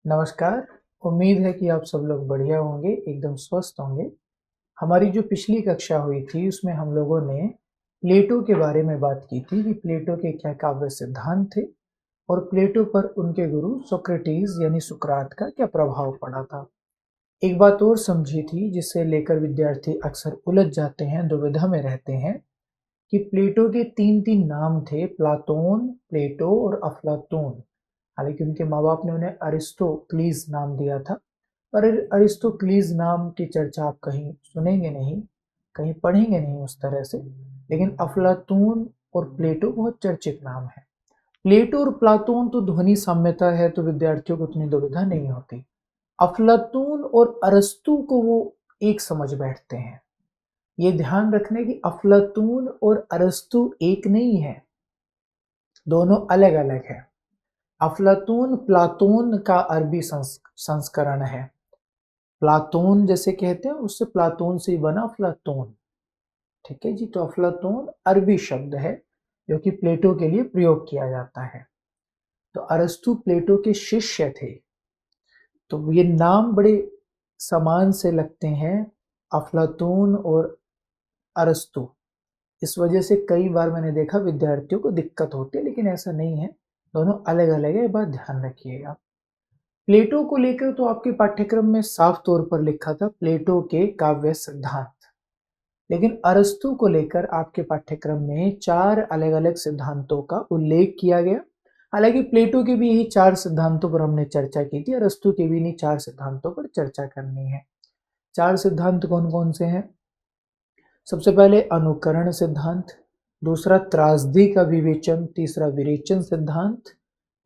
नमस्कार। उम्मीद है कि आप सब लोग बढ़िया होंगे, एकदम स्वस्थ होंगे। हमारी जो पिछली कक्षा हुई थी उसमें हम लोगों ने प्लेटो के बारे में बात की थी कि प्लेटो के क्या काव्य सिद्धांत थे और प्लेटो पर उनके गुरु सोक्रेटिस यानी सुकरात का क्या प्रभाव पड़ा था। एक बात और समझी थी जिसे लेकर विद्यार्थी अक्सर उलझ जाते हैं, दुविधा में रहते हैं कि प्लेटो के तीन तीन नाम थे, प्लाटोन, प्लेटो और अफलातून। हालांकि उनके माँ बाप ने उन्हें अरिस्टोक्लीज नाम दिया था, पर अरिस्टोक्लीज नाम की चर्चा आप कहीं सुनेंगे नहीं, कहीं पढ़ेंगे नहीं उस तरह से। लेकिन अफलातून और प्लेटो बहुत चर्चित नाम है। प्लेटो और प्लाटोन तो ध्वनि साम्यता है, तो विद्यार्थियों को उतनी दुविधा नहीं होती। अफलातून और अरस्तु को वो एक समझ बैठते हैं। ये ध्यान रखने की अफलातून और अरस्तु एक नहीं है, दोनों अलग अलग है। अफलातून प्लाटोन का अरबी संस्करण है। प्लाटोन जैसे कहते हैं, उससे प्लाटोन से ही बना अफलातून। ठीक है जी। तो अफलातून अरबी शब्द है जो कि प्लेटो के लिए प्रयोग किया जाता है। तो अरस्तु प्लेटो के शिष्य थे, तो ये नाम बड़े समान से लगते हैं, अफलातून और अरस्तु। इस वजह से कई बार मैंने देखा विद्यार्थियों को दिक्कत होती है, लेकिन ऐसा नहीं है, दोनों अलग अलग है, ये बात ध्यान रखिएगा। प्लेटो को लेकर तो आपके पाठ्यक्रम में साफ तौर पर लिखा था प्लेटो के काव्य सिद्धांत, लेकिन अरस्तु को लेकर आपके पाठ्यक्रम में चार अलग अलग सिद्धांतों का उल्लेख किया गया। हालांकि प्लेटो के भी यही चार सिद्धांतों पर हमने चर्चा की थी, अरस्तु के भी इन्हीं चार सिद्धांतों पर चर्चा करनी है। चार सिद्धांत कौन कौन से हैं? सबसे पहले अनुकरण सिद्धांत, दूसरा त्रासदी का विवेचन, तीसरा विरेचन सिद्धांत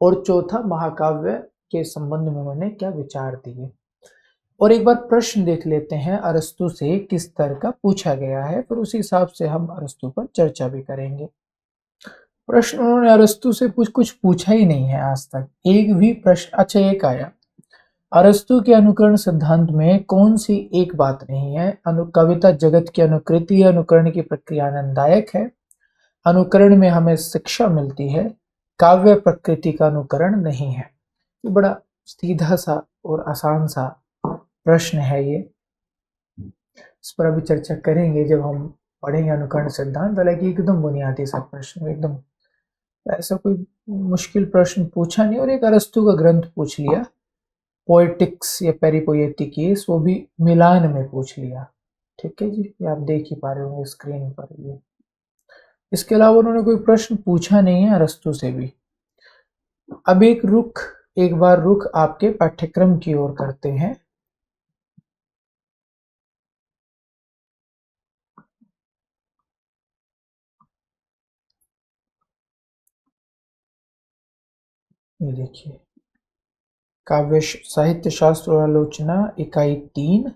और चौथा महाकाव्य के संबंध में उन्होंने क्या विचार दिए। और एक बार प्रश्न देख लेते हैं अरस्तु से किस तरह का पूछा गया है, फिर उसी हिसाब से हम अरस्तु पर चर्चा भी करेंगे। प्रश्न उन्होंने अरस्तु से कुछ पूछा ही नहीं है आज तक, एक भी प्रश्न। अच्छा, एक आया, अरस्तु के अनुकरण सिद्धांत में कौन सी एक बात नहीं है? कविता जगत की अनुकृति है, अनुकरण की प्रक्रिया आनंददायक है, अनुकरण में हमें शिक्षा मिलती है, काव्य प्रकृति का अनुकरण नहीं है। तो बड़ा सीधा सा और आसान सा प्रश्न है ये। इस पर अभी चर्चा करेंगे जब हम पढ़ेंगे अनुकरण सिद्धांत। हालांकि एकदम बुनियादी सा प्रश्न, एकदम ऐसा कोई मुश्किल प्रश्न पूछा नहीं, और एक अरस्तु का ग्रंथ पूछ लिया, पोएटिक्स या पेरिपोएटिकीस, वो भी मिलान में पूछ लिया। ठीक है जी, ये आप देख ही पा रहे होंगे स्क्रीन पर ये। इसके अलावा उन्होंने कोई प्रश्न पूछा नहीं है अरस्तु से भी। अब एक बार रुख आपके पाठ्यक्रम की ओर करते हैं। ये देखिए, काव्य साहित्य शास्त्र और आलोचना इकाई 3,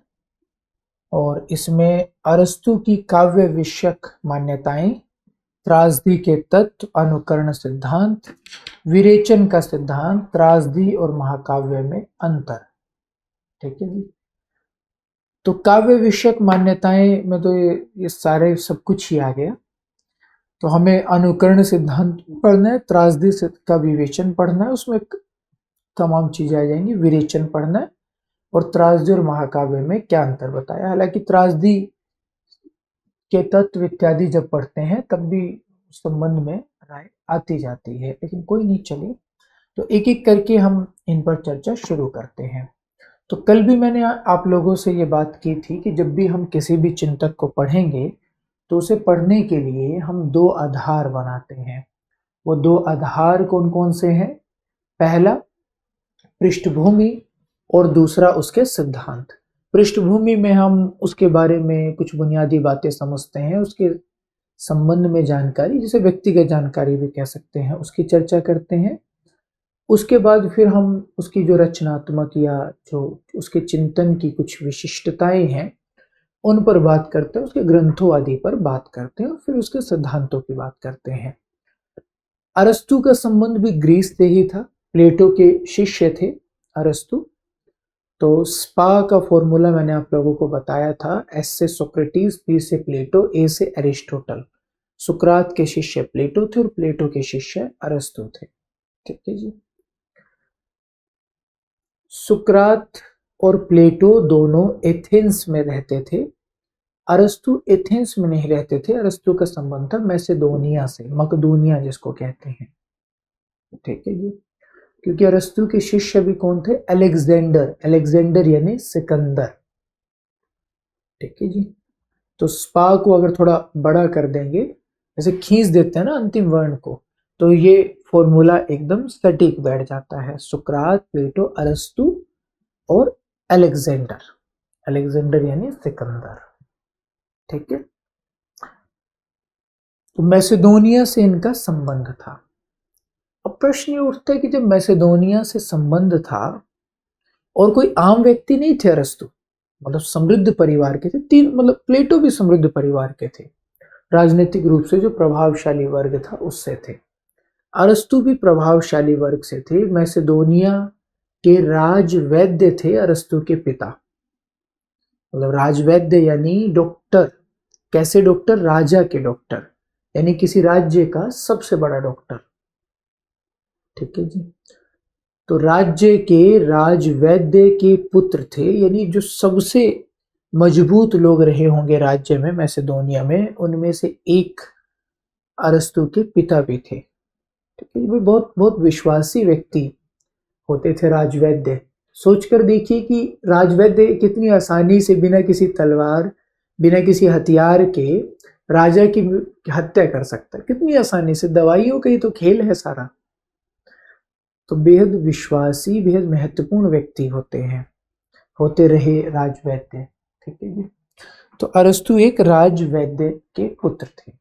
और इसमें अरस्तु की काव्य विषयक मान्यताएं, त्रासदी के तत्व, अनुकरण सिद्धांत, विरेचन का सिद्धांत, त्रासदी और महाकाव्य में अंतर। ठीक है जी। तो काव्य विषयक मान्यताएं में तो ये सारे सब कुछ ही आ गया। तो हमें अनुकरण सिद्धांत पढ़ना है, त्रासदी का विवेचन पढ़ना है, उसमें तमाम चीजें आ जाएंगी, विरेचन पढ़ना है, और त्रासदी और महाकाव्य में क्या अंतर बताया। हालांकि त्रासदी के तत्व इत्यादि जब पढ़ते हैं तब भी संबंध में राय आती जाती है, लेकिन कोई नहीं, चलिए तो एक एक करके हम इन पर चर्चा शुरू करते हैं। तो कल भी मैंने आप लोगों से ये बात की थी कि जब भी हम किसी भी चिंतक को पढ़ेंगे तो उसे पढ़ने के लिए हम दो आधार बनाते हैं। वो दो आधार कौन कौन से हैं? पहला पृष्ठभूमि और दूसरा उसके सिद्धांत। पृष्ठभूमि में हम उसके बारे में कुछ बुनियादी बातें समझते हैं, उसके संबंध में जानकारी, जिसे व्यक्तिगत जानकारी भी कह सकते हैं, उसकी चर्चा करते हैं। उसके बाद फिर हम उसकी जो रचनात्मक या जो उसके चिंतन की कुछ विशिष्टताएं हैं उन पर बात करते हैं, उसके ग्रंथों आदि पर बात करते हैं, और फिर उसके सिद्धांतों की बात करते हैं। अरस्तु का संबंध भी ग्रीस से ही था, प्लेटो के शिष्य थे अरस्तु। तो स्पा का फॉर्मूला मैंने आप लोगों को बताया था, एस से सोक्रेटिस, पी से प्लेटो, ए से अरिस्टोटल। सुकरात के शिष्य प्लेटो थे और प्लेटो के शिष्य अरस्तु थे। ठीक है जी। सुकरात और प्लेटो दोनों एथेंस में रहते थे। अरस्तु एथेंस में नहीं रहते थे, अरस्तु का संबंध था मैसेडोनिया से, मकदूनिया जिसको कहते हैं। ठीक है जी, क्योंकि अरस्तु के शिष्य भी कौन थे? अलेक्जेंडर, अलेक्जेंडर यानी सिकंदर। ठीक है जी, तो स्पा को अगर थोड़ा बड़ा कर देंगे, जैसे खींच देते हैं ना अंतिम वर्ण को, तो ये फॉर्मूला एकदम सटीक बैठ जाता है। सुकरात, प्लेटो, अरस्तु और अलेक्जेंडर, अलेक्जेंडर यानी सिकंदर। ठीक है, तो मैसेडोनिया से इनका संबंध था। अब प्रश्न ये उठता है कि जब मैसेडोनिया से संबंध था और कोई आम व्यक्ति नहीं थे अरस्तु, मतलब समृद्ध परिवार के थे, तीन मतलब प्लेटो भी समृद्ध परिवार के थे, राजनीतिक रूप से जो प्रभावशाली वर्ग था उससे थे। अरस्तु भी प्रभावशाली वर्ग से थे। मैसेडोनिया के राजवैद्य थे अरस्तु के पिता, मतलब राजवैद्य यानी डॉक्टर। कैसे डॉक्टर? राजा के डॉक्टर, यानी किसी राज्य का सबसे बड़ा डॉक्टर। ठीक है जी, तो राज्य के राजवैद्य के पुत्र थे, यानी जो सबसे मजबूत लोग रहे होंगे राज्य में, मैसेडोनिया में, उनमें से एक अरस्तु के पिता भी थे। ठीक है, वो बहुत बहुत विश्वासी व्यक्ति होते थे राजवैद्य। सोचकर देखिए कि राजवैद्य कितनी आसानी से बिना किसी तलवार, बिना किसी हथियार के राजा की हत्या कर सकता है, कितनी आसानी से। दवाइयों का ही तो खेल है सारा। तो बेहद विश्वासी, बेहद महत्वपूर्ण व्यक्ति होते रहे राजवैद्य। ठीक है जी, तो अरस्तु एक राजवैद्य के पुत्र थे।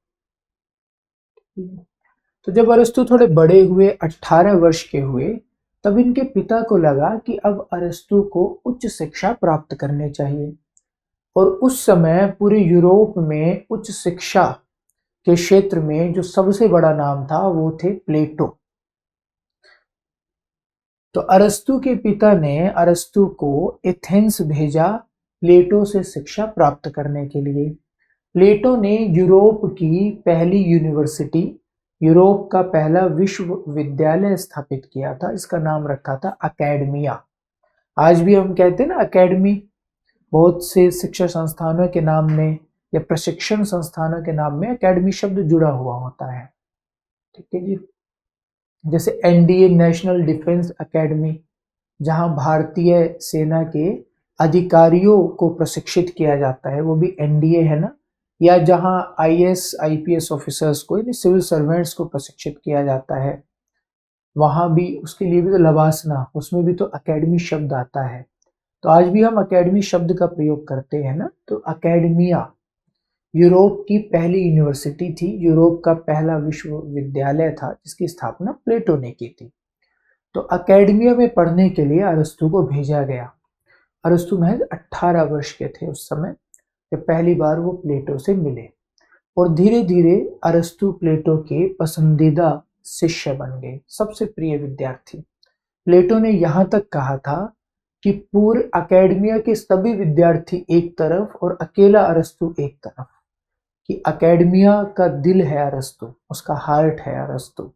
तो जब अरस्तु थोड़े बड़े हुए, 18 वर्ष के हुए, तब इनके पिता को लगा कि अब अरस्तु को उच्च शिक्षा प्राप्त करनी चाहिए। और उस समय पूरे यूरोप में उच्च शिक्षा के क्षेत्र में जो सबसे बड़ा नाम था वो थे प्लेटो। तो अरस्तु के पिता ने अरस्तु को एथेंस भेजा प्लेटो से शिक्षा प्राप्त करने के लिए। प्लेटो ने यूरोप की पहली यूनिवर्सिटी, यूरोप का पहला विश्वविद्यालय स्थापित किया था। इसका नाम रखा था अकेडमिया। आज भी हम कहते हैं ना अकेडमी, बहुत से शिक्षा संस्थानों के नाम में या प्रशिक्षण संस्थानों के नाम में अकेडमी शब्द जुड़ा हुआ होता है। ठीक है जी, जैसे एनडीए, नेशनल डिफेंस एकेडमी, जहां भारतीय सेना के अधिकारियों को प्रशिक्षित किया जाता है, वो भी एनडीए है ना। या जहां आईएएस आईपीएस ऑफिसर्स को, यानी सिविल सर्वेंट्स को प्रशिक्षित किया जाता है, वहां भी उसके लिए भी तो लवासना, उसमें भी तो अकेडमी शब्द आता है। तो आज भी हम अकेडमी शब्द का प्रयोग करते हैं ना। तो अकेडमिया यूरोप की पहली यूनिवर्सिटी थी, यूरोप का पहला विश्वविद्यालय था, जिसकी स्थापना प्लेटो ने की थी। तो अकेडमिया में पढ़ने के लिए अरस्तु को भेजा गया। अरस्तु महज 18 वर्ष के थे उस समय जब पहली बार वो प्लेटो से मिले, और धीरे धीरे अरस्तु प्लेटो के पसंदीदा शिष्य बन गए, सबसे प्रिय विद्यार्थी। प्लेटो ने यहाँ तक कहा था कि पूरे अकेडमिया के सभी विद्यार्थी एक तरफ और अकेला अरस्तु एक तरफ, कि अकेडमिया का दिल है अरस्तु, उसका हार्ट है अरस्तु।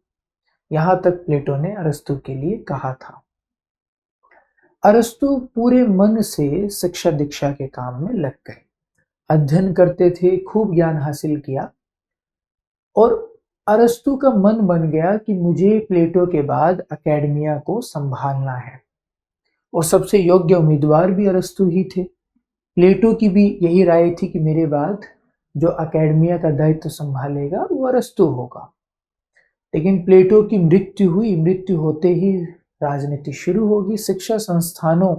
यहां तक प्लेटो ने अरस्तु के लिए कहा था। अरस्तु पूरे मन से शिक्षा दीक्षा के काम में लग गए, अध्ययन करते थे, खूब ज्ञान हासिल किया। और अरस्तु का मन बन गया कि मुझे प्लेटो के बाद अकेडमिया को संभालना है, और सबसे योग्य उम्मीदवार भी अरस्तु ही थे। प्लेटो की भी यही राय थी कि मेरे बाद जो अकेडमिया का दायित्व संभालेगा वो अरस्तु होगा। लेकिन प्लेटो की मृत्यु हुई, मृत्यु होते ही राजनीति शुरू होगी। शिक्षा संस्थानों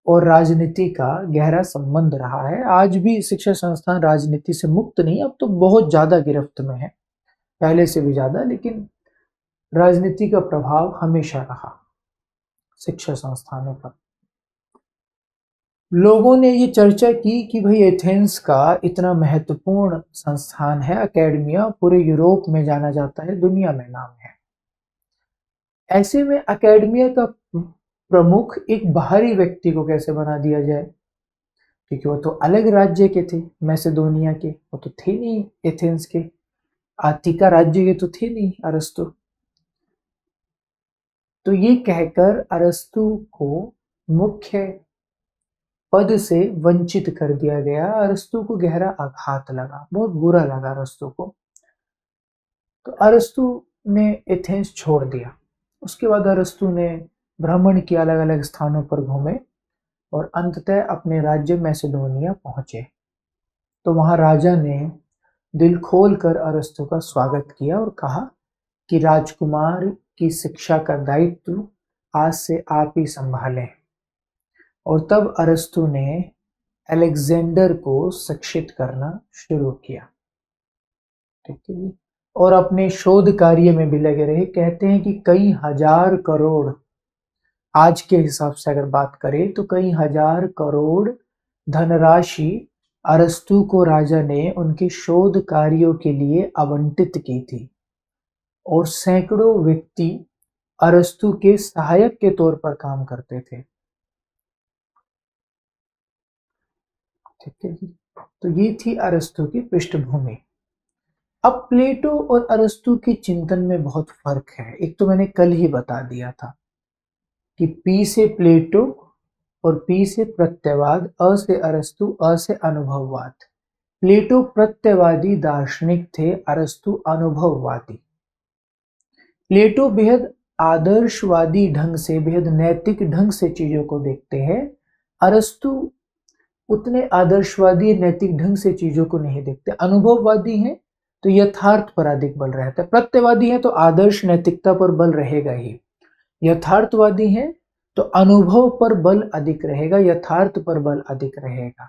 और राजनीति का गहरा संबंध रहा है। आज भी शिक्षा संस्थान राजनीति से मुक्त नहीं, अब तो बहुत ज्यादा गिरफ्त में है, पहले से भी ज्यादा, लेकिन राजनीति का प्रभाव हमेशा रहा शिक्षा संस्थानों पर। लोगों ने ये चर्चा की कि भाई एथेंस का इतना महत्वपूर्ण संस्थान है अकेडमिया, पूरे यूरोप में जाना जाता है, दुनिया में नाम है। ऐसे में अकेडमिया का प्रमुख एक बाहरी व्यक्ति को कैसे बना दिया जाए, क्योंकि वो तो अलग राज्य के थे, मैसेडोनिया के, वो तो थे नहीं एथेंस के, आतिका राज्य के तो थे नहीं अरस्तु। तो ये कहकर अरस्तु को मुख्य पद से वंचित कर दिया गया। अरस्तु को गहरा आघात लगा, बहुत बुरा लगा अरस्तु को। तो अरस्तु ने एथेंस छोड़ दिया। उसके बाद अरस्तु ने भ्रमण किया, अलग अलग स्थानों पर घूमे और अंततः अपने राज्य मैसेडोनिया पहुंचे। तो वहां राजा ने दिल खोल कर अरस्तु का स्वागत किया और कहा कि राजकुमार की शिक्षा का दायित्व आज से आप ही संभालें। और तब अरस्तु ने अलेक्जेंडर को शिक्षित करना शुरू किया। ठीक है जी। और अपने शोध कार्य में भी लगे रहे। कहते हैं कि कई हजार करोड़, आज के हिसाब से अगर बात करें तो कई हजार करोड़ धनराशि अरस्तु को राजा ने उनके शोध कार्यों के लिए आवंटित की थी। और सैकड़ों व्यक्ति अरस्तु के सहायक के तौर पर काम करते थे। ठीक है जी। तो ये थी अरस्तु की पृष्ठभूमि। अब प्लेटो और अरस्तु के चिंतन में बहुत फर्क है। एक तो मैंने कल ही बता दिया था कि पी से प्लेटो और पी से प्रत्ययवाद, अ से अरस्तु, अ से अनुभववाद। प्लेटो प्रत्ययवादी दार्शनिक थे, अरस्तु अनुभववादी। प्लेटो बेहद आदर्शवादी ढंग से, बेहद नैतिक ढंग से चीजों को देखते हैं। अरस्तु उतने आदर्शवादी नैतिक ढंग से चीजों को नहीं देखते। अनुभववादी हैं तो यथार्थ पर अधिक बल रहता है, प्रत्ययवादी है तो आदर्श नैतिकता पर बल रहेगा ही, यथार्थवादी है तो अनुभव पर बल अधिक रहेगा, यथार्थ पर बल अधिक रहेगा।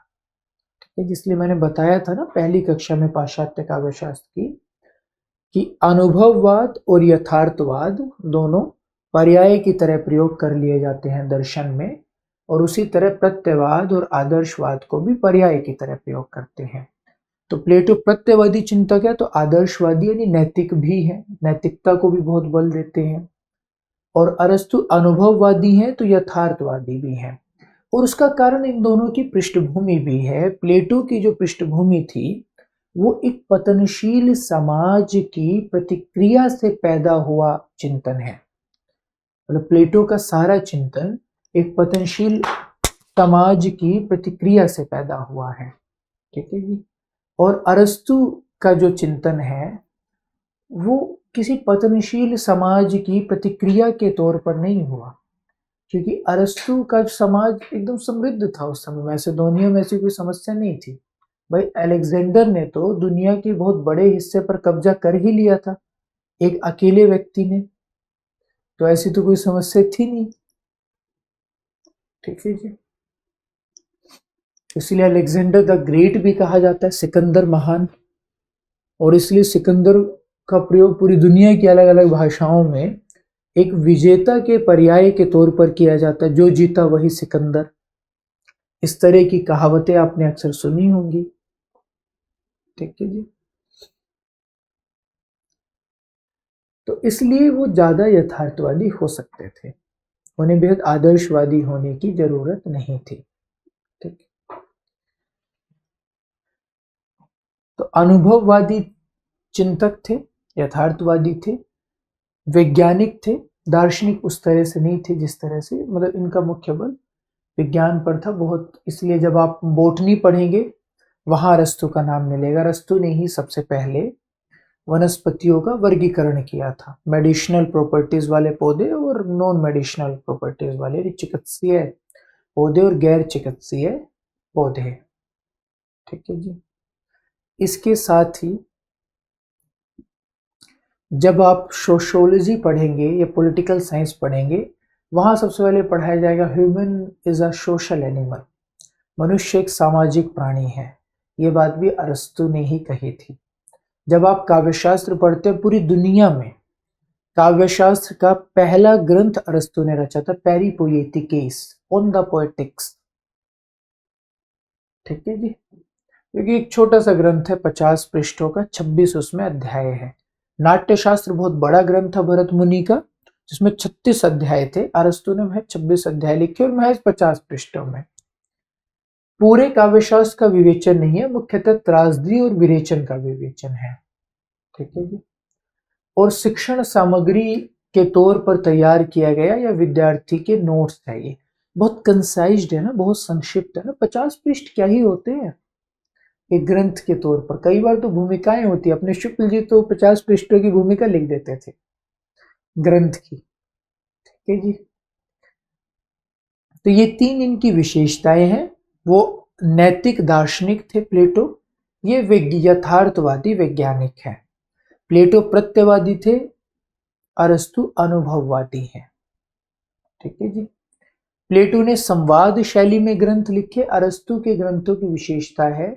ठीक है, इसलिए मैंने बताया था ना पहली कक्षा में पाश्चात्य काव्यशास्त्र की कि अनुभववाद और यथार्थवाद दोनों पर्याय की तरह प्रयोग कर लिए जाते हैं दर्शन में, और उसी तरह प्रत्ययवाद और आदर्शवाद को भी पर्याय की तरह प्रयोग करते हैं। तो प्लेटो प्रत्ययवादी चिंतक है तो आदर्शवादी यानी नैतिक भी है, नैतिकता को भी बहुत बल देते हैं। और अरस्तु अनुभववादी हैं तो यथार्थवादी भी हैं। और उसका कारण इन दोनों की पृष्ठभूमि भी है। प्लेटो की जो पृष्ठभूमि थी वो एक पतनशील समाज की प्रतिक्रिया से पैदा हुआ चिंतन है। मतलब प्लेटो का सारा चिंतन एक पतनशील समाज की प्रतिक्रिया से पैदा हुआ है। ठीक है जी। और अरस्तु का जो चिंतन है वो किसी पतनशील समाज की प्रतिक्रिया के तौर पर नहीं हुआ, क्योंकि अरस्तु का समाज एकदम समृद्ध था उस समय। मैसेडोनिया में ऐसी कोई समस्या नहीं थी। भाई अलेक्जेंडर ने तो दुनिया के बहुत बड़े हिस्से पर कब्जा कर ही लिया था एक अकेले व्यक्ति ने, तो ऐसी तो कोई समस्या थी नहीं। ठीक है जी। इसलिए अलेक्जेंडर द ग्रेट भी कहा जाता है, सिकंदर महान। और इसलिए सिकंदर का प्रयोग पूरी दुनिया की अलग अलग भाषाओं में एक विजेता के पर्याय के तौर पर किया जाता है, जो जीता वही सिकंदर। इस तरह की कहावतें आपने अक्सर सुनी होंगी। ठीक है जी। तो इसलिए वो ज्यादा यथार्थवादी हो सकते थे, उन्हें बेहद आदर्शवादी होने की जरूरत नहीं थी। ठीक। तो अनुभववादी चिंतक थे, यथार्थवादी थे, वैज्ञानिक थे, दार्शनिक उस तरह से नहीं थे जिस तरह से, मतलब इनका मुख्य बल विज्ञान पर था बहुत। इसलिए जब आप बोटनी पढ़ेंगे वहां अरस्तु का नाम मिलेगा। अरस्तु ने ही सबसे पहले वनस्पतियों का वर्गीकरण किया था, मेडिसिनल प्रॉपर्टीज वाले पौधे और नॉन मेडिसिनल प्रॉपर्टीज वाले, चिकित्सीय पौधे और गैर चिकित्सीय पौधे। ठीक है जी। इसके साथ ही जब आप सोशियोलॉजी पढ़ेंगे या पॉलिटिकल साइंस पढ़ेंगे वहां सबसे पहले पढ़ाया जाएगा human is a social animal, मनुष्य एक सामाजिक प्राणी है। ये बात भी अरस्तु ने ही कही थी। जब आप काव्यशास्त्र पढ़ते हैं पूरी दुनिया में काव्यशास्त्र का पहला ग्रंथ अरस्तु ने रचा था, पेरिपोएटिकेस ऑन द पोएटिक्स। ठीक है जी। क्योंकि एक छोटा सा ग्रंथ है 50 पृष्ठों का, 26 उसमें अध्याय है। नाट्यशास्त्र बहुत बड़ा ग्रंथ था भरत मुनि का जिसमें 36 अध्याय थे। अरस्तु ने महज 26 अध्याय लिखे और महज 50 पृष्ठों में। पूरे काव्यशास्त्र का विवेचन नहीं है, मुख्यतः त्रासदी और विरेचन का विवेचन है। ठीक है जी। और शिक्षण सामग्री के तौर पर तैयार किया गया या विद्यार्थी के नोट्स है। ये बहुत कंसाइज्ड है ना, बहुत संक्षिप्त है ना, 50 पृष्ठ क्या ही होते हैं एक ग्रंथ के तौर पर। कई बार तो भूमिकाएं होती है, अपने शुक्ल जी तो 50 पृष्ठों की भूमिका लिख देते थे ग्रंथ की। ठीक है जी। तो ये 3 इनकी विशेषताएं हैं। वो नैतिक दार्शनिक थे प्लेटो, ये यथार्थवादी वैज्ञानिक है। प्लेटो प्रत्ययवादी थे, अरस्तु अनुभववादी है। ठीक है जी। प्लेटो ने संवाद शैली में ग्रंथ लिखे। अरस्तु के ग्रंथों की विशेषता है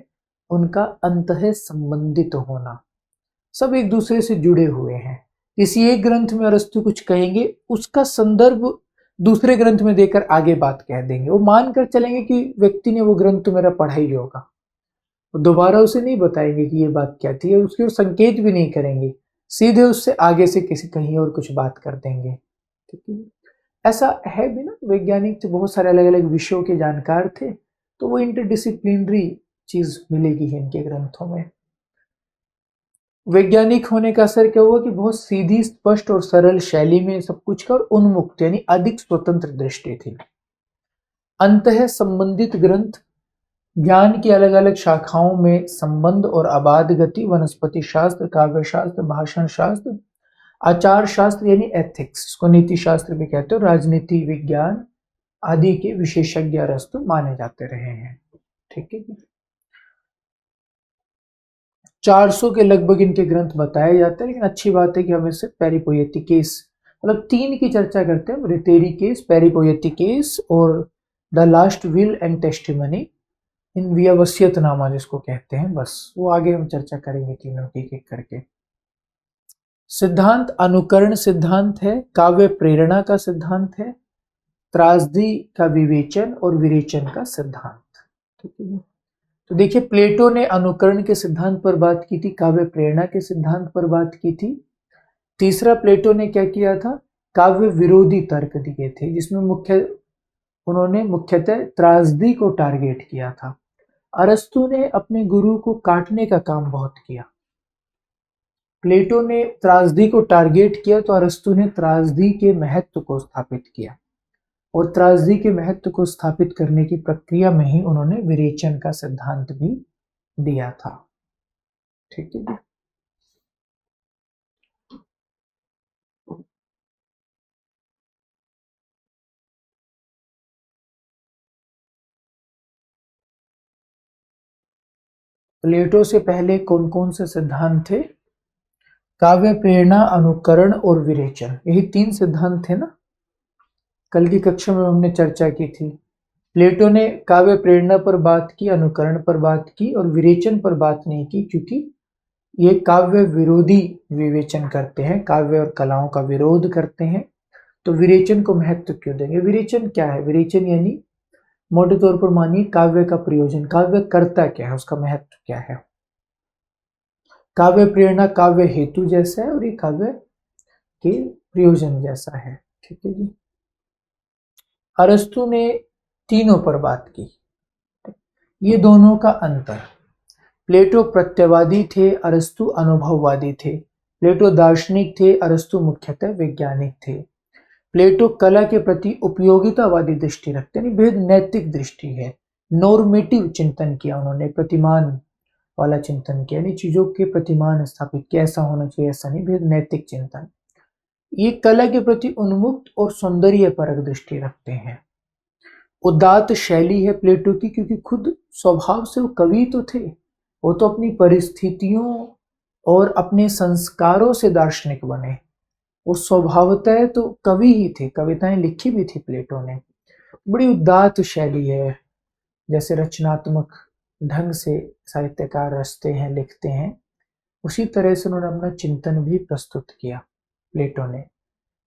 उनका अंतः संबंधित होना, सब एक दूसरे से जुड़े हुए हैं। किसी एक ग्रंथ में अरस्तु कुछ कहेंगे, उसका संदर्भ दूसरे ग्रंथ में देकर आगे बात कह देंगे। वो मानकर चलेंगे कि व्यक्ति ने वो ग्रंथ तो मेरा पढ़ा ही होगा, वो दोबारा उसे नहीं बताएंगे कि ये बात क्या थी, उसके वो संकेत भी नहीं करेंगे, सीधे उससे आगे से किसी कहीं और कुछ बात कर देंगे। ठीक है। ऐसा है भी ना, वैज्ञानिक थे, बहुत सारे अलग अलग विषयों के जानकार थे, तो वो इंटरडिसिप्लिनरी चीज मिलेगी इनके ग्रंथों में। वैज्ञानिक होने का असर क्या हुआ कि बहुत सीधी, स्पष्ट और सरल शैली में सब कुछ का, और उन्मुक्त यानी अधिक स्वतंत्र दृष्टि थी। अंतः संबंधित ग्रंथ ज्ञान की अलग अलग शाखाओं में संबंध और अबाध गति, वनस्पति शास्त्र, काव्य शास्त्र, भाषण शास्त्र, आचार शास्त्र यानी एथिक्स, इसको नीति शास्त्र भी कहते हो, राजनीति विज्ञान आदि के विशेषज्ञ अरस्तु माने जाते रहे हैं। ठीक है। 400 के लगभग इनके ग्रंथ बताए जाते हैं, लेकिन अच्छी बात है कि हम इससे पेरिपोएटिकेस, मतलब 3 की चर्चा करते हैं, रिटेरिकेस, पेरिपोएटिकेस और the last will and testimony in विया वसीयतनामा जिसको कहते हैं, बस वो आगे हम चर्चा करेंगे तीनों की एक करके। सिद्धांत अनुकरण सिद्धांत है, काव्य प्रेरणा का सिद्धांत है, त्रासदी का विवेचन और विरेचन का सिद्धांत। ठीक है। तो देखिए, प्लेटो ने अनुकरण के सिद्धांत पर बात की थी, काव्य प्रेरणा के सिद्धांत पर बात की थी। तीसरा प्लेटो ने क्या किया था, काव्य विरोधी तर्क दिए थे, जिसमें उन्होंने मुख्यतः त्रासदी को टारगेट किया था। अरस्तु ने अपने गुरु को काटने का काम बहुत किया। प्लेटो ने त्रासदी को टारगेट किया, तो अरस्तु ने त्रासदी के महत्व को स्थापित किया, और त्रासदी के महत्व को स्थापित करने की प्रक्रिया में ही उन्होंने विरेचन का सिद्धांत भी दिया था। ठीक है। प्लेटो से पहले कौन कौन से सिद्धांत थे, काव्य प्रेरणा, अनुकरण और विरेचन, यही 3 सिद्धांत थे ना, कल की कक्षा में हमने चर्चा की थी। प्लेटो ने काव्य प्रेरणा पर बात की, अनुकरण पर बात की और विरेचन पर बात नहीं की, क्योंकि ये काव्य विरोधी विवेचन करते हैं, काव्य और कलाओं का विरोध करते हैं, तो विरेचन को महत्व क्यों देंगे। विरेचन क्या है, विरेचन यानी मोटे तौर पर मानिए काव्य का प्रयोजन, काव्य करता क्या है, उसका महत्व क्या है। काव्य प्रेरणा काव्य हेतु जैसा है और ये काव्य के प्रयोजन जैसा है। ठीक है जी। अरस्तु ने तीनों पर बात की, ये दोनों का अंतर। प्लेटो प्रत्ययवादी थे, अरस्तु अनुभववादी थे। प्लेटो दार्शनिक थे, अरस्तु मुख्यतः वैज्ञानिक थे। प्लेटो कला के प्रति उपयोगितावादी दृष्टि रखते हैं, भेद नैतिक दृष्टि है, नॉर्मेटिव चिंतन किया उन्होंने, प्रतिमान वाला चिंतन किया, यानी चीजों के प्रतिमान स्थापित किया, ऐसा होना चाहिए ऐसा नहीं, भेद नैतिक चिंतन। ये कला के प्रति उन्मुक्त और सौंदर्य परक दृष्टि रखते हैं। उदात्त शैली है प्लेटो की, क्योंकि खुद स्वभाव से वो कवि तो थे, वो तो अपनी परिस्थितियों और अपने संस्कारों से दार्शनिक बने, वो स्वभावतः तो कवि ही थे, कविताएं लिखी भी थी प्लेटो ने। बड़ी उदात्त शैली है, जैसे रचनात्मक ढंग से साहित्यकार रचते हैं, लिखते हैं, उसी तरह से उन्होंने अपना चिंतन भी प्रस्तुत किया प्लेटो ने।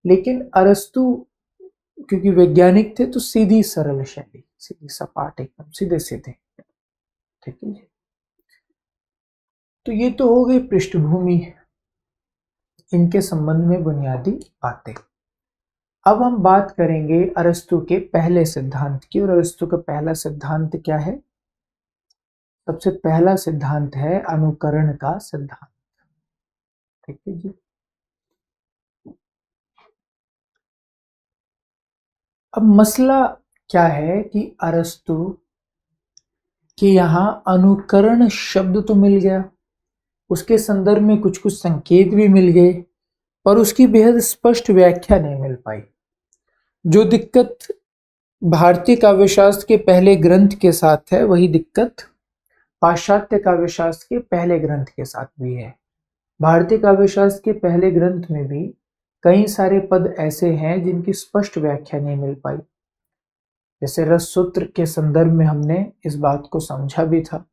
लेकिन अरस्तु क्योंकि वैज्ञानिक थे, तो सीधी सरल शैली, सीधी सपाट, एकदम सीधे सीधे। ठीक है जी। तो ये तो हो गई पृष्ठभूमि, इनके संबंध में बुनियादी बातें। अब हम बात करेंगे अरस्तु के पहले सिद्धांत की, और अरस्तु का पहला सिद्धांत क्या है, सबसे पहला सिद्धांत है अनुकरण का सिद्धांत। ठीक है जी। अब मसला क्या है कि अरस्तु के यहाँ अनुकरण शब्द तो मिल गया, उसके संदर्भ में कुछ कुछ संकेत भी मिल गए, पर उसकी बेहद स्पष्ट व्याख्या नहीं मिल पाई। जो दिक्कत भारतीय काव्यशास्त्र के पहले ग्रंथ के साथ है, वही दिक्कत पाश्चात्य काव्यशास्त्र के पहले ग्रंथ के साथ भी है। भारतीय काव्यशास्त्र के पहले ग्रंथ में भी कई सारे पद ऐसे हैं जिनकी स्पष्ट व्याख्या नहीं मिल पाई। जैसे रस सूत्र के संदर्भ में हमने इस बात को समझा भी था,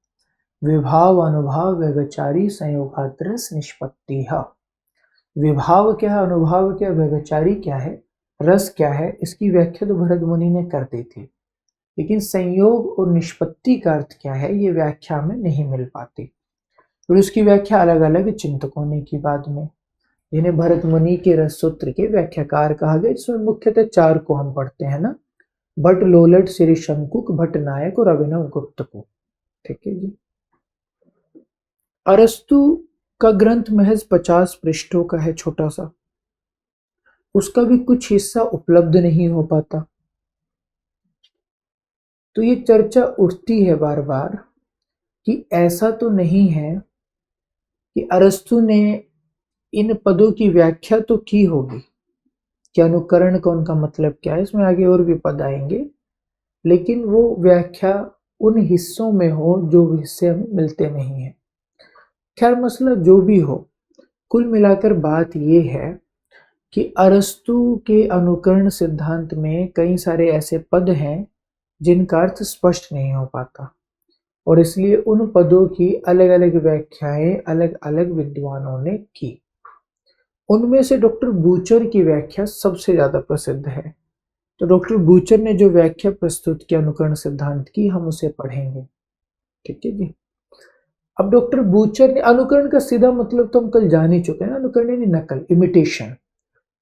विभाव अनुभाव व्यभिचारी संयोगाद्रस निष्पत्ति। विभाव क्या है, अनुभाव क्या है, व्यभिचारी क्या है, रस क्या है, इसकी व्याख्या तो भरत मुनि ने कर दी थी, लेकिन संयोग और निष्पत्ति का अर्थ क्या है ये व्याख्या में नहीं मिल पाती। फिर उसकी व्याख्या अलग अलग चिंतकों ने की बाद में, जिन्हें भरत मुनि के रस सूत्र के व्याख्याकार कहा गया। इसमें मुख्यतः चार को हम पढ़ते हैं ना, भट्ट लोलट श्री शंकुक भट्ट नायक और अभिनव गुप्त को। ठीक है जी। अरस्तु का ग्रंथ महज 50 पृष्ठों का है, छोटा सा, उसका भी कुछ हिस्सा उपलब्ध नहीं हो पाता। तो ये चर्चा उठती है बार बार कि ऐसा तो नहीं है कि अरस्तु ने इन पदों की व्याख्या तो की होगी कि अनुकरण का उनका मतलब क्या है, इसमें आगे और भी पद आएंगे, लेकिन वो व्याख्या उन हिस्सों में हो जो हिस्से हमें मिलते नहीं है। खैर मसला जो भी हो, कुल मिलाकर बात ये है कि अरस्तु के अनुकरण सिद्धांत में कई सारे ऐसे पद हैं जिनका अर्थ स्पष्ट नहीं हो पाता, और इसलिए उन पदों की अलग अलग व्याख्याएं अलग अलग विद्वानों ने की। उनमें से डॉक्टर बूचर की व्याख्या सबसे ज्यादा प्रसिद्ध है। तो डॉक्टर बूचर ने जो व्याख्या प्रस्तुत की अनुकरण सिद्धांत की, हम उसे पढ़ेंगे। ठीक है जी। अब डॉक्टर बूचर ने, अनुकरण का सीधा मतलब तो हम कल जान ही चुके हैं ना, अनुकरण यानी नकल, इमिटेशन,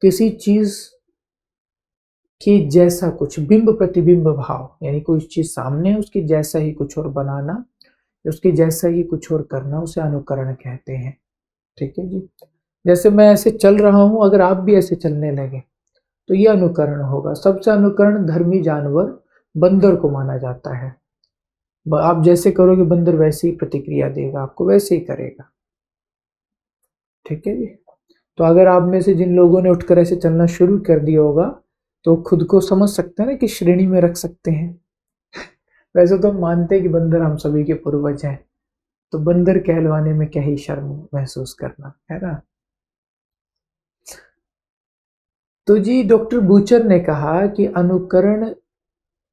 किसी चीज के जैसा कुछ, बिंब प्रतिबिंब भाव, यानी कोई चीज सामने है उसके जैसा ही कुछ और बनाना, उसके जैसा ही कुछ और करना, उसे अनुकरण कहते हैं। ठीक है जी। जैसे मैं ऐसे चल रहा हूं, अगर आप भी ऐसे चलने लगे तो यह अनुकरण होगा। सबसे अनुकरण धर्मी जानवर बंदर को माना जाता है। आप जैसे करोगे बंदर वैसे ही प्रतिक्रिया देगा, आपको वैसे ही करेगा। ठीक है जी। तो अगर आप में से जिन लोगों ने उठकर ऐसे चलना शुरू कर दिया होगा, तो खुद को समझ सकते हैं ना कि श्रेणी में रख सकते हैं। वैसे तो हम मानते हैं कि बंदर हम सभी के पूर्वज हैं, तो बंदर कहलवाने में क्या ही शर्म महसूस करना है ना। तो जी डॉक्टर बूचर ने कहा कि अनुकरण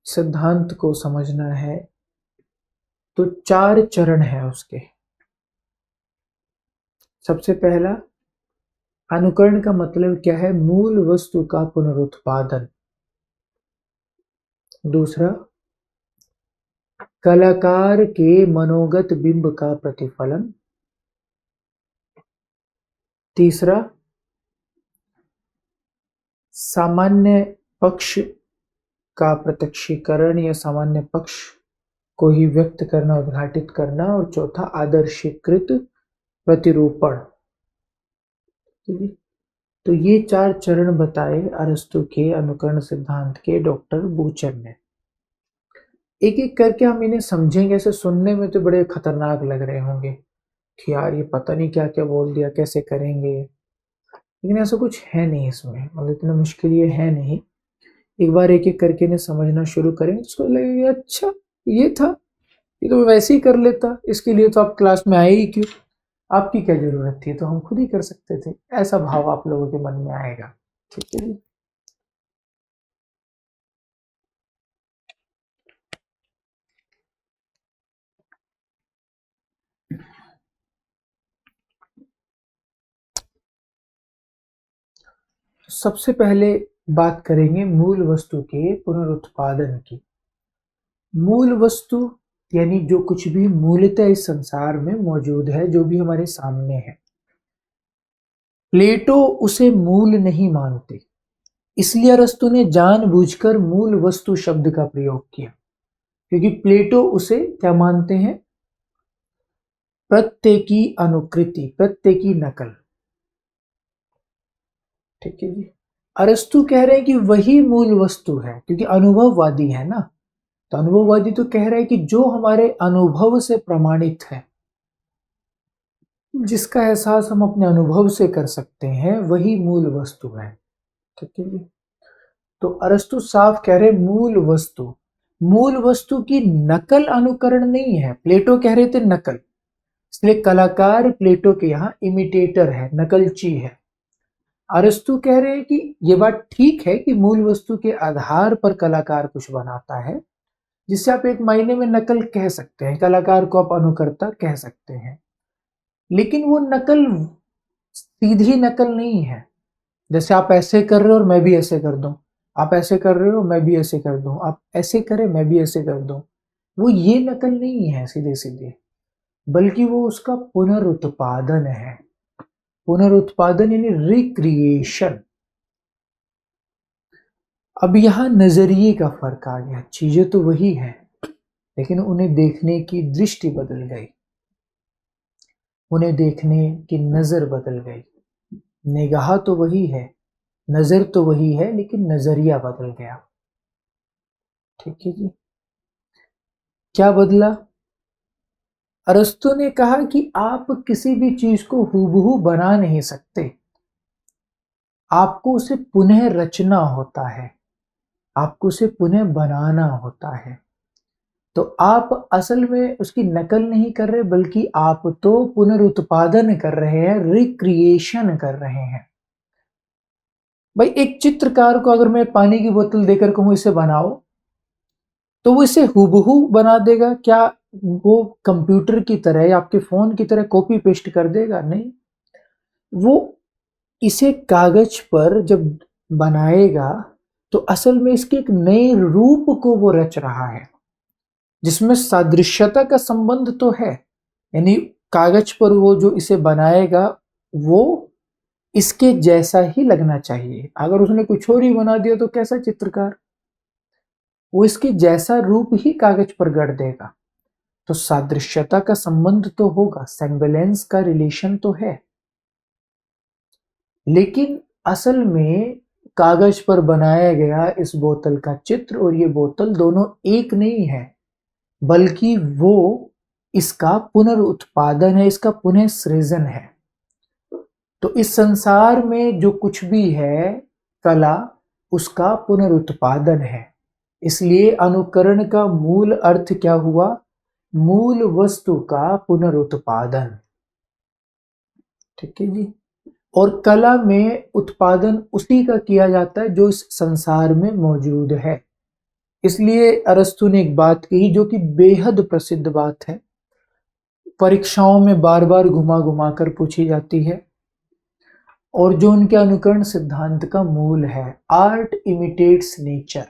सिद्धांत को समझना है तो 4 चरण है उसके। सबसे पहला, अनुकरण का मतलब क्या है, मूल वस्तु का पुनरुत्पादन। दूसरा, कलाकार के मनोगत बिंब का प्रतिफलन। तीसरा, सामान्य पक्ष का प्रत्यक्षीकरण या सामान्य पक्ष को ही व्यक्त करना, उद्घाटित करना। और चौथा, आदर्शीकृत प्रतिरूपण। तो ये 4 चरण बताए अरस्तु के अनुकरण सिद्धांत के डॉक्टर बूचर ने। एक एक करके हम इन्हें समझेंगे। ऐसे सुनने में तो बड़े खतरनाक लग रहे होंगे कि यार ये पता नहीं क्या क्या बोल दिया, कैसे करेंगे, लेकिन ऐसा कुछ है नहीं इसमें, मतलब इतना मुश्किल ये है नहीं। एक बार एक एक करके इन्हें समझना शुरू करेंगे तो उसको लगेगा अच्छा ये था, ये तो मैं वैसे ही कर लेता, इसके लिए तो आप क्लास में आए ही क्यों, आपकी क्या जरूरत थी, तो हम खुद ही कर सकते थे, ऐसा भाव आप लोगों के मन में आएगा। ठीक है जी। सबसे पहले बात करेंगे मूल वस्तु के पुनरुत्पादन की। मूल वस्तु यानी जो कुछ भी मूलतः इस संसार में मौजूद है, जो भी हमारे सामने है, प्लेटो उसे मूल नहीं मानते, इसलिए अरस्तु ने जानबूझकर मूल वस्तु शब्द का प्रयोग किया, क्योंकि प्लेटो उसे क्या मानते हैं, प्रत्यय की अनुकृति, प्रत्यय की नकल। ठीक है जी। अरस्तु कह रहे हैं कि वही मूल वस्तु है, क्योंकि अनुभववादी है ना। तो अनुभववादी तो कह रहे हैं कि जो हमारे अनुभव से प्रमाणित है, जिसका एहसास हम अपने अनुभव से कर सकते हैं, वही मूल वस्तु है। ठीक है जी। तो अरस्तु साफ कह रहे मूल वस्तु की नकल अनुकरण नहीं है। प्लेटो कह रहे थे नकल, इसलिए कलाकार प्लेटो के यहाँ इमिटेटर है, नकलची है। अरस्तु कह रहे हैं कि ये बात ठीक है कि मूल वस्तु के आधार पर कलाकार कुछ बनाता है, जिससे आप एक मायने में नकल कह सकते हैं, कलाकार को आप अनुकर्ता कह सकते हैं। लेकिन वो नकल सीधी नकल नहीं है। जैसे आप ऐसे कर रहे हो और मैं भी ऐसे कर दूं, आप ऐसे कर रहे हो मैं भी ऐसे कर दूं, आप ऐसे करें मैं भी ऐसे कर दूं, वो ये नकल नहीं है सीधे सीधे, बल्कि वो उसका पुनरुत्पादन है। पुनरुत्पादन यानी रिक्रिएशन। अब यहां नजरिए का फर्क आ गया। चीजें तो वही है, लेकिन उन्हें देखने की दृष्टि बदल गई, उन्हें देखने की नजर बदल गई। निगाह तो वही है, नजर तो वही है, लेकिन नजरिया बदल गया। ठीक है जी। क्या बदला? अरस्तु ने कहा कि आप किसी भी चीज को हूबहू बना नहीं सकते, आपको उसे पुनः रचना होता है, आपको उसे पुनः बनाना होता है। तो आप असल में उसकी नकल नहीं कर रहे, बल्कि आप तो पुनरुत्पादन कर रहे हैं, रिक्रिएशन कर रहे हैं। भाई एक चित्रकार को अगर मैं पानी की बोतल देकर कहूं इसे बनाओ, तो वो इसे हूबहू बना देगा क्या? वो कंप्यूटर की तरह या आपके फोन की तरह कॉपी पेस्ट कर देगा? नहीं। वो इसे कागज पर जब बनाएगा, तो असल में इसके एक नए रूप को वो रच रहा है, जिसमें सादृश्यता का संबंध तो है। यानी कागज पर वो जो इसे बनाएगा, वो इसके जैसा ही लगना चाहिए। अगर उसने कुछ और ही बना दिया तो कैसा चित्रकार? वो इसके जैसा रूप ही कागज पर गढ़ देगा। तो सादृश्यता का संबंध तो होगा, सेम्बलेंस का रिलेशन तो है, लेकिन असल में कागज पर बनाया गया इस बोतल का चित्र और ये बोतल दोनों एक नहीं है, बल्कि वो इसका पुनरुत्पादन है, इसका पुनः सृजन है। तो इस संसार में जो कुछ भी है कला, उसका पुनरुत्पादन है। इसलिए अनुकरण का मूल अर्थ क्या हुआ? मूल वस्तु का पुनरुत्पादन। ठीक है जी। और कला में उत्पादन उसी का किया जाता है जो इस संसार में मौजूद है। इसलिए अरस्तु ने एक बात कही जो कि बेहद प्रसिद्ध बात है, परीक्षाओं में बार बार घुमा घुमा कर पूछी जाती है, और जो उनके अनुकरण सिद्धांत का मूल है, आर्ट इमिटेट्स नेचर।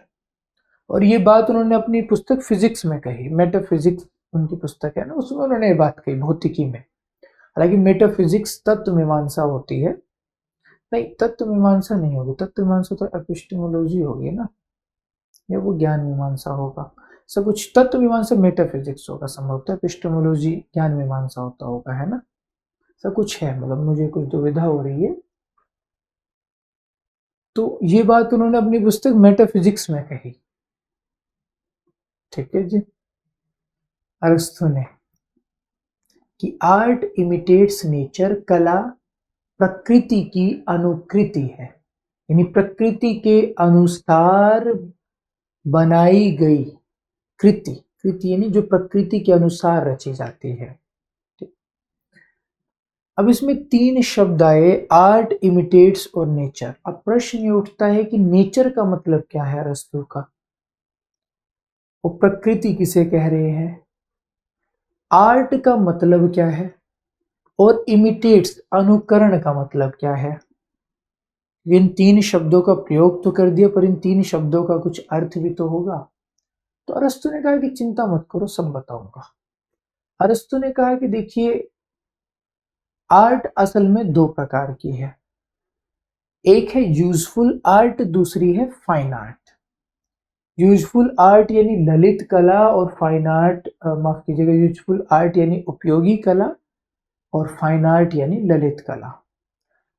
और ये बात उन्होंने अपनी पुस्तक फिजिक्स में कही, मेटाफिजिक्स उनकी पुस्तक है ना, उसमें उन्होंने ये बात कही, भौतिकी में। हालांकि मेटाफिजिक्स तत्व मीमांसा होती है, नहीं तत्व मीमांसा नहीं होगी, तत्व मीमांसा तो एपिस्टेमोलॉजी होगी ना, या वो ज्ञान मीमांसा होगा। सब कुछ तत्व मीमांसा मेटाफिजिक्स होगा संभवतः, एपिस्टेमोलॉजी ज्ञान मीमांसा होता होगा, है ना। सब कुछ है, मतलब मुझे कुछ दुविधा हो रही है। तो ये बात उन्होंने अपनी पुस्तक मेटाफिजिक्स में कही। ठीक है जी। अरस्तु ने कि आर्ट इमिटेट्स नेचर, कला प्रकृति की अनुकृति है, यानी प्रकृति के अनुसार बनाई गई कृति। कृति यानी जो प्रकृति के अनुसार रची जाती है। अब इसमें तीन शब्द आए, आर्ट इमिटेट्स और नेचर। अब प्रश्न ये उठता है कि नेचर का मतलब क्या है अरस्तु का? वो प्रकृति किसे कह रहे हैं? आर्ट का मतलब क्या है? और इमिटेट्स अनुकरण का मतलब क्या है? इन तीन शब्दों का प्रयोग तो कर दिया, पर इन तीन शब्दों का कुछ अर्थ भी तो होगा। तो अरस्तु ने कहा कि चिंता मत करो, सब बताऊंगा। अरस्तु ने कहा कि देखिए, आर्ट असल में दो प्रकार की है, एक है यूजफुल आर्ट, दूसरी है फाइन आर्ट। यूजफुल आर्ट यानी ललित कला, और फाइन आर्ट, माफ कीजिएगा, यूजफुल आर्ट यानी उपयोगी कला, और फाइन आर्ट यानी ललित कला।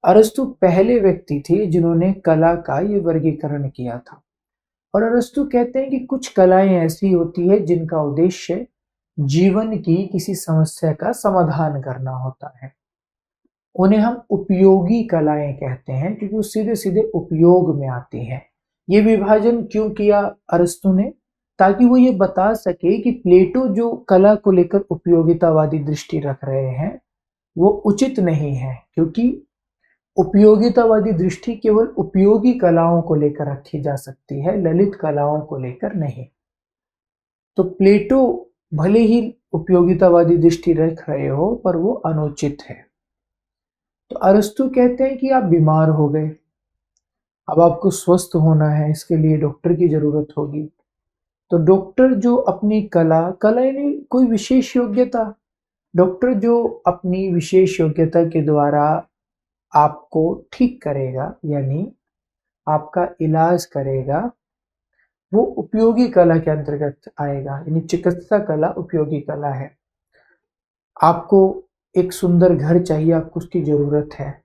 अरस्तु पहले व्यक्ति थे जिन्होंने कला का ये वर्गीकरण किया था। और अरस्तु कहते हैं कि कुछ कलाएं ऐसी होती है जिनका उद्देश्य जीवन की किसी समस्या का समाधान करना होता है। उन्हें हम उपयोगी कलाएं कहते हैं क्योंकि वो सीधे सीधे उपयोग में आती हैं। ये विभाजन क्यों किया अरस्तु ने? ताकि वो ये बता सके कि प्लेटो जो कला को लेकर उपयोगितावादी दृष्टि रख रहे हैं वो उचित नहीं है, क्योंकि उपयोगितावादी दृष्टि केवल उपयोगी कलाओं को लेकर रखी जा सकती है, ललित कलाओं को लेकर नहीं। तो प्लेटो भले ही उपयोगितावादी दृष्टि रख रहे हो पर वो अनुचित है। तो अरस्तु कहते हैं कि आप बीमार हो गए, अब आपको स्वस्थ होना है, इसके लिए डॉक्टर की जरूरत होगी। तो डॉक्टर जो अपनी कला यानी कोई विशेष योग्यता, डॉक्टर जो अपनी विशेष योग्यता के द्वारा आपको ठीक करेगा यानी आपका इलाज करेगा, वो उपयोगी कला के अंतर्गत आएगा। यानी चिकित्सा कला उपयोगी कला है। आपको एक सुंदर घर चाहिए, आपको उसकी जरूरत है,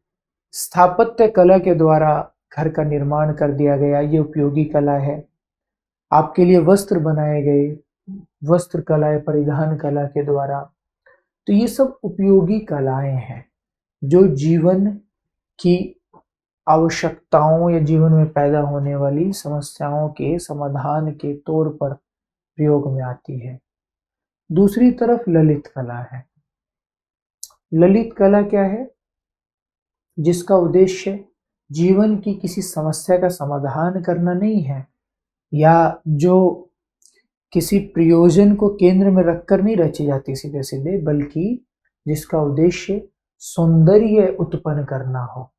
स्थापत्य कला के द्वारा घर का निर्माण कर दिया गया, ये उपयोगी कला है। आपके लिए वस्त्र बनाए गए, वस्त्र कला या परिधान कला के द्वारा, तो ये सब उपयोगी कलाएं हैं जो जीवन की आवश्यकताओं या जीवन में पैदा होने वाली समस्याओं के समाधान के तौर पर प्रयोग में आती है। दूसरी तरफ ललित कला है। ललित कला क्या है? जिसका उद्देश्य जीवन की किसी समस्या का समाधान करना नहीं है, या जो किसी प्रयोजन को केंद्र में रखकर नहीं रची जाती सीधे सीधे, बल्कि जिसका उद्देश्य सौंदर्य उत्पन्न करना हो,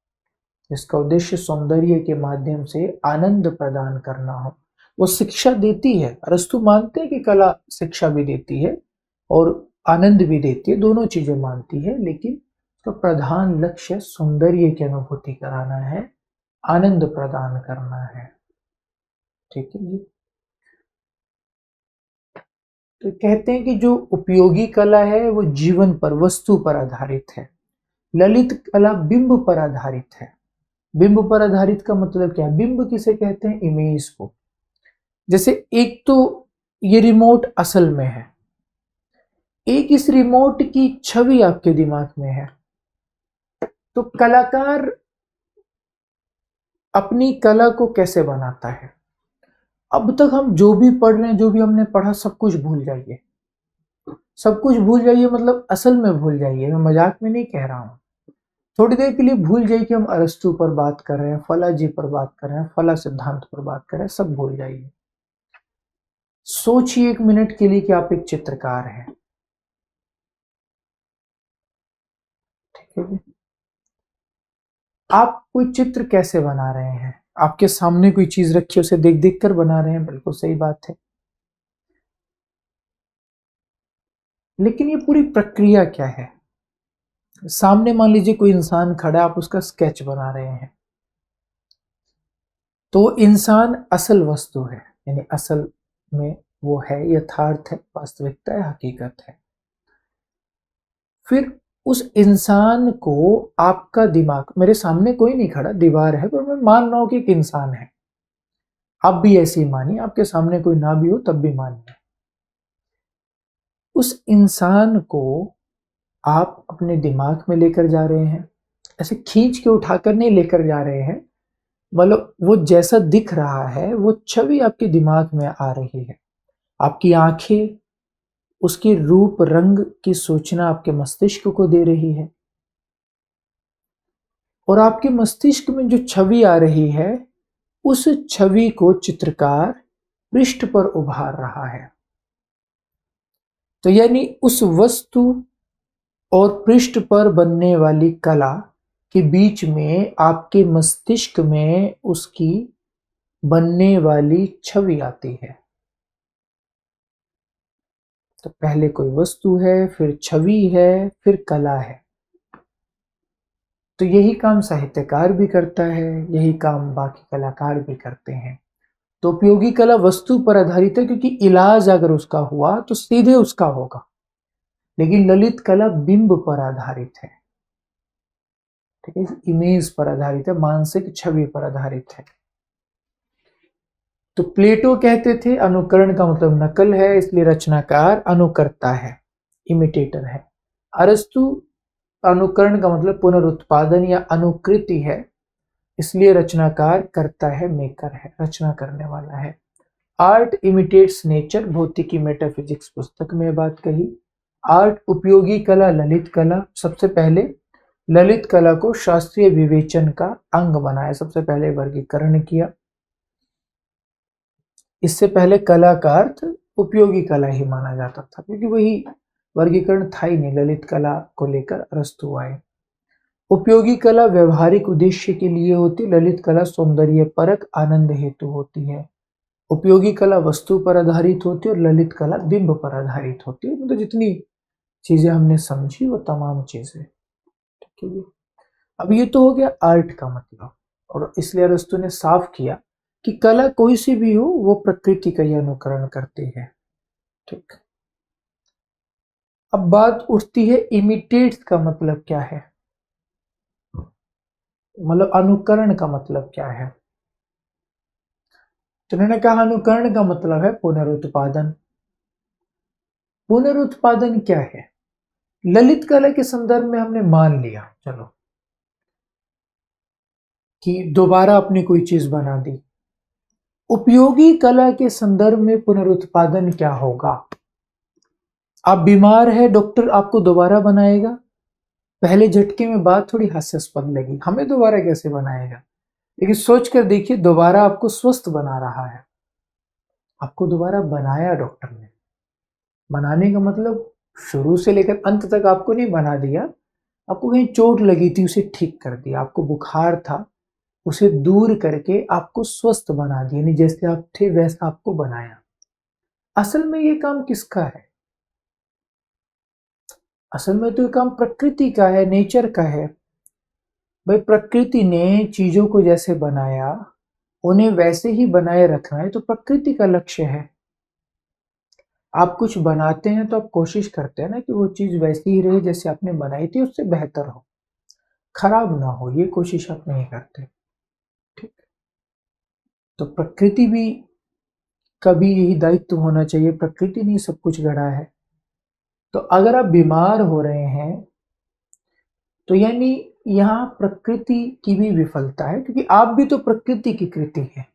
जिसका उद्देश्य सौंदर्य के माध्यम से आनंद प्रदान करना हो। वो शिक्षा देती है। अरस्तु मानते हैं कि कला शिक्षा भी देती है और आनंद भी देती है, दोनों चीजें मानती है, लेकिन उसका प्रधान लक्ष्य सौंदर्य की अनुभूति कराना है, आनंद प्रदान करना है। ठीक है जी। तो कहते हैं कि जो उपयोगी कला है वो जीवन पर, वस्तु पर आधारित है। ललित कला बिंब पर आधारित है। बिंब पर आधारित का मतलब क्या है? बिंब किसे कहते हैं? इमेज को। जैसे एक तो ये रिमोट असल में है, एक इस रिमोट की छवि आपके दिमाग में है। तो कलाकार अपनी कला को कैसे बनाता है? अब तक हम जो भी पढ़ रहे हैं, जो भी हमने पढ़ा, सब कुछ भूल जाइए। सब कुछ भूल जाइए मतलब असल में भूल जाइए, मैं मजाक में नहीं कह रहा हूं। थोड़ी देर के लिए भूल जाइए कि हम अरस्तु पर बात कर रहे हैं, फला जी पर बात कर रहे हैं, फला सिद्धांत पर बात कर रहे हैं, सब भूल जाइए। सोचिए एक मिनट के लिए कि आप एक चित्रकार हैं। ठीक है जी। आप कोई चित्र कैसे बना रहे हैं? आपके सामने कोई चीज रखी है, उसे देख देख कर बना रहे हैं, बिल्कुल सही बात है। लेकिन ये पूरी प्रक्रिया क्या है? सामने मान लीजिए कोई इंसान खड़ा है, आप उसका स्केच बना रहे हैं, तो इंसान असल वस्तु है, यानी असल में वो है, यथार्थ है, वास्तविकता है, हकीकत है। फिर उस इंसान को आपका दिमाग, मेरे सामने कोई नहीं खड़ा, दीवार है, पर मैं मान रहा हूं कि एक इंसान है। आप भी ऐसे ही मानिए, आपके सामने कोई ना भी हो तब भी मानिए। उस इंसान को आप अपने दिमाग में लेकर जा रहे हैं, ऐसे खींच के उठाकर नहीं लेकर जा रहे हैं, मतलब वो जैसा दिख रहा है वो छवि आपके दिमाग में आ रही है। आपकी आंखें उसके रूप रंग की सूचना आपके मस्तिष्क को दे रही है, और आपके मस्तिष्क में जो छवि आ रही है उस छवि को चित्रकार पृष्ठ पर उभार रहा है। तो यानी उस वस्तु और पृष्ठ पर बनने वाली कला के बीच में आपके मस्तिष्क में उसकी बनने वाली छवि आती है। तो पहले कोई वस्तु है, फिर छवि है, फिर कला है। तो यही काम साहित्यकार भी करता है, यही काम बाकी कलाकार भी करते हैं। तो उपयोगी कला वस्तु पर आधारित है क्योंकि इलाज अगर उसका हुआ तो सीधे उसका होगा, लेकिन ललित कला बिंब पर आधारित है। ठीक है, इमेज पर आधारित है, मानसिक छवि पर आधारित है। तो प्लेटो कहते थे अनुकरण का मतलब नकल है, इसलिए रचनाकार अनुकर्ता है, इमिटेटर है। अरस्तु अनुकरण का मतलब पुनरुत्पादन या अनुकृति है, इसलिए रचनाकार करता है, मेकर है, रचना करने वाला है। आर्ट इमिटेट्स नेचर, भौतिकी मेटाफिजिक्स पुस्तक में बात कही। आर्ट उपयोगी कला, ललित कला, सबसे पहले ललित कला को शास्त्रीय विवेचन का अंग बनाया, सबसे पहले वर्गीकरण किया। इससे पहले कला का अर्थ उपयोगी कला ही माना जाता था, क्योंकि वही वर्गीकरण था ही नहीं, ललित कला को लेकर अरस्तु आए। उपयोगी कला व्यवहारिक उद्देश्य के लिए होती, ललित कला सौंदर्य परक आनंद हेतु होती है। उपयोगी कला वस्तु पर आधारित होती है और ललित कला बिंब पर आधारित होती है। मतलब जितनी चीजें हमने समझी वो तमाम चीजें, ठीक है जी। अब ये तो हो गया आर्ट का मतलब, और इसलिए अरस्तु ने साफ किया कि कला कोई सी भी हो वो प्रकृति का ही अनुकरण करती है, ठीक। अब बात उठती है इमिटेट्स का मतलब क्या है, मतलब अनुकरण का मतलब क्या है। तो उन्होंने कहा अनुकरण का मतलब है पुनरुत्पादन। पुनरुत्पादन क्या है? ललित कला के संदर्भ में हमने मान लिया, चलो, कि दोबारा अपनी कोई चीज बना दी। उपयोगी कला के संदर्भ में पुनरुत्पादन क्या होगा? आप बीमार है, डॉक्टर आपको दोबारा बनाएगा। पहले झटके में बात थोड़ी हास्यास्पद लगी, हमें दोबारा कैसे बनाएगा, लेकिन सोच कर देखिए, दोबारा आपको स्वस्थ बना रहा है, आपको दोबारा बनाया डॉक्टर ने। बनाने का मतलब शुरू से लेकर अंत तक आपको नहीं बना दिया, आपको कहीं चोट लगी थी उसे ठीक कर दिया, आपको बुखार था उसे दूर करके आपको स्वस्थ बना दिया, यानी जैसे आप थे वैसा आपको बनाया। असल में ये काम किसका है? असल में तो ये काम प्रकृति का है, नेचर का है। भाई प्रकृति ने चीजों को जैसे बनाया, उन्हें वैसे ही बनाए रखना है तो प्रकृति का लक्ष्य है। आप कुछ बनाते हैं तो आप कोशिश करते हैं ना कि वो चीज वैसी ही रहे जैसे आपने बनाई थी, उससे बेहतर हो, खराब ना हो, ये कोशिश आप नहीं करते, ठीक। तो प्रकृति भी कभी यही दायित्व होना चाहिए, प्रकृति ने सब कुछ गढ़ा है। तो अगर आप बीमार हो रहे हैं तो यानी यहाँ प्रकृति की भी विफलता है, क्योंकि आप भी तो प्रकृति की कृति है।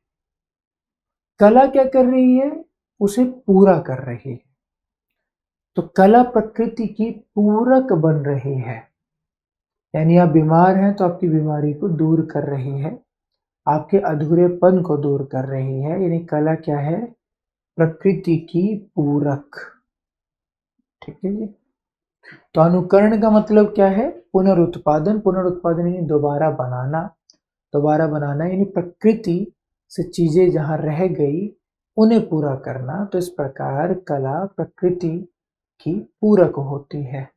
कला क्या कर रही है? उसे पूरा कर रही है। तो कला प्रकृति की पूरक बन रही है, यानी आप बीमार हैं तो आपकी बीमारी को दूर कर रही है, आपके अधूरेपन को दूर कर रही है। यानी कला क्या है? प्रकृति की पूरक, ठीक है जी। तो अनुकरण का मतलब क्या है? पुनरुत्पादन। पुनरुत्पादन यानी दोबारा बनाना, दोबारा बनाना यानी प्रकृति से चीजें जहां रह गई उन्हें पूरा करना। तो इस प्रकार कला प्रकृति की पूरक होती है।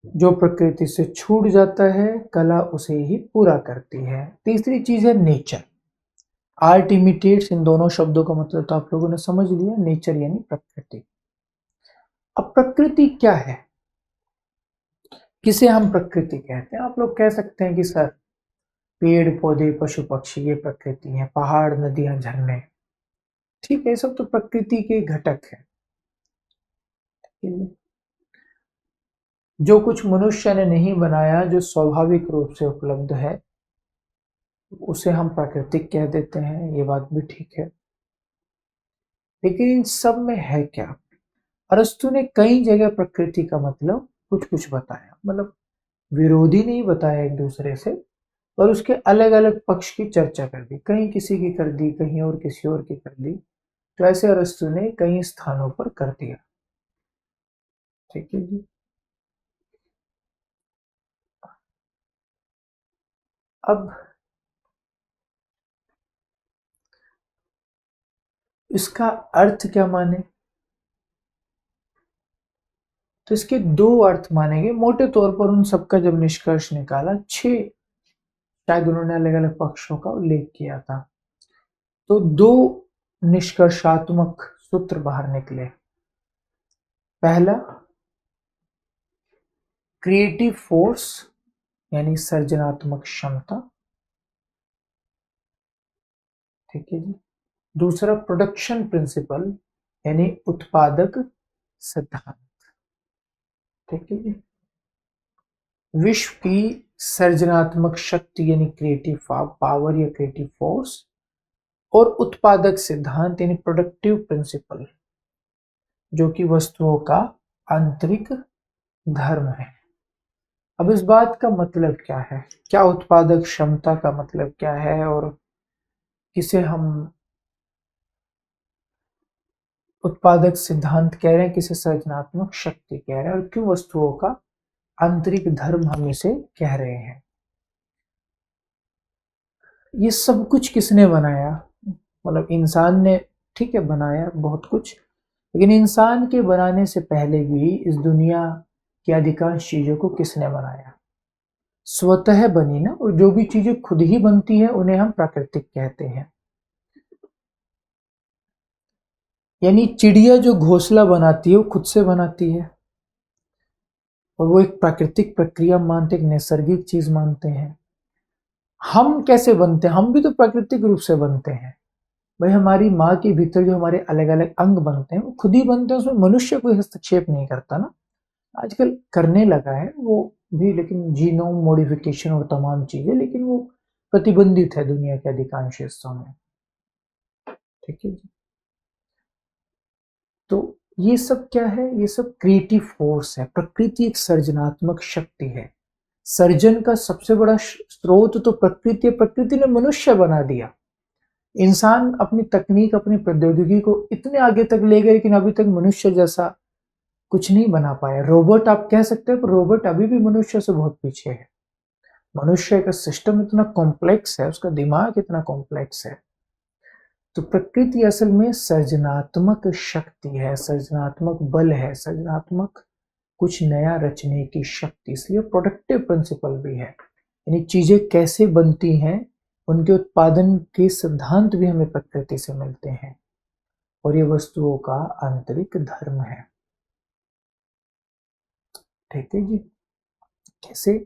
जो प्रकृति से छूट जाता है कला उसे ही पूरा करती है। तीसरी चीज है नेचर। आर्ट इमिटेट्स, इन दोनों शब्दों का मतलब तो आप लोगों ने समझ लिया, नेचर यानी प्रकृति। अब प्रकृति क्या है, किसे हम प्रकृति कहते हैं? आप लोग कह सकते हैं कि सर पेड़ पौधे पशु पक्षी ये प्रकृति है, पहाड़ नदियां झरने, ठीक है, सब तो प्रकृति के घटक है। जो कुछ मनुष्य ने नहीं बनाया, जो स्वाभाविक रूप से उपलब्ध है, उसे हम प्राकृतिक कह देते हैं, ये बात भी ठीक है। लेकिन इन सब में है क्या? अरस्तु ने कई जगह प्रकृति का मतलब कुछ कुछ बताया, मतलब विरोधी नहीं बताया एक दूसरे से, और उसके अलग अलग पक्ष की चर्चा कर दी, कहीं किसी की कर दी, कहीं और किसी और की कर दी। तो ऐसे अरस्तु ने कई स्थानों पर कर दिया, ठीक है जी। अब इसका अर्थ क्या माने? तो इसके दो अर्थ मानेंगे मोटे तौर पर। उन सबका जब निष्कर्ष निकाला, 6 शायद उन्होंने अलग अलग पक्षों का उल्लेख किया था, तो 2 निष्कर्षात्मक सूत्र बाहर निकले। पहला, क्रिएटिव फोर्स यानी सर्जनात्मक क्षमता। ठीक है जी। दूसरा प्रोडक्शन प्रिंसिपल यानी उत्पादक सिद्धांत। ठीक है जी। विश्व की सर्जनात्मक शक्ति यानी क्रिएटिव पावर या क्रिएटिव फोर्स, और उत्पादक सिद्धांत यानी प्रोडक्टिव प्रिंसिपल, जो कि वस्तुओं का आंतरिक धर्म है। अब इस बात का मतलब क्या है, क्या उत्पादक क्षमता का मतलब क्या है, और किसे हम उत्पादक सिद्धांत कह रहे हैं, किसे सर्जनात्मक शक्ति कह रहे हैं, और क्यों वस्तुओं का आंतरिक धर्म हम इसे कह रहे हैं। ये सब कुछ किसने बनाया, मतलब इंसान ने, ठीक है, बनाया बहुत कुछ, लेकिन इंसान के बनाने से पहले भी इस दुनिया की अधिकांश चीजों को किसने बनाया, स्वतः बनी ना। और जो भी चीजें खुद ही बनती है उन्हें हम प्राकृतिक कहते हैं। यानी चिड़िया जो घोंसला बनाती है वो खुद से बनाती है, और वो एक प्राकृतिक प्रक्रिया मानते, एक नैसर्गिक चीज मानते हैं। हम कैसे बनते हैं, हम भी तो प्राकृतिक रूप से बनते हैं भाई। हमारी माँ के भीतर जो हमारे अलग अलग अंग बनते हैं वो खुद ही बनते हैं, उसमें मनुष्य कोई हस्तक्षेप नहीं करता ना। आजकल करने लगा है वो भी, लेकिन जीनोम मॉडिफिकेशन और तमाम चीजें, लेकिन वो प्रतिबंधित है दुनिया के अधिकांश हिस्सों में। ठीक है जी। तो ये सब क्या है, ये सब क्रिएटिव फोर्स है। प्रकृति एक सर्जनात्मक शक्ति है। सर्जन का सबसे बड़ा स्रोत तो प्रकृति है। प्रकृति ने मनुष्य बना दिया। इंसान अपनी तकनीक, अपनी प्रौद्योगिकी को इतने आगे तक ले गए, लेकिन अभी तक मनुष्य जैसा कुछ नहीं बना पाया। रोबोट आप कह सकते हैं, पर रोबोट अभी भी मनुष्य से बहुत पीछे है। मनुष्य का सिस्टम इतना कॉम्प्लेक्स है, उसका दिमाग इतना कॉम्प्लेक्स है। तो प्रकृति असल में सर्जनात्मक शक्ति है, सर्जनात्मक बल है, सर्जनात्मक कुछ नया रचने की शक्ति, इसलिए प्रोडक्टिव प्रिंसिपल भी है। यानी चीजें कैसे बनती हैं, उनके उत्पादन के सिद्धांत भी हमें प्रकृति से मिलते हैं, और ये वस्तुओं का आंतरिक धर्म है। ठीक है जी। कैसे,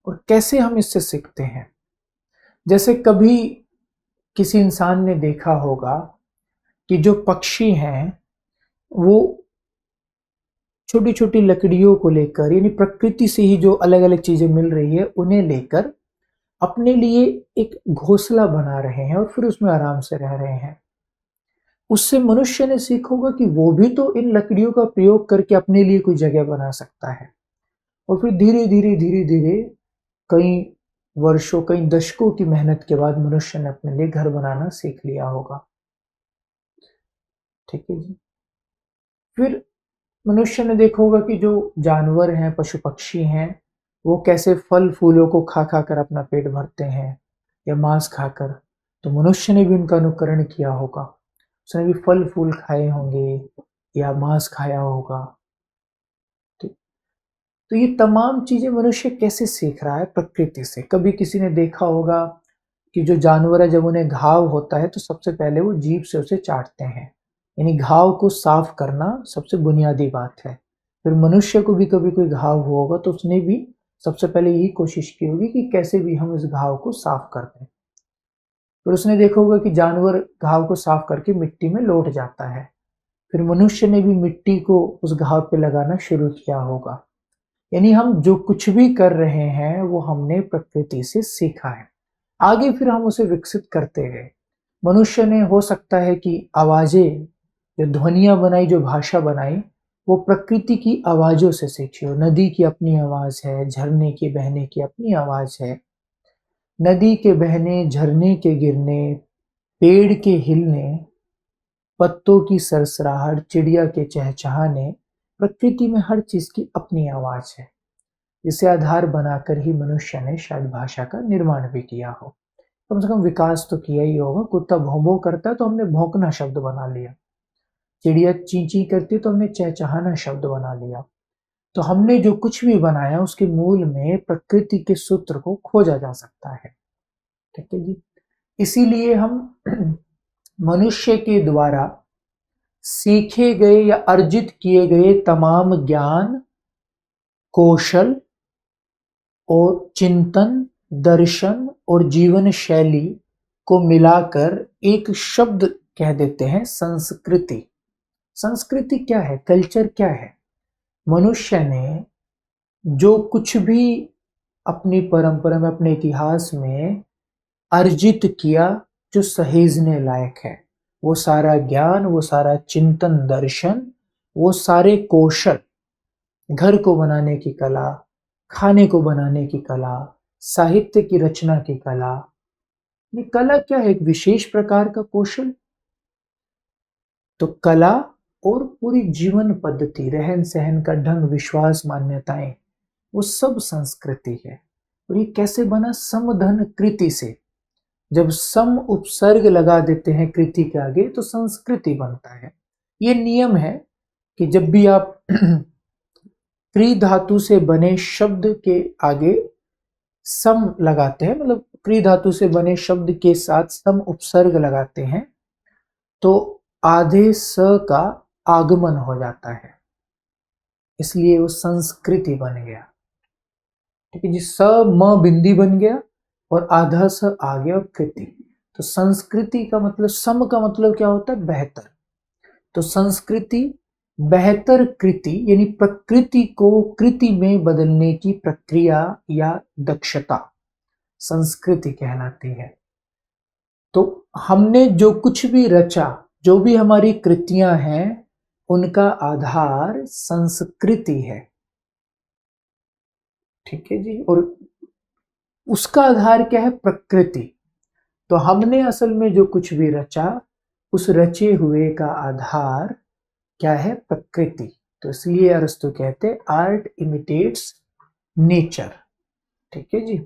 और कैसे हम इससे सीखते हैं। जैसे कभी किसी इंसान ने देखा होगा कि जो पक्षी हैं वो छोटी छोटी लकड़ियों को लेकर, यानी प्रकृति से ही जो अलग अलग चीजें मिल रही है उन्हें लेकर अपने लिए एक घोंसला बना रहे हैं, और फिर उसमें आराम से रह रहे हैं। उससे मनुष्य ने सीखा होगा कि वो भी तो इन लकड़ियों का प्रयोग करके अपने लिए कोई जगह बना सकता है। और फिर धीरे धीरे धीरे धीरे कई वर्षों, कई दशकों की मेहनत के बाद मनुष्य ने अपने लिए घर बनाना सीख लिया होगा। ठीक है जी। फिर मनुष्य ने देखा होगा कि जो जानवर हैं, पशु पक्षी हैं, वो कैसे फल फूलों को खा खा कर अपना पेट भरते हैं, या मांस खाकर। तो मनुष्य ने भी उनका अनुकरण किया होगा, उसने भी फल फूल खाए होंगे या मांस खाया होगा। ठीक। तो ये तमाम चीजें मनुष्य कैसे सीख रहा है, प्रकृति से। कभी किसी ने देखा होगा कि जो जानवर है, जब उन्हें घाव होता है तो सबसे पहले वो जीभ से उसे चाटते हैं, यानी घाव को साफ करना सबसे बुनियादी बात है। फिर मनुष्य को भी कभी कोई घाव हुआ होगा तो उसने भी सबसे पहले यही कोशिश की होगी कि कैसे भी हम इस घाव को साफ कर दें। फिर उसने देखा होगा कि जानवर घाव को साफ करके मिट्टी में लौट जाता है, फिर मनुष्य ने भी मिट्टी को उस घाव पे लगाना शुरू किया होगा। यानी हम जो कुछ भी कर रहे हैं वो हमने प्रकृति से सीखा है। आगे फिर हम उसे विकसित करते गए। मनुष्य ने, हो सकता है कि आवाजें, जो ध्वनियां बनाई, जो भाषा बनाई, वो प्रकृति की आवाजों से सीखी हो। नदी की अपनी आवाज है, झरने के बहने की अपनी आवाज है। नदी के बहने, झरने के गिरने, पेड़ के हिलने, पत्तों की सरसराहट, चिड़िया के चहचहाने, प्रकृति में हर चीज की अपनी आवाज है, जिसे आधार बनाकर ही मनुष्य ने शायद भाषा का निर्माण भी किया हो। कम से कम विकास तो किया ही होगा। कुत्ता भौं भौं करता है तो हमने भौंकना शब्द बना लिया, चिड़िया ची ची करती तो हमने चहचहाना शब्द बना लिया। तो हमने जो कुछ भी बनाया उसके मूल में प्रकृति के सूत्र को खोजा जा सकता है। ठीक है जी। इसीलिए हम मनुष्य के द्वारा सीखे गए या अर्जित किए गए तमाम ज्ञान, कौशल और चिंतन, दर्शन और जीवन शैली को मिलाकर एक शब्द कह देते हैं संस्कृति। संस्कृति क्या है? कल्चर क्या है? मनुष्य ने जो कुछ भी अपनी परंपरा में, अपने इतिहास में अर्जित किया, जो सहेजने लायक है, वो सारा ज्ञान, वो सारा चिंतन दर्शन, वो सारे कौशल, घर को बनाने की कला, खाने को बनाने की कला, साहित्य की रचना की कला। ये कला क्या है? एक विशेष प्रकार का कौशल। तो कला और पूरी जीवन पद्धति, रहन सहन का ढंग, विश्वास, मान्यताएं, वो सब संस्कृति है। और ये कैसे बना? समधन कृति से। जब सम उपसर्ग लगा देते हैं कृति के आगे तो संस्कृति बनता है। ये नियम है कि जब भी आप क्री धातु से बने शब्द के आगे सम लगाते हैं, मतलब क्री धातु से बने शब्द के साथ सम उपसर्ग लगाते हैं, तो आधे स का आगमन हो जाता है, इसलिए वो संस्कृति बन गया। ठीक है जी। स म बिंदी बन गया और आधा स आ गया कृति। तो संस्कृति का मतलब, सम का मतलब क्या होता है? बेहतर। तो संस्कृति बेहतर कृति, यानी प्रकृति को कृति में बदलने की प्रक्रिया या दक्षता संस्कृति कहलाती है। तो हमने जो कुछ भी रचा, जो भी हमारी कृतियां हैं, उनका आधार संस्कृति है। ठीक है जी। और उसका आधार क्या है? प्रकृति। तो हमने असल में जो कुछ भी रचा, उस रचे हुए का आधार क्या है? प्रकृति। तो इसलिए अरस्तु कहते हैं आर्ट इमिटेट्स नेचर। ठीक है जी।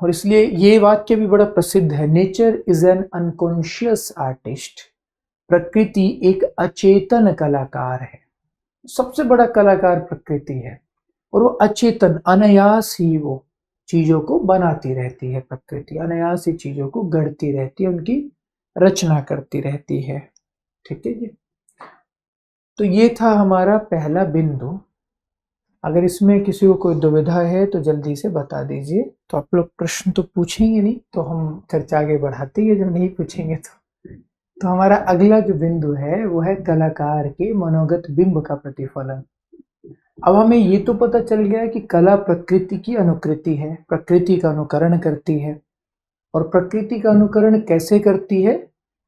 और इसलिए ये वाक्य भी बड़ा प्रसिद्ध है, nature is an unconscious artist. प्रकृति एक अचेतन कलाकार है। सबसे बड़ा कलाकार प्रकृति है, और वो अचेतन, अनायास ही वो चीजों को बनाती रहती है। प्रकृति अनायास ही चीजों को गढ़ती रहती है, उनकी रचना करती रहती है। ठीक है जी। तो ये था हमारा पहला बिंदु। अगर इसमें किसी को कोई दुविधा है तो जल्दी से बता दीजिए। तो आप लोग प्रश्न तो पूछेंगे नहीं तो हम चर्चा आगे बढ़ाते हैं, जब नहीं पूछेंगे तो हमारा अगला जो बिंदु है वो है कलाकार के मनोगत बिंब का प्रतिफलन। अब हमें ये तो पता चल गया कि कला प्रकृति की अनुकृति है, प्रकृति का अनुकरण करती है। और प्रकृति का अनुकरण कैसे करती है?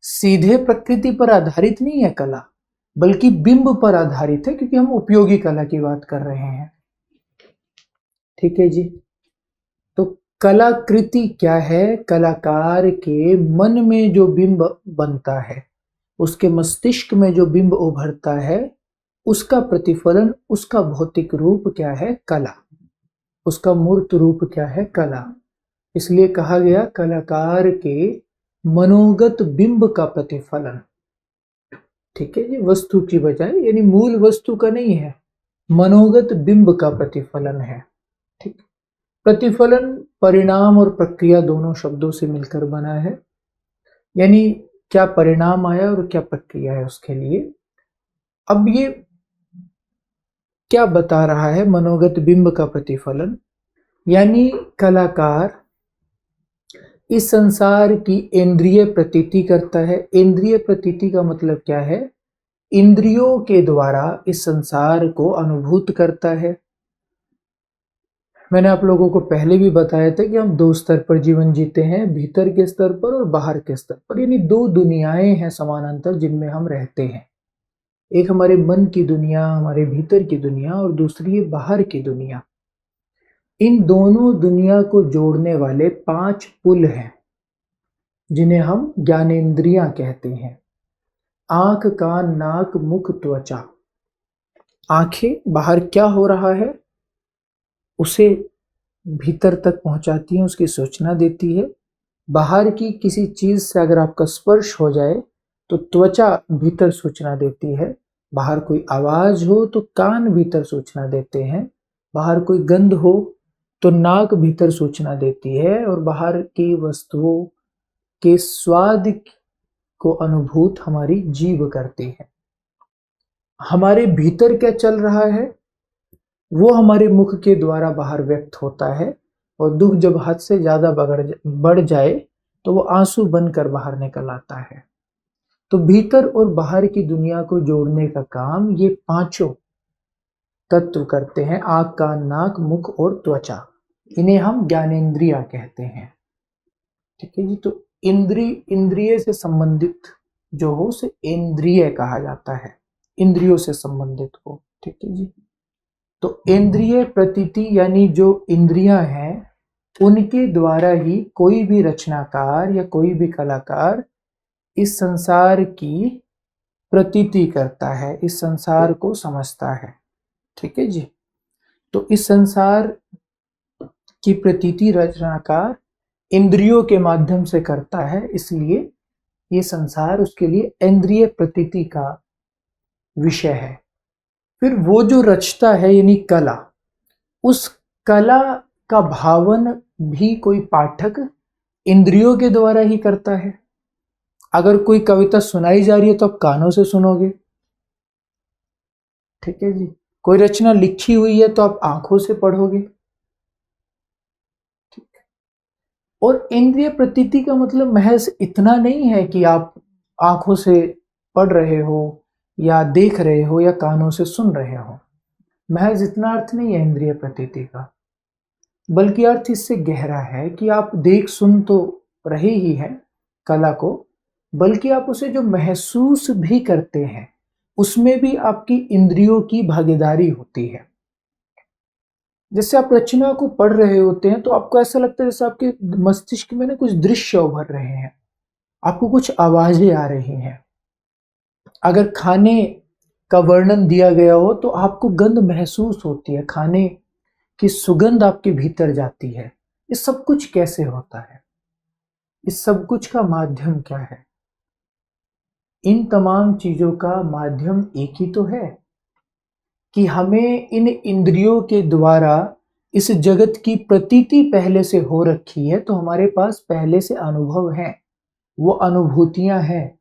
सीधे प्रकृति पर आधारित नहीं है कला, बल्कि बिंब पर आधारित है, क्योंकि हम उपयोगी कला की बात कर रहे हैं। ठीक है जी। तो कलाकृति क्या है? कलाकार के मन में जो बिंब बनता है, उसके मस्तिष्क में जो बिंब उभरता है, उसका प्रतिफलन, उसका भौतिक रूप क्या है? कला। उसका मूर्त रूप क्या है? कला। इसलिए कहा गया कलाकार के मनोगत बिंब का प्रतिफलन। ठीक है जी। वस्तु की बजाय, यानी मूल वस्तु का नहीं है, मनोगत बिंब का प्रतिफलन है। ठीक। प्रतिफलन परिणाम और प्रक्रिया दोनों शब्दों से मिलकर बना है, यानी क्या परिणाम आया और क्या प्रक्रिया है उसके लिए। अब ये क्या बता रहा है? मनोगत बिंब का प्रतिफलन, यानी कलाकार इस संसार की इंद्रिय प्रतीति करता है। इंद्रिय प्रतीति का मतलब क्या है? इंद्रियों के द्वारा इस संसार को अनुभूत करता है। मैंने आप लोगों को पहले भी बताया था कि हम दो स्तर पर जीवन जीते हैं, भीतर के स्तर पर और बाहर के स्तर पर, यानी दो दुनियाएं हैं समानांतर जिनमें हम रहते हैं। एक हमारे मन की दुनिया, हमारे भीतर की दुनिया, और दूसरी है बाहर की दुनिया। इन दोनों दुनिया को जोड़ने वाले 5 पुल हैं, जिन्हें हम ज्ञानेंद्रियां कहते हैं। आंख, कान, नाक, मुख, त्वचा। आंखें बाहर क्या हो रहा है उसे भीतर तक पहुंचाती है, उसकी सूचना देती है। बाहर की किसी चीज से अगर आपका स्पर्श हो जाए तो त्वचा भीतर सूचना देती है। बाहर कोई आवाज हो तो कान भीतर सूचना देते हैं। बाहर कोई गंध हो तो नाक भीतर सूचना देती है। और बाहर की वस्तुओं के स्वाद को अनुभूत हमारी जीभ करती है। हमारे भीतर क्या चल रहा है? वो हमारे मुख के द्वारा बाहर व्यक्त होता है, और दुख जब हद से ज्यादा बढ़ जाए तो वो आंसू बनकर बाहर निकल आता है। तो भीतर और बाहर की दुनिया को जोड़ने का काम ये पांचों तत्व करते हैं, आंख, कान, नाक, मुख और त्वचा। इन्हें हम ज्ञानेंद्रिया कहते हैं। ठीक है जी। तो इंद्रिय से संबंधित जो हो उसे इंद्रिय कहा जाता है, इंद्रियों से संबंधित हो। ठीक है जी। तो इंद्रिय प्रतीति यानी जो इंद्रियां हैं उनके द्वारा ही कोई भी रचनाकार या कोई भी कलाकार इस संसार की प्रतीति करता है, इस संसार को समझता है। ठीक है जी। तो इस संसार की प्रतीति रचनाकार इंद्रियों के माध्यम से करता है, इसलिए ये संसार उसके लिए इंद्रिय प्रतीति का विषय है। फिर वो जो रचता है यानी कला, उस कला का भावन भी कोई पाठक इंद्रियों के द्वारा ही करता है। अगर कोई कविता सुनाई जा रही है तो आप कानों से सुनोगे। ठीक है जी। कोई रचना लिखी हुई है तो आप आंखों से पढ़ोगे। ठीक है। और इंद्रिय प्रतीति का मतलब महज इतना नहीं है कि आप आंखों से पढ़ रहे हो या देख रहे हो या कानों से सुन रहे हो। महज इतना अर्थ नहीं है इंद्रिय प्रतीति का, बल्कि अर्थ इससे गहरा है कि आप देख सुन तो रहे ही हैं कला को, बल्कि आप उसे जो महसूस भी करते हैं उसमें भी आपकी इंद्रियों की भागीदारी होती है। जैसे आप रचना को पढ़ रहे होते हैं तो आपको ऐसा लगता है जैसे आपके मस्तिष्क में ना कुछ दृश्य उभर रहे हैं, आपको कुछ आवाजें आ रही हैं। अगर खाने का वर्णन दिया गया हो तो आपको गंध महसूस होती है, खाने की सुगंध आपके भीतर जाती है। ये सब कुछ कैसे होता है? इस सब कुछ का माध्यम क्या है? इन तमाम चीजों का माध्यम एक ही तो है कि हमें इन इंद्रियों के द्वारा इस जगत की प्रतीति पहले से हो रखी है, तो हमारे पास पहले से अनुभव है, वो अनुभूतियां हैं।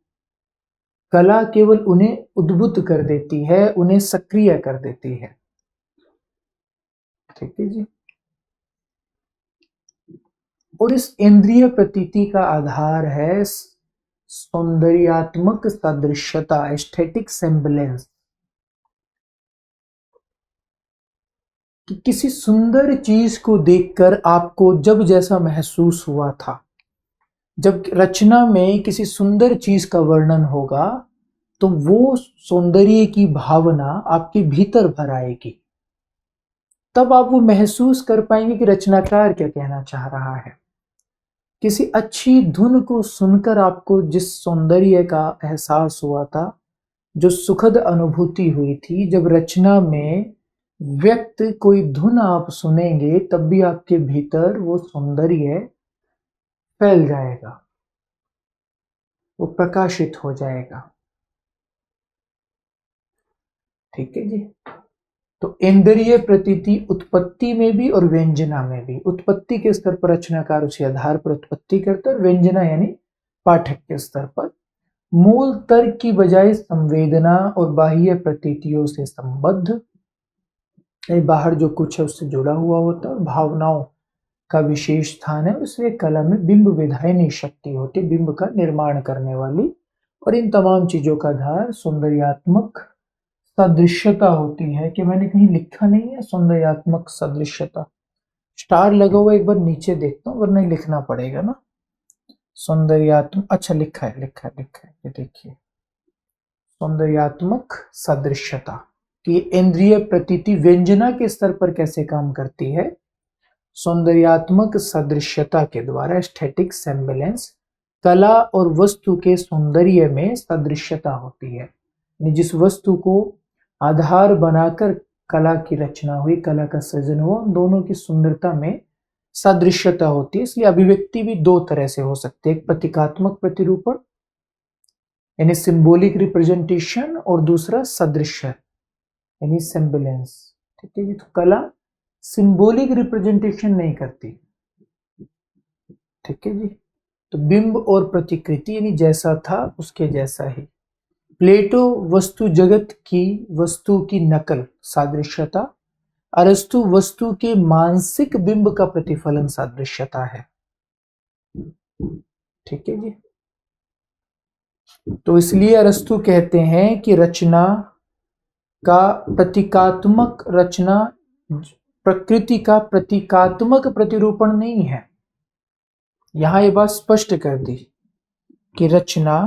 कला केवल उन्हें उद्बुद्ध कर देती है, उन्हें सक्रिय कर देती है। ठीक है जी। और इस इंद्रिय प्रतीति का आधार है सौंदर्यात्मक सदृश्यता, एस्थेटिक सेम्बलेंस। कि किसी सुंदर चीज को देखकर आपको जब जैसा महसूस हुआ था, जब रचना में किसी सुंदर चीज का वर्णन होगा तो वो सौंदर्य की भावना आपके भीतर भर आएगी। तब आप वो महसूस कर पाएंगे कि रचनाकार क्या कहना चाह रहा है। किसी अच्छी धुन को सुनकर आपको जिस सौंदर्य का एहसास हुआ था, जो सुखद अनुभूति हुई थी, जब रचना में व्यक्त कोई धुन आप सुनेंगे तब भी आपके भीतर वो सौंदर्य फैल जाएगा, वो प्रकाशित हो जाएगा। ठीक है जी। तो इंद्रिय प्रतीति उत्पत्ति में भी और व्यंजना में भी। उत्पत्ति के स्तर पर रचनाकार उसी आधार पर उत्पत्ति करता है, और व्यंजना यानी पाठक के स्तर पर मूल तर्क की बजाय संवेदना और बाह्य प्रतीतियों से संबद्ध, बाहर जो कुछ है उससे जुड़ा हुआ होता है, और भावनाओं का विशेष स्थान है। इसलिए कला में बिंब विधायनी शक्ति होती है, बिंब का निर्माण करने वाली। और इन तमाम चीजों का आधार सौंदर्यात्मक सदृश्यता होती है। कि मैंने कहीं लिखा नहीं है सौंदर्यात्मक सदृश्यता? स्टार लगा हुआ, एक बार नीचे देखता हूँ वरना लिखना पड़ेगा ना। सौंदर्यात्मक, अच्छा लिखा है, ये देखिए, सौंदर्यात्मक सदृश्यता कि इंद्रिय प्रतीति व्यंजना के स्तर पर कैसे काम करती है। सौंदर्यात्मक सदृश्यता के द्वारा, एस्थेटिक सेम्बलेंस, कला और वस्तु के सौंदर्य में सदृश्यता होती है। जिस वस्तु को आधार बनाकर कला की रचना हुई, कला का सृजन हुआ, उन दोनों की सुंदरता में सदृश्यता होती है। इसलिए अभिव्यक्ति भी दो तरह से हो सकती है, एक प्रतीकात्मक प्रतिरूपण यानी सिंबॉलिक रिप्रेजेंटेशन, और दूसरा सदृश्य यानी सेम्बलेंस। ठीक है जी। तो कला सिंबॉलिक रिप्रेजेंटेशन नहीं करती। ठीक है जी। तो बिंब और प्रतिकृति यानी जैसा था उसके जैसा ही। प्लेटो वस्तु जगत की वस्तु की नकल सादृश्यता, अरस्तु वस्तु के मानसिक बिंब का प्रतिफलन सादृश्यता है। ठीक है जी। तो इसलिए अरस्तु कहते हैं कि रचना का प्रतीकात्मक रचना प्रकृति का प्रतीकात्मक प्रतिरूपण नहीं है। यहां ये बात स्पष्ट कर दी कि रचना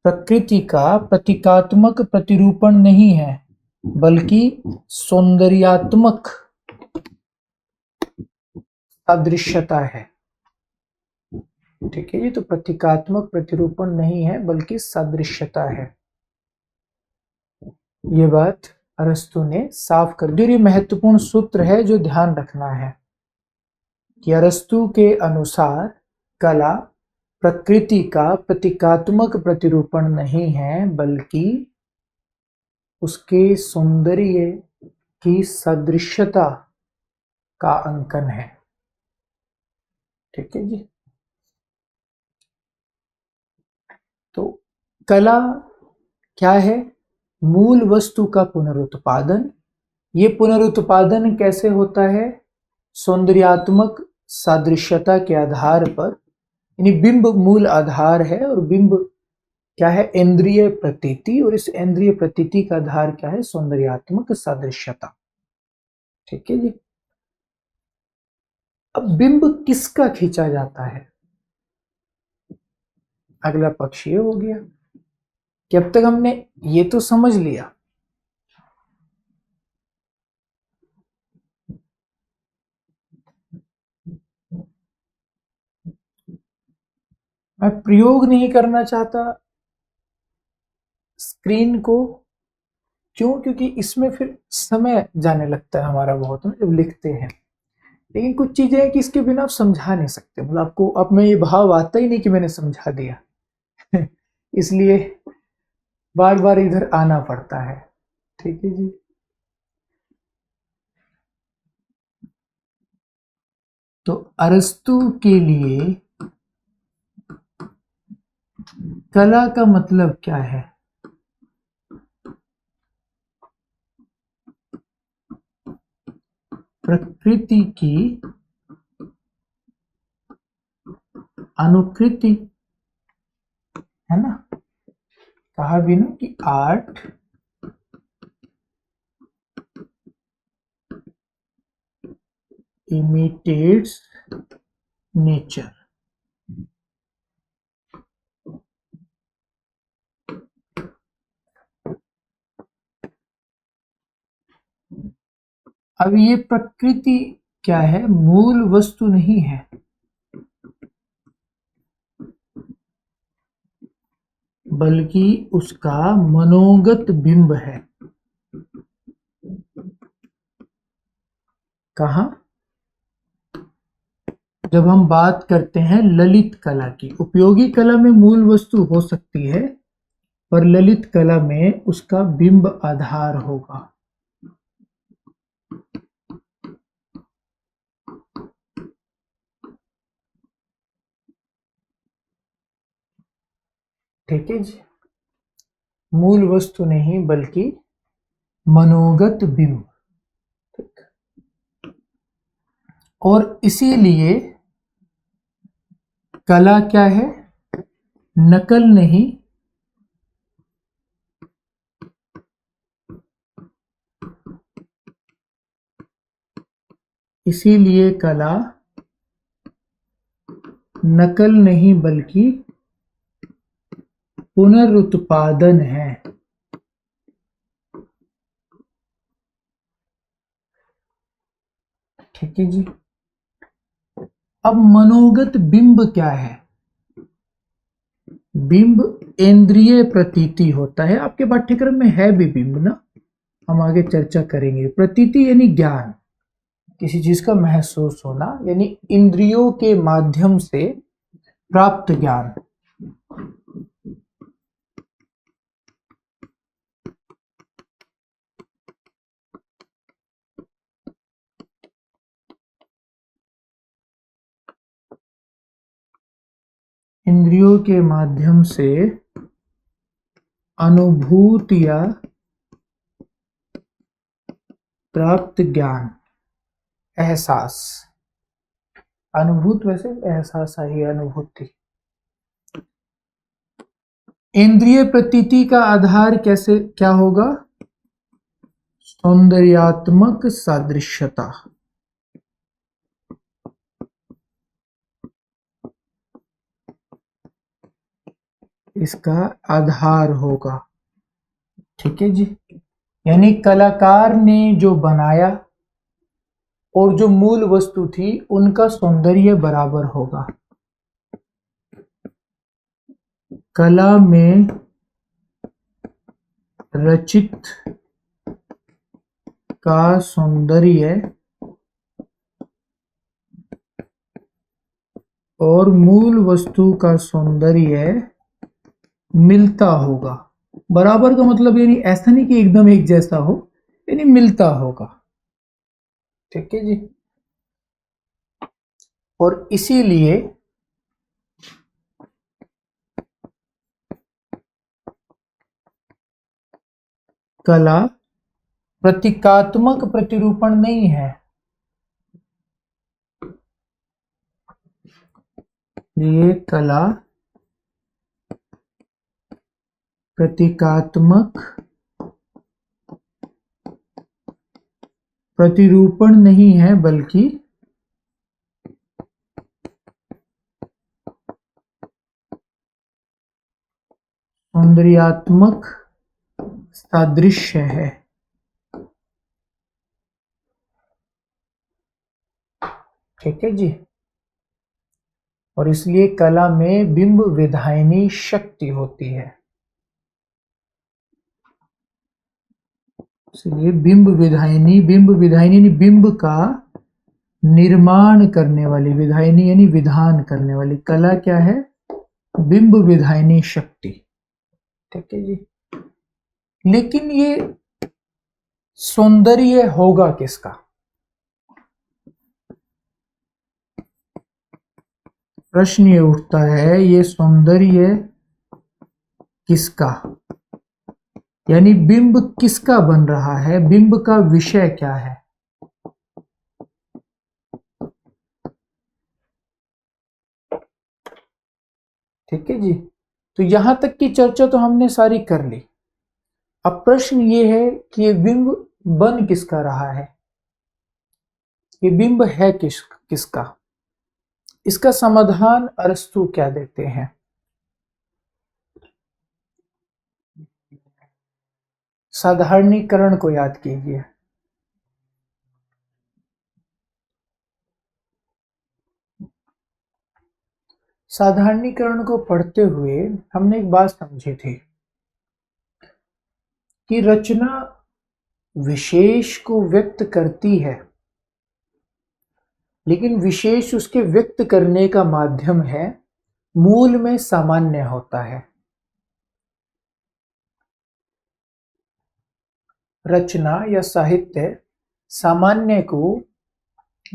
प्रकृति का प्रतीकात्मक प्रतिरूपण नहीं है, बल्कि सौंदर्यात्मक सादृश्यता है। ठीक है जी। तो प्रतीकात्मक प्रतिरूपण नहीं है, बल्कि सादृश्यता है। ये बात अरस्तु ने साफ कर दी। और ये महत्वपूर्ण सूत्र है जो ध्यान रखना है कि अरस्तु के अनुसार कला प्रकृति का प्रतीकात्मक प्रतिरूपण नहीं है, बल्कि उसके सौंदर्य की सदृश्यता का अंकन है। ठीक है जी। तो कला क्या है? मूल वस्तु का पुनरुत्पादन। ये पुनरुत्पादन कैसे होता है? सौंदर्यात्मक सादृश्यता के आधार पर, यानी बिंब मूल आधार है और बिंब क्या है? इंद्रिय प्रतीति, और इस इंद्रिय प्रतीति का आधार क्या है? सौंदर्यात्मक सादृश्यता। ठीक है जी। अब बिंब किसका खींचा जाता है? अगला पक्ष ये हो गया कि अब तक हमने ये तो समझ लिया मैं प्रयोग नहीं करना चाहता स्क्रीन को। क्यों? क्योंकि इसमें फिर समय जाने लगता है हमारा बहुत में जब लिखते हैं। लेकिन कुछ चीजें हैं कि इसके बिना आप समझा नहीं सकते, मतलब आपको अब में ये भाव आता ही नहीं कि मैंने समझा दिया इसलिए बार बार इधर आना पड़ता है। ठीक है जी। तो अरस्तु के लिए कला का मतलब क्या है? प्रकृति की अनुकृति, है ना? कहा भी ना कि आर्ट इमिटेट्स नेचर। अब ये प्रकृति क्या है? मूल वस्तु नहीं है, बल्कि उसका मनोगत बिंब है। कहा? जब हम बात करते हैं ललित कला की, उपयोगी कला में मूल वस्तु हो सकती है, पर ललित कला में उसका बिंब आधार होगा। ठीक है जी। मूल वस्तु नहीं, बल्कि मनोगत बिंब। ठीक। और इसीलिए कला क्या है? नकल नहीं, इसीलिए कला नकल नहीं, बल्कि पुनरुत्पादन है। ठीक है जी। अब मनोगत बिंब क्या है? बिंब इंद्रिय प्रतीति होता है। आपके पाठ्यक्रम में है भी बिंब ना, हम आगे चर्चा करेंगे। प्रतीति यानी ज्ञान, किसी चीज का महसूस होना, यानी इंद्रियों के माध्यम से प्राप्त ज्ञान। इंद्रियों के माध्यम से अनुभूतियां प्राप्त ज्ञान, एहसास, अनुभूत, वैसे एहसास ही अनुभूति। इंद्रिय प्रतीति का आधार कैसे क्या होगा? सौंदर्यात्मक सादृश्यता, इसका आधार होगा। ठीक है जी। यानी कलाकार ने जो बनाया और जो मूल वस्तु थी उनका सौंदर्य बराबर होगा। कला में रचित का सौंदर्य और मूल वस्तु का सौंदर्य मिलता होगा। बराबर का मतलब यानी ऐसा नहीं कि एकदम एक जैसा हो, यानी मिलता होगा। ठीक है जी। और इसीलिए कला प्रतीकात्मक प्रतिरूपण नहीं है, ये कला प्रतीकात्मक प्रतिरूपण नहीं है, बल्कि सौंदर्यात्मक सादृश्य है। ठीक है जी। और इसलिए कला में बिंब विधायनी शक्ति होती है। इसलिए बिंब विधायनी यानी बिंब का निर्माण करने वाली, विधायनी यानी विधान करने वाली, कला क्या है? बिंब विधायनी शक्ति। ठीक है जी। लेकिन ये सौंदर्य होगा किसका? प्रश्न ये उठता है, ये सौंदर्य किसका, यानी बिंब किसका बन रहा है, बिंब का विषय क्या है? ठीक है जी। तो यहां तक की चर्चा तो हमने सारी कर ली। अब प्रश्न ये है कि ये बिंब बन किसका रहा है, ये बिंब है किसका? इसका समाधान अरस्तु क्या देते हैं? साधारणीकरण को याद कीजिए। साधारणीकरण को पढ़ते हुए हमने एक बात समझी थी कि रचना विशेष को व्यक्त करती है, लेकिन विशेष उसके व्यक्त करने का माध्यम है, मूल में सामान्य होता है। रचना या साहित्य सामान्य को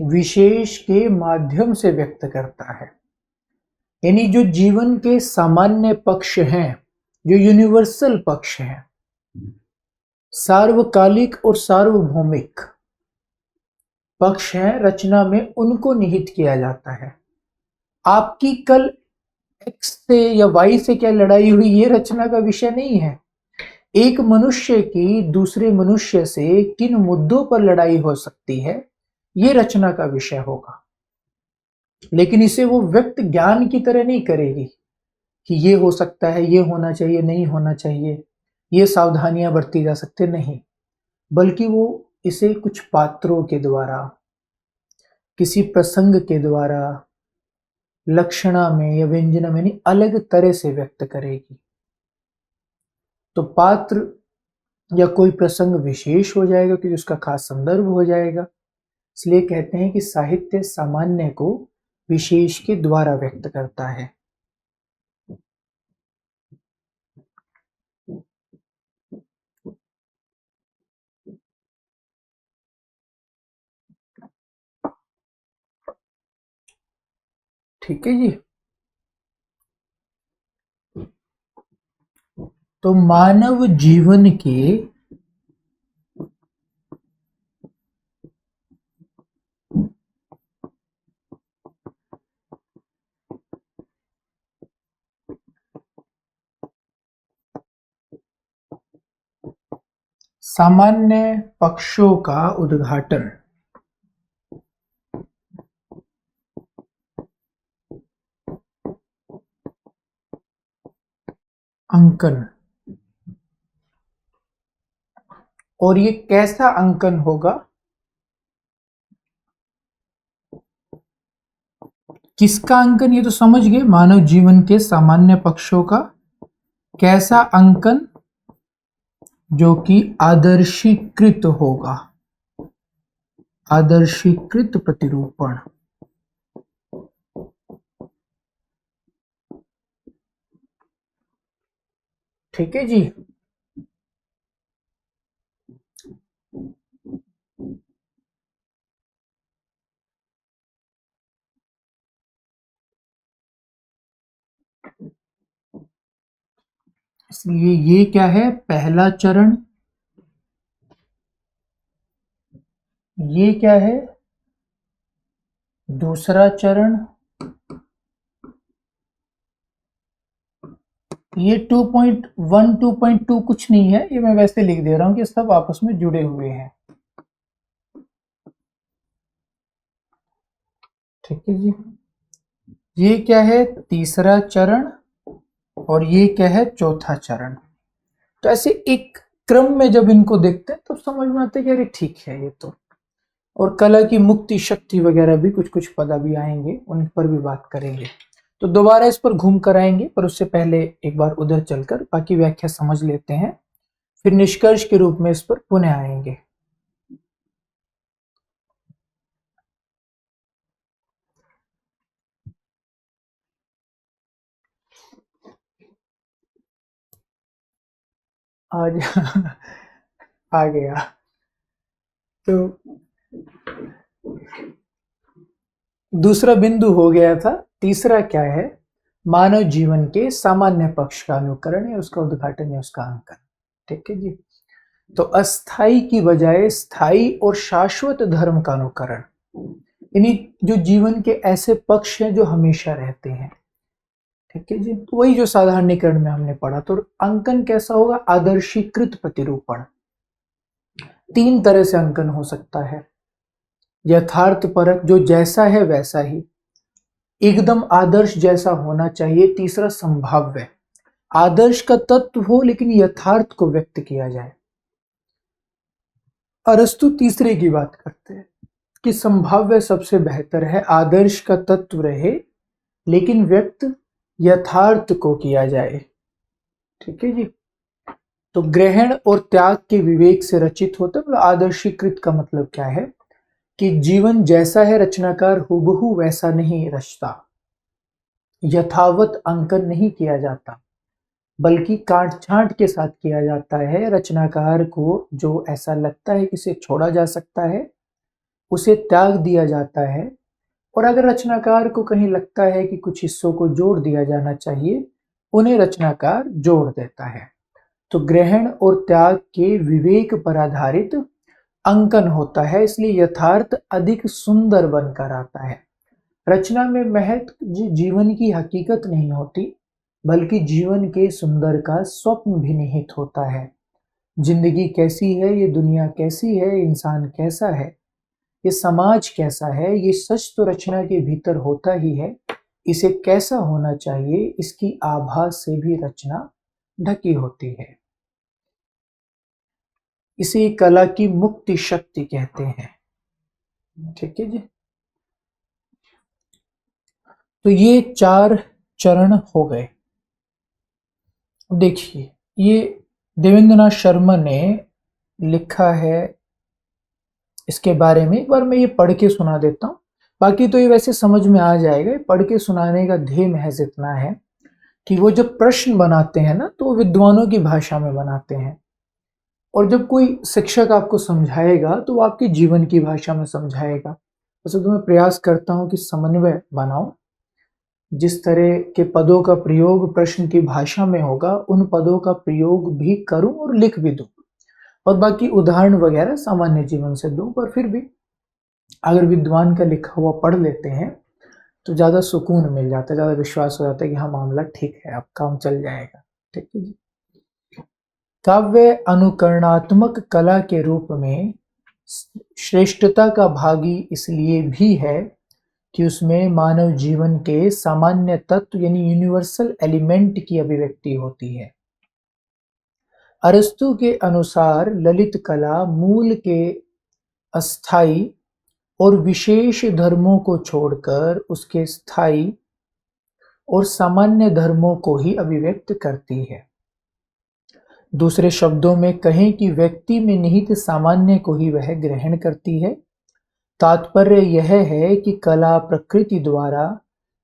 विशेष के माध्यम से व्यक्त करता है। यानी जो जीवन के सामान्य पक्ष हैं, जो यूनिवर्सल पक्ष हैं, सार्वकालिक और सार्वभौमिक पक्ष हैं, रचना में उनको निहित किया जाता है। आपकी कल एक्स से या वाई से क्या लड़ाई हुई, ये रचना का विषय नहीं है। एक मनुष्य की दूसरे मनुष्य से किन मुद्दों पर लड़ाई हो सकती है, ये रचना का विषय होगा। लेकिन इसे वो व्यक्त ज्ञान की तरह नहीं करेगी कि ये हो सकता है, ये होना चाहिए, नहीं होना चाहिए, ये सावधानियां बरती जा सकते, नहीं। बल्कि वो इसे कुछ पात्रों के द्वारा, किसी प्रसंग के द्वारा, लक्षणा में या व्यंजना में नहीं, अलग तरह से व्यक्त करेगी। तो पात्र या कोई प्रसंग विशेष हो जाएगा क्योंकि उसका खास संदर्भ हो जाएगा। इसलिए कहते हैं कि साहित्य सामान्य को विशेष के द्वारा व्यक्त करता है। ठीक है जी। तो मानव जीवन के सामान्य पक्षों का उद्घाटन। अंकन। और ये कैसा अंकन होगा? किसका अंकन, ये तो समझ गए, मानव जीवन के सामान्य पक्षों का। कैसा अंकन? जो कि आदर्शीकृत होगा, आदर्शीकृत प्रतिरूपण। ठीक है जी। इसलिए ये क्या है? पहला चरण। ये क्या है? दूसरा चरण। ये 2.1 2.2 कुछ नहीं है, ये मैं वैसे लिख दे रहा हूं कि सब आपस में जुड़े हुए हैं। ठीक है जी। ये क्या है? तीसरा चरण। और ये क्या है? चौथा चरण। तो ऐसे एक क्रम में जब इनको देखते हैं तो समझ में आता है कि अरे ठीक है ये तो। और कला की मुक्ति शक्ति वगैरह भी कुछ कुछ पद अभी आएंगे, उन पर भी बात करेंगे। तो दोबारा इस पर घूम कर आएंगे, पर उससे पहले एक बार उधर चलकर बाकी व्याख्या समझ लेते हैं, फिर निष्कर्ष के रूप में इस पर पुनः आएंगे। आज आ गया। तो दूसरा बिंदु हो गया था। तीसरा क्या है? मानव जीवन के सामान्य पक्ष का अनुकरण या उसका उद्घाटन या उसका अंकन। ठीक है जी। तो अस्थाई की बजाय स्थाई और शाश्वत धर्म का अनुकरण, यानी जो जीवन के ऐसे पक्ष हैं जो हमेशा रहते हैं। ठीक है जी। तो वही जो साधारणीकरण में हमने पढ़ा। तो अंकन कैसा होगा? आदर्शीकृत प्रतिरूपण। तीन तरह से अंकन हो सकता है। यथार्थ परक, जो जैसा है वैसा ही, एकदम आदर्श जैसा होना चाहिए। तीसरा संभाव्य, आदर्श का तत्व हो लेकिन यथार्थ को व्यक्त किया जाए। अरस्तु तीसरे की बात करते हैं कि संभाव्य सबसे बेहतर है, आदर्श का तत्व रहे लेकिन व्यक्त यथार्थ को किया जाए। ठीक है जी। तो ग्रहण और त्याग के विवेक से रचित होता है। मतलब आदर्शीकृत का मतलब क्या है? कि जीवन जैसा है रचनाकार हूबहू वैसा नहीं रचता, यथावत अंकन नहीं किया जाता, बल्कि काट छांट के साथ किया जाता है। रचनाकार को जो ऐसा लगता है कि इसे छोड़ा जा सकता है, उसे त्याग दिया जाता है। और अगर रचनाकार को कहीं लगता है कि कुछ हिस्सों को जोड़ दिया जाना चाहिए, उन्हें रचनाकार जोड़ देता है। तो ग्रहण और त्याग के विवेक पर आधारित अंकन होता है, इसलिए यथार्थ अधिक सुंदर बनकर आता है। रचना में महज जीवन की हकीकत नहीं होती, बल्कि जीवन के सुंदर का स्वप्न भी निहित होता है। जिंदगी कैसी है, ये दुनिया कैसी है, इंसान कैसा है, ये समाज कैसा है, ये सच तो रचना के भीतर होता ही है। इसे कैसा होना चाहिए, इसकी आभास से भी रचना ढकी होती है। इसे कला की मुक्ति शक्ति कहते हैं। ठीक है जी। तो ये चार चरण हो गए। देखिए, ये देवेंद्रनाथ शर्मा ने लिखा है इसके बारे में। एक बार मैं ये पढ़ के सुना देता हूँ, बाकी तो ये वैसे समझ में आ जाएगा। पढ़ के सुनाने का ध्येय महज इतना है कि वो जब प्रश्न बनाते हैं ना, तो वो विद्वानों की भाषा में बनाते हैं। और जब कोई शिक्षक आपको समझाएगा तो वो आपके जीवन की भाषा में समझाएगा। वैसे तो मैं प्रयास करता हूँ कि समन्वय बनाऊं, जिस तरह के पदों का प्रयोग प्रश्न की भाषा में होगा, उन पदों का प्रयोग भी करूं और लिख भी दूं, और बाकी उदाहरण वगैरह सामान्य जीवन से दूं। पर फिर भी अगर विद्वान का लिखा हुआ पढ़ लेते हैं तो ज़्यादा सुकून मिल जाता है, ज़्यादा विश्वास हो जाता है कि हाँ मामला ठीक है, अब काम चल जाएगा। ठीक है जी। काव्य अनुकरणात्मक कला के रूप में श्रेष्ठता का भागी इसलिए भी है कि उसमें मानव जीवन के सामान्य तत्व यानी यूनिवर्सल एलिमेंट की अभिव्यक्ति होती है। अरस्तु के अनुसार ललित कला मूल के अस्थाई और विशेष धर्मों को छोड़कर उसके स्थायी और सामान्य धर्मों को ही अभिव्यक्त करती है। दूसरे शब्दों में कहें कि व्यक्ति में निहित सामान्य को ही वह ग्रहण करती है। तात्पर्य यह है कि कला प्रकृति द्वारा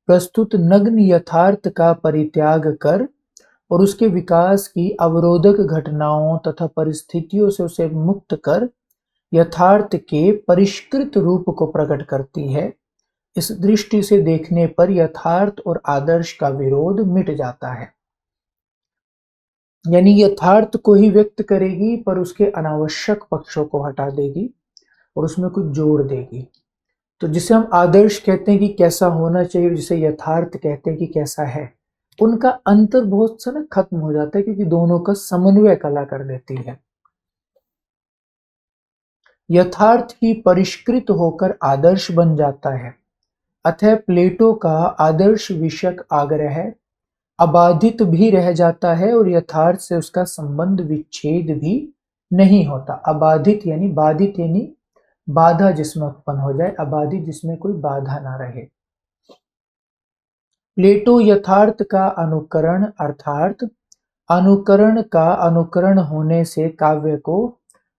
प्रस्तुत नग्न यथार्थ का परित्याग कर और उसके विकास की अवरोधक घटनाओं तथा परिस्थितियों से उसे मुक्त कर यथार्थ के परिष्कृत रूप को प्रकट करती है। इस दृष्टि से देखने पर यथार्थ और आदर्श का विरोध मिट जाता है। यानी यथार्थ को ही व्यक्त करेगी पर उसके अनावश्यक पक्षों को हटा देगी और उसमें कुछ जोड़ देगी। तो जिसे हम आदर्श कहते हैं कि कैसा होना चाहिए, जिसे यथार्थ कहते हैं कि कैसा है, उनका अंतर बहुत सा ना खत्म हो जाता है क्योंकि दोनों का समन्वय कला कर देती है। यथार्थ ही परिष्कृत होकर आदर्श बन जाता है। अतः प्लेटो का आदर्श विषयक आग्रह अबाधित भी रह जाता है और यथार्थ से उसका संबंध विच्छेद भी नहीं होता। अबाधित यानी बाधित यानी बाधा जिसमें उत्पन्न हो जाए, अबाधित जिसमें कोई बाधा ना रहे। प्लेटो यथार्थ का अनुकरण अर्थात अनुकरण का अनुकरण होने से काव्य को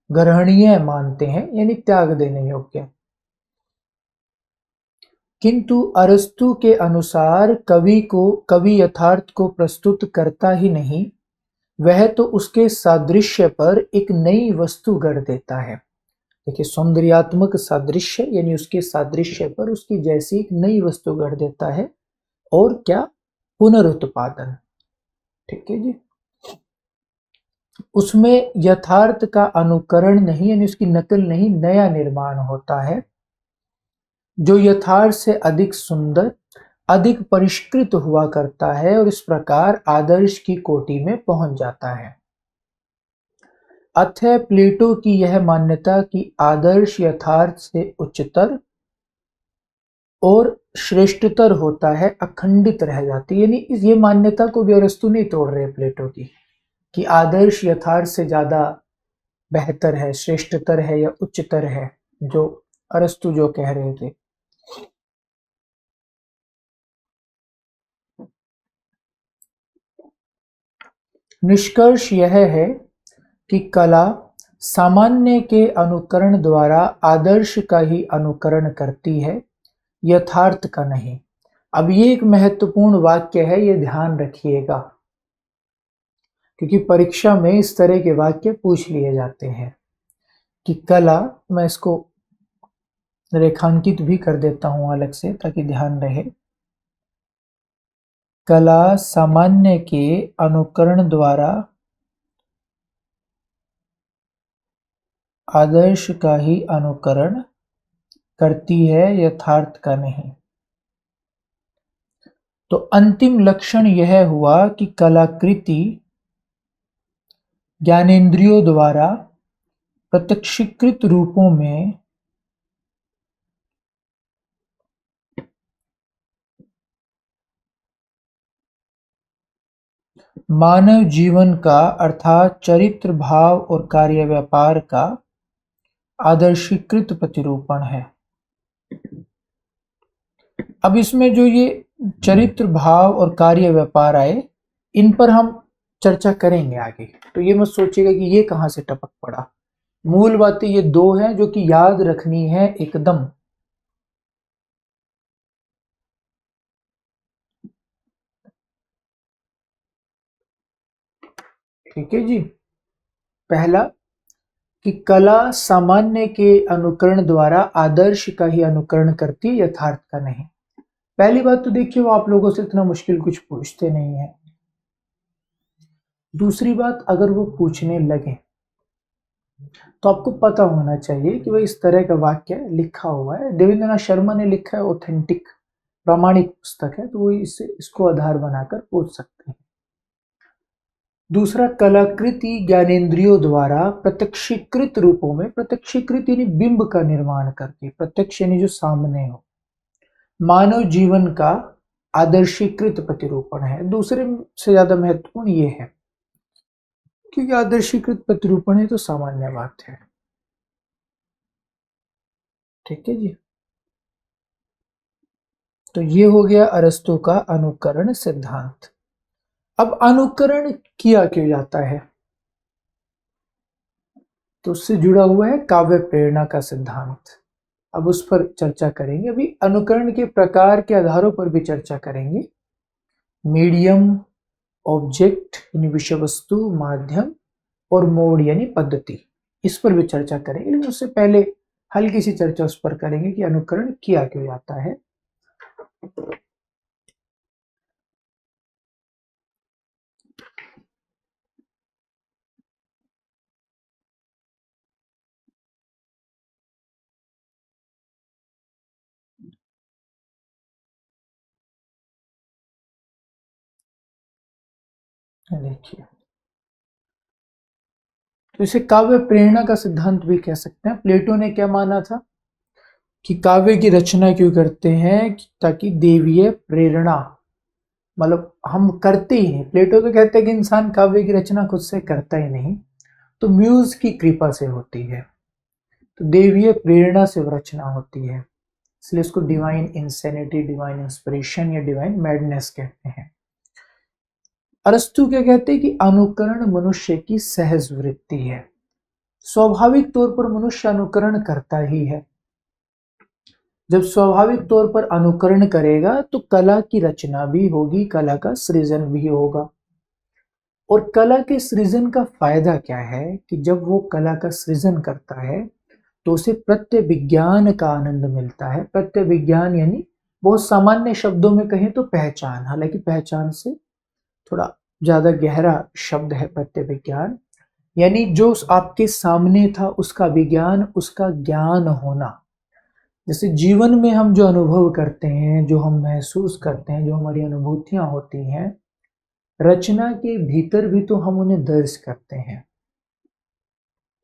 ग्रहणीय मानते हैं यानी त्याग देने योग्य। किंतु अरस्तु के अनुसार कवि यथार्थ को प्रस्तुत करता ही नहीं, वह तो उसके सादृश्य पर एक नई वस्तु गढ़ देता है। देखिए, सौंदर्यात्मक सादृश्य यानी उसके सादृश्य पर उसकी जैसी एक नई वस्तु गढ़ देता है। और क्या? पुनरुत्पादन। ठीक है जी। उसमें यथार्थ का अनुकरण नहीं यानी उसकी नकल नहीं, नया निर्माण होता है जो यथार्थ से अधिक सुंदर, अधिक परिष्कृत हुआ करता है और इस प्रकार आदर्श की कोटि में पहुंच जाता है। अतः प्लेटो की यह मान्यता कि आदर्श यथार्थ से उच्चतर और श्रेष्ठतर होता है, अखंडित रह जाती है। यानी इस ये मान्यता को भी अरस्तु नहीं तोड़ रहे प्लेटो की, कि आदर्श यथार्थ से ज्यादा बेहतर है, श्रेष्ठतर है या उच्चतर है, जो अरस्तु जो कह रहे थे। निष्कर्ष यह है कि कला सामान्य के अनुकरण द्वारा आदर्श का ही अनुकरण करती है, यथार्थ का नहीं। अब ये एक महत्वपूर्ण वाक्य है, ये ध्यान रखिएगा, क्योंकि परीक्षा में इस तरह के वाक्य पूछ लिए जाते हैं कि कला, मैं इसको रेखांकित भी कर देता हूं अलग से ताकि ध्यान रहे। कला सामान्य के अनुकरण द्वारा आदर्श का ही अनुकरण करती है, यथार्थ का नहीं। तो अंतिम लक्षण यह हुआ कि कलाकृति ज्ञानेंद्रियों द्वारा प्रत्यक्षीकृत रूपों में मानव जीवन का अर्थात चरित्र, भाव और कार्य व्यापार का आदर्शीकृत प्रतिरूपण है। अब इसमें जो ये चरित्र, भाव और कार्य व्यापार आए, इन पर हम चर्चा करेंगे आगे। तो ये मत सोचिएगा कि ये कहां से टपक पड़ा। मूल बातें ये दो हैं जो कि याद रखनी है एकदम। ठीक है जी। पहला कि कला सामान्य के अनुकरण द्वारा आदर्श का ही अनुकरण करती है, यथार्थ का नहीं। पहली बात तो देखिए, वो आप लोगों से इतना मुश्किल कुछ पूछते नहीं है। दूसरी बात, अगर वो पूछने लगे तो आपको पता होना चाहिए कि वह इस तरह का वाक्य लिखा हुआ है, देवेंद्रनाथ शर्मा ने लिखा है, ऑथेंटिक प्रामाणिक पुस्तक है, तो वो इसको आधार बनाकर पूछ सकते हैं। दूसरा, कलाकृति ज्ञानेंद्रियों द्वारा प्रत्यक्षीकृत रूपों में, प्रत्यक्षीकृत यानी बिंब का निर्माण करके, प्रत्यक्ष यानी जो सामने हो, मानव जीवन का आदर्शीकृत प्रतिरूपण है। दूसरे से ज्यादा महत्वपूर्ण ये है, क्योंकि आदर्शीकृत प्रतिरूपण है तो सामान्य बात है। ठीक है जी। तो ये हो गया अरस्तु का अनुकरण सिद्धांत। अब अनुकरण किया क्यों जाता है, तो उससे जुड़ा हुआ है काव्य प्रेरणा का सिद्धांत। अब उस पर चर्चा करेंगे। अभी अनुकरण के प्रकार के आधारों पर भी चर्चा करेंगे। मीडियम, ऑब्जेक्ट यानी विषय वस्तु, माध्यम, और मोड यानी पद्धति, इस पर भी चर्चा करेंगे। लेकिन उससे पहले हल्की सी चर्चा उस पर करेंगे कि अनुकरण किया क्यों जाता है। देखिए, तो इसे काव्य प्रेरणा का सिद्धांत भी कह सकते हैं। प्लेटो ने क्या माना था कि काव्य की रचना क्यों करते हैं, ताकि देवीय प्रेरणा, मतलब हम करते ही नहीं। प्लेटो तो कहते हैं कि इंसान काव्य की रचना खुद से करता ही नहीं, तो म्यूज की कृपा से होती है, तो देवीय प्रेरणा से रचना होती है, इसलिए इसको डिवाइन इंसेनिटी, डिवाइन इंस्पिरेशन या डिवाइन मैडनेस कहते हैं। अरस्तु क्या कहते हैं कि अनुकरण मनुष्य की सहज वृत्ति है, स्वाभाविक तौर पर मनुष्य अनुकरण करता ही है। जब स्वाभाविक तौर पर अनुकरण करेगा तो कला की रचना भी होगी, कला का सृजन भी होगा। और कला के सृजन का फायदा क्या है कि जब वो कला का सृजन करता है तो उसे प्रत्यय विज्ञान का आनंद मिलता है। प्रत्यय विज्ञान यानी बहुत सामान्य शब्दों में कहें तो पहचान, हालांकि पहचान से थोड़ा ज्यादा गहरा शब्द है प्रत्यय विज्ञान, यानी जो आपके सामने था उसका विज्ञान, उसका ज्ञान होना। जैसे जीवन में हम जो अनुभव करते हैं, जो हम महसूस करते हैं, जो हमारी अनुभूतियां होती हैं, रचना के भीतर भी तो हम उन्हें दर्ज करते हैं।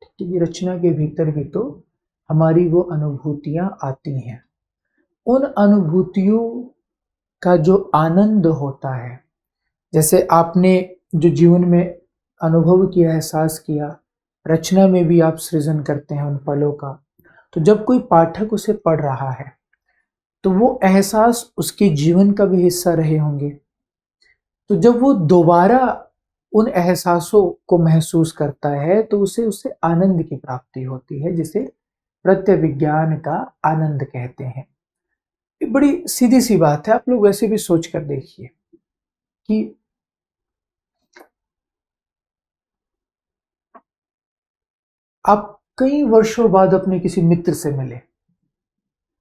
ठीक है, रचना के भीतर भी तो हमारी वो अनुभूतियां आती हैं। उन अनुभूतियों का जो आनंद होता है, जैसे आपने जो जीवन में अनुभव किया, एहसास किया, रचना में भी आप सृजन करते हैं उन पलों का। तो जब कोई पाठक उसे पढ़ रहा है तो वो एहसास उसके जीवन का भी हिस्सा रहे होंगे। तो जब वो दोबारा उन एहसासों को महसूस करता है तो उसे उससे आनंद की प्राप्ति होती है, जिसे प्रत्यय विज्ञान का आनंद कहते हैं। ये बड़ी सीधी सी बात है, आप लोग वैसे भी सोच कर देखिए कि आप कई वर्षों बाद अपने किसी मित्र से मिले,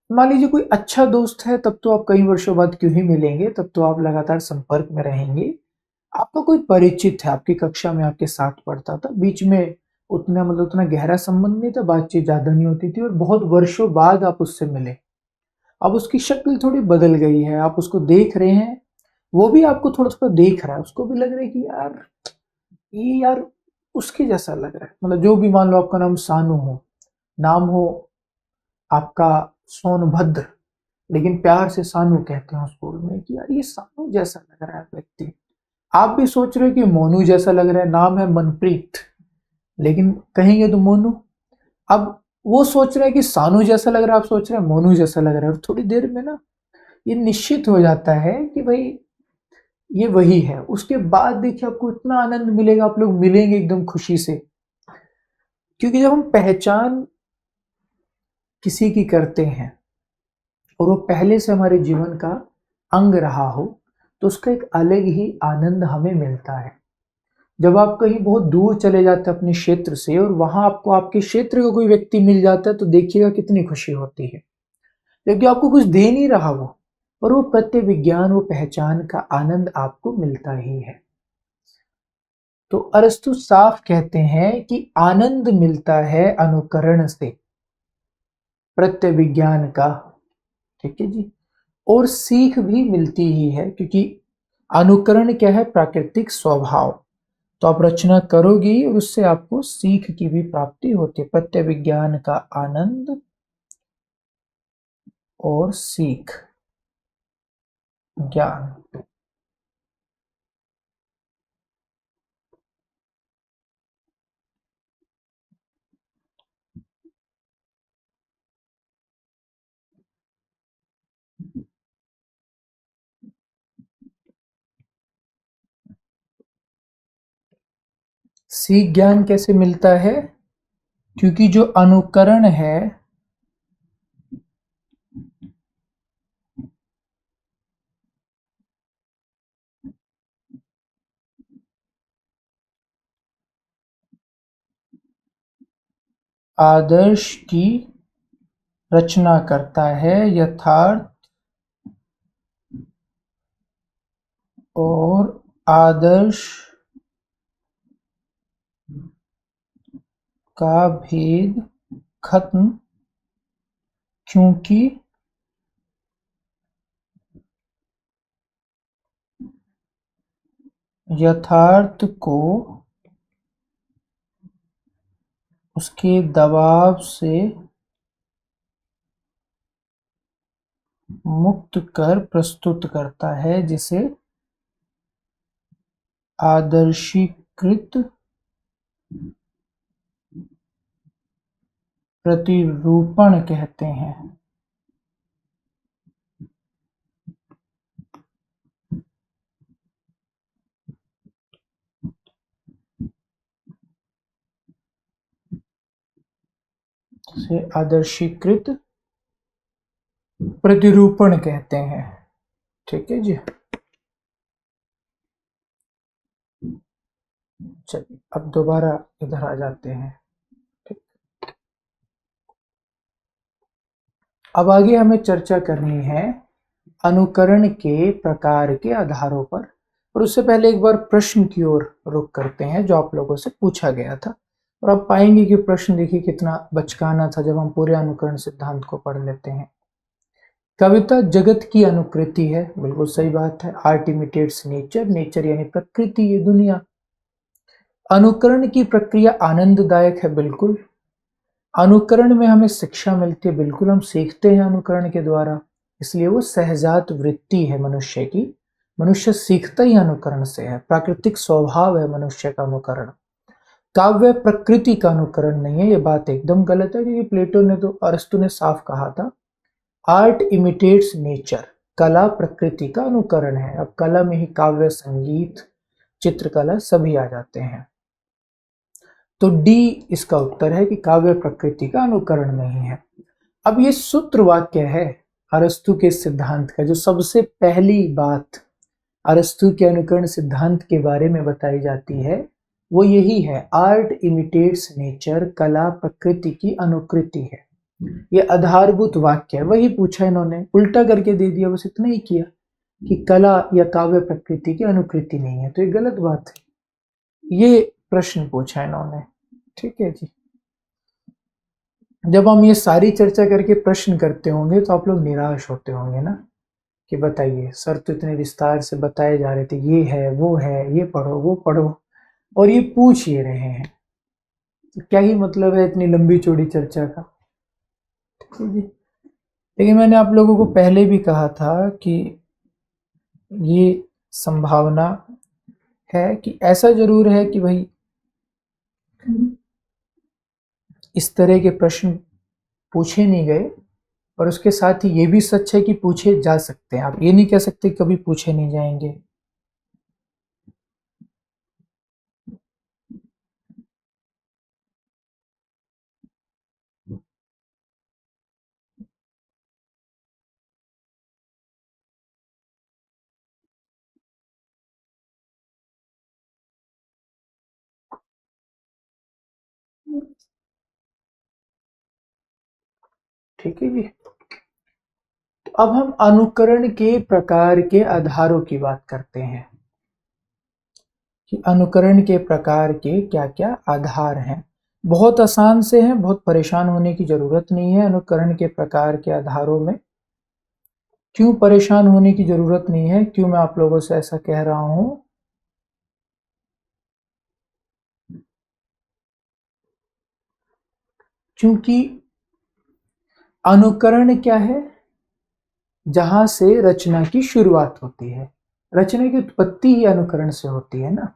मान लीजिए कोई अच्छा दोस्त है, तब तो आप कई वर्षों बाद क्यों ही मिलेंगे, तब तो आप लगातार संपर्क में रहेंगे। आपका कोई परिचित है, आपकी कक्षा में आपके साथ पढ़ता था, बीच में उतना मतलब उतना गहरा संबंध नहीं था, बातचीत ज्यादा नहीं होती थी, और बहुत वर्षों बाद आप उससे मिले। अब उसकी शक्ल थोड़ी बदल गई है, आप उसको देख रहे हैं, वो भी आपको थोड़ा थोड़ा देख रहा है, उसको भी लग रहा है कि यार ये यार उसके जैसा लग रहा है। मतलब जो भी, मान लो आपका नाम सानू हो, नाम हो आपका सोनभद्र, लेकिन प्यार से सानू कहते हैं स्कूल में, कि यार ये सानू जैसा लग रहा है व्यक्ति। आप भी सोच रहे हो कि मोनू जैसा लग रहा है, नाम है मनप्रीत, लेकिन कहेंगे तो मोनू। अब वो सोच रहे हैं कि सानू जैसा लग रहा है, आप सोच रहे हैं मोनू जैसा लग रहा है, और थोड़ी देर में ना ये निश्चित हो जाता है कि भाई ये वही है। उसके बाद देखिए आपको इतना आनंद मिलेगा, आप लोग मिलेंगे एकदम खुशी से, क्योंकि जब हम पहचान किसी की करते हैं और वो पहले से हमारे जीवन का अंग रहा हो, तो उसका एक अलग ही आनंद हमें मिलता है। जब आप कहीं बहुत दूर चले जाते हैं अपने क्षेत्र से, और वहां आपको आपके क्षेत्र का कोई व्यक्ति मिल जाता है, तो देखिएगा कितनी खुशी होती है, क्योंकि आपको कुछ दे नहीं रहा वो, और वो प्रत्यय विज्ञान, वो पहचान का आनंद आपको मिलता ही है। तो अरस्तु साफ कहते हैं कि आनंद मिलता है अनुकरण से, प्रत्यय विज्ञान का। ठीक है जी। और सीख भी मिलती ही है, क्योंकि अनुकरण क्या है, प्राकृतिक स्वभाव। तो आप रचना करोगी और उससे आपको सीख की भी प्राप्ति होती है। प्रत्यय विज्ञान का आनंद और सीख ज्ञान। सीख ज्ञान कैसे मिलता है? क्योंकि जो अनुकरण है आदर्श की रचना करता है, यथार्थ और आदर्श का भेद खत्म, क्योंकि यथार्थ को उसके दबाव से मुक्त कर प्रस्तुत करता है, जिसे आदर्शीकृत प्रतिरूपण कहते हैं। जिसे आदर्शीकृत प्रतिरूपण कहते हैं। ठीक है जी। चलिए अब दोबारा इधर आ जाते हैं। ठीक। अब आगे हमें चर्चा करनी है अनुकरण के प्रकार के आधारों पर, और उससे पहले एक बार प्रश्न की ओर रुख करते हैं जो आप लोगों से पूछा गया था। और आप पाएंगे कि प्रश्न देखिए कितना बचकाना था जब हम पूरे अनुकरण सिद्धांत को पढ़ लेते हैं। कविता जगत की अनुकृति है, बिल्कुल सही बात है। आर्ट इमिटेट्स नेचर, नेचर यानी प्रकृति, ये दुनिया। अनुकरण की प्रक्रिया आनंददायक है, बिल्कुल। अनुकरण में हमें शिक्षा मिलती है, बिल्कुल, हम सीखते हैं अनुकरण के द्वारा, इसलिए वो सहजात वृत्ति है मनुष्य की। मनुष्य सीखता ही अनुकरण से है, प्राकृतिक स्वभाव है मनुष्य का अनुकरण। काव्य प्रकृति का अनुकरण नहीं है, ये बात एकदम गलत है, क्योंकि प्लेटो ने तो, अरस्तु ने साफ कहा था, आर्ट इमिटेट्स नेचर, कला प्रकृति का अनुकरण है। अब कला में ही काव्य, संगीत, चित्रकला सभी आ जाते हैं। तो डी इसका उत्तर है कि काव्य प्रकृति का अनुकरण नहीं है। अब ये सूत्र वाक्य है अरस्तु के सिद्धांत का, जो सबसे पहली बात अरस्तु के अनुकरण सिद्धांत के बारे में बताई जाती है वो यही है, आर्ट इमिटेट्स नेचर, कला प्रकृति की अनुकृति है। ये आधारभूत वाक्य है, वही पूछा इन्होंने, उल्टा करके दे दिया, बस इतना ही किया कि कला या काव्य प्रकृति की अनुकृति नहीं है, तो ये गलत बात है। ये प्रश्न पूछा इन्होंने। ठीक है जी। जब हम ये सारी चर्चा करके प्रश्न करते होंगे तो आप लोग निराश होते होंगे ना, कि बताइए सर तो इतने विस्तार से बताए जा रहे थे, ये है वो है, ये पढ़ो वो पढ़ो, और ये पूछ ये रहे हैं, तो क्या ही मतलब है इतनी लंबी चौड़ी चर्चा का। ठीक है जी। लेकिन मैंने आप लोगों को पहले भी कहा था कि ये संभावना है कि ऐसा जरूर है कि भाई इस तरह के प्रश्न पूछे नहीं गए, और उसके साथ ही ये भी सच है कि पूछे जा सकते हैं। आप ये नहीं कह सकते कभी पूछे नहीं जाएंगे। ठीक है जी। तो अब हम अनुकरण के प्रकार के आधारों की बात करते हैं कि अनुकरण के प्रकार के क्या क्या आधार हैं। बहुत आसान से हैं, बहुत परेशान होने की जरूरत नहीं है अनुकरण के प्रकार के आधारों में। क्यों परेशान होने की जरूरत नहीं है, क्यों मैं आप लोगों से ऐसा कह रहा हूं? क्योंकि अनुकरण क्या है? जहां से रचना की शुरुआत होती है। रचना की उत्पत्ति ही अनुकरण से होती है ना,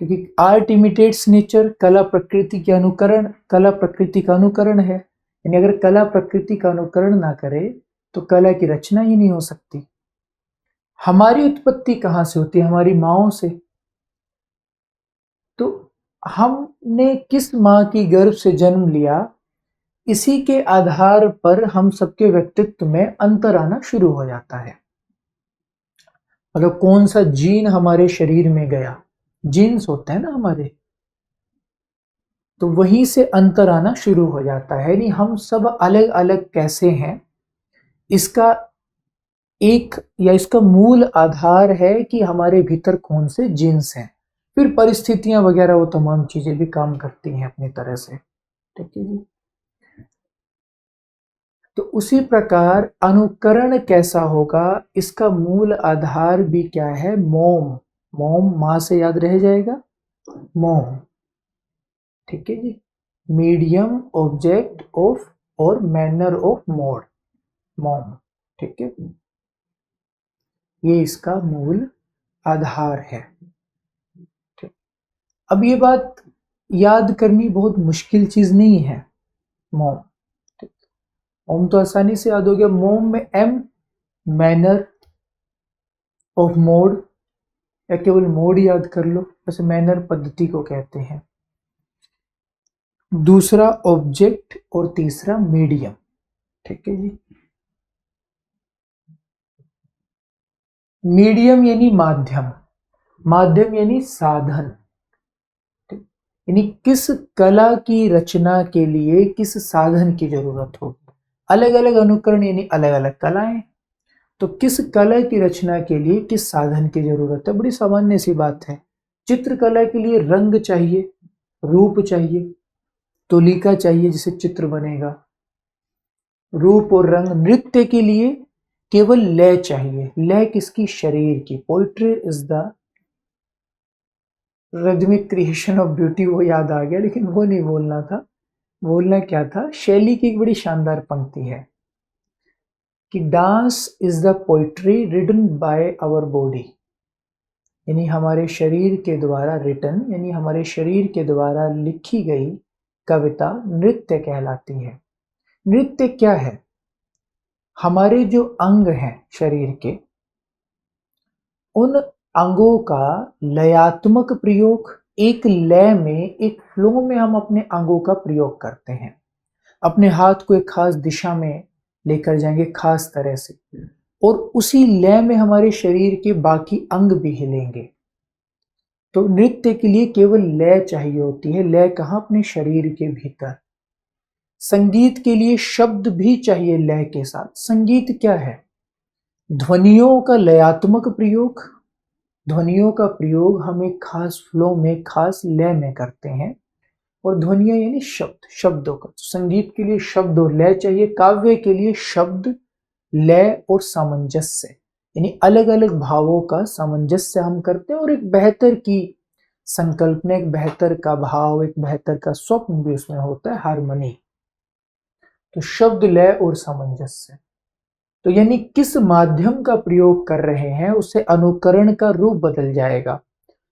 क्योंकि आर्ट इमिटेट्स नेचर, कला प्रकृति के अनुकरण, कला प्रकृति का अनुकरण है। यानी अगर कला प्रकृति का अनुकरण ना करे तो कला की रचना ही नहीं हो सकती। हमारी उत्पत्ति कहां से होती है? हमारी माँओं से। तो हमने किस माँ की गर्भ से जन्म लिया, इसी के आधार पर हम सबके व्यक्तित्व में अंतर आना शुरू हो जाता है। मतलब कौन सा जीन हमारे शरीर में गया, जीन्स होते हैं ना हमारे, तो वहीं से अंतर आना शुरू हो जाता है। यानी हम सब अलग अलग कैसे हैं, इसका एक या इसका मूल आधार है कि हमारे भीतर कौन से जीन्स हैं। फिर परिस्थितियां वगैरह वो तमाम चीजें भी काम करती हैं अपनी तरह से। ठीक है जी। तो उसी प्रकार अनुकरण कैसा होगा, इसका मूल आधार भी क्या है? मोम। मोम, मां से याद रह जाएगा, मोम। ठीक है जी। मीडियम, ऑब्जेक्ट ऑफ और मैनर ऑफ मोड, मोम। ठीक है, ये इसका मूल आधार है। ठीक। अब ये बात याद करनी बहुत मुश्किल चीज नहीं है, मोम। ठीक। मोम तो आसानी से याद हो गया। मोम में एम, मैनर ऑफ मोड, या केवल मोड याद कर लो, वैसे मैनर पद्धति को कहते हैं। दूसरा ऑब्जेक्ट और तीसरा मीडियम। ठीक है जी। मीडियम यानी माध्यम, माध्यम यानी साधन। यानी किस कला की रचना के लिए किस साधन की जरूरत हो। अलग अलग अनुकरण यानी अलग अलग कलाएं, तो किस कला की रचना के लिए किस साधन की जरूरत है, बड़ी सामान्य सी बात है। चित्रकला के लिए रंग चाहिए, रूप चाहिए, तुलिका चाहिए जिसे चित्र बनेगा, रूप और रंग। नृत्य के लिए केवल लय चाहिए, लय किसकी? शरीर की। Poetry is the rhythmic creation of beauty, वो याद आ गया, लेकिन वो नहीं बोलना था। बोलना क्या था? शैली की एक बड़ी शानदार पंक्ति है कि dance is the poetry written by our body. यानी हमारे शरीर के द्वारा रिटन, यानी हमारे शरीर के द्वारा लिखी गई कविता नृत्य कहलाती है। नृत्य क्या है? हमारे जो अंग हैं शरीर के, उन अंगों का लयात्मक प्रयोग, एक लय में, एक फ्लो में हम अपने अंगों का प्रयोग करते हैं। अपने हाथ को एक खास दिशा में लेकर जाएंगे, खास तरह से, और उसी लय में हमारे शरीर के बाकी अंग भी हिलेंगे। तो नृत्य के लिए केवल लय चाहिए होती है। लय कहाँ? अपने शरीर के भीतर। संगीत के लिए शब्द भी चाहिए लय के साथ। संगीत क्या है? ध्वनियों का लयात्मक प्रयोग। ध्वनियों का प्रयोग हम एक खास फ्लो में, खास लय में करते हैं। और ध्वनियां यानी शब्द, शब्दों का। संगीत के लिए शब्द और लय चाहिए, काव्य के लिए शब्द, लय और सामंजस्य, यानी अलग अलग भावों का सामंजस्य हम करते हैं। और एक बेहतर की संकल्पना, एक बेहतर का भाव, एक बेहतर का स्वप्न भी उसमें होता है, हार्मनी। तो शब्द, लय और सामंजस्य। तो यानी किस माध्यम का प्रयोग कर रहे हैं, उससे अनुकरण का रूप बदल जाएगा।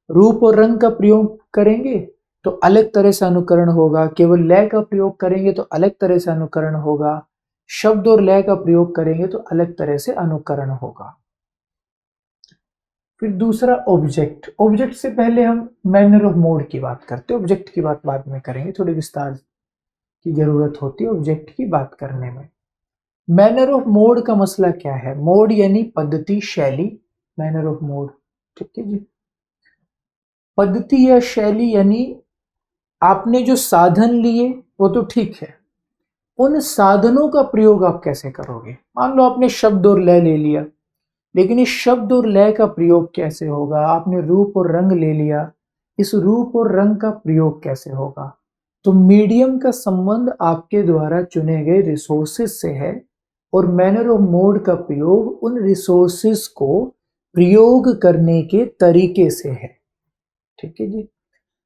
रूप और रंग का प्रयोग करेंगे तो अलग तरह से अनुकरण होगा। केवल लय का प्रयोग करेंगे तो अलग तरह से अनुकरण होगा। शब्द और लय का प्रयोग करेंगे तो अलग तरह से अनुकरण होगा। फिर दूसरा ऑब्जेक्ट। ऑब्जेक्ट से पहले हम मैनर ऑफ मोड की बात करते हैं, ऑब्जेक्ट की बात बाद में करेंगे, थोड़ी विस्तार की जरूरत होती है ऑब्जेक्ट की बात करने में। मैनर ऑफ मोड का मसला क्या है? मोड यानी पद्धति, शैली, मैनर ऑफ मोड। ठीक है जी। पद्धति या शैली यानी आपने जो साधन लिए वो तो ठीक है, उन साधनों का प्रयोग आप कैसे करोगे। मान लो आपने शब्द और लय ले लिया, लेकिन इस शब्द और लय का प्रयोग कैसे होगा। आपने रूप और रंग ले लिया, इस रूप और रंग का प्रयोग कैसे होगा। तो मीडियम का संबंध आपके द्वारा चुने गए रिसोर्सेस से है, और मैनर ऑफ मोड का प्रयोग उन रिसोर्सेस को प्रयोग करने के तरीके से है। ठीक है जी।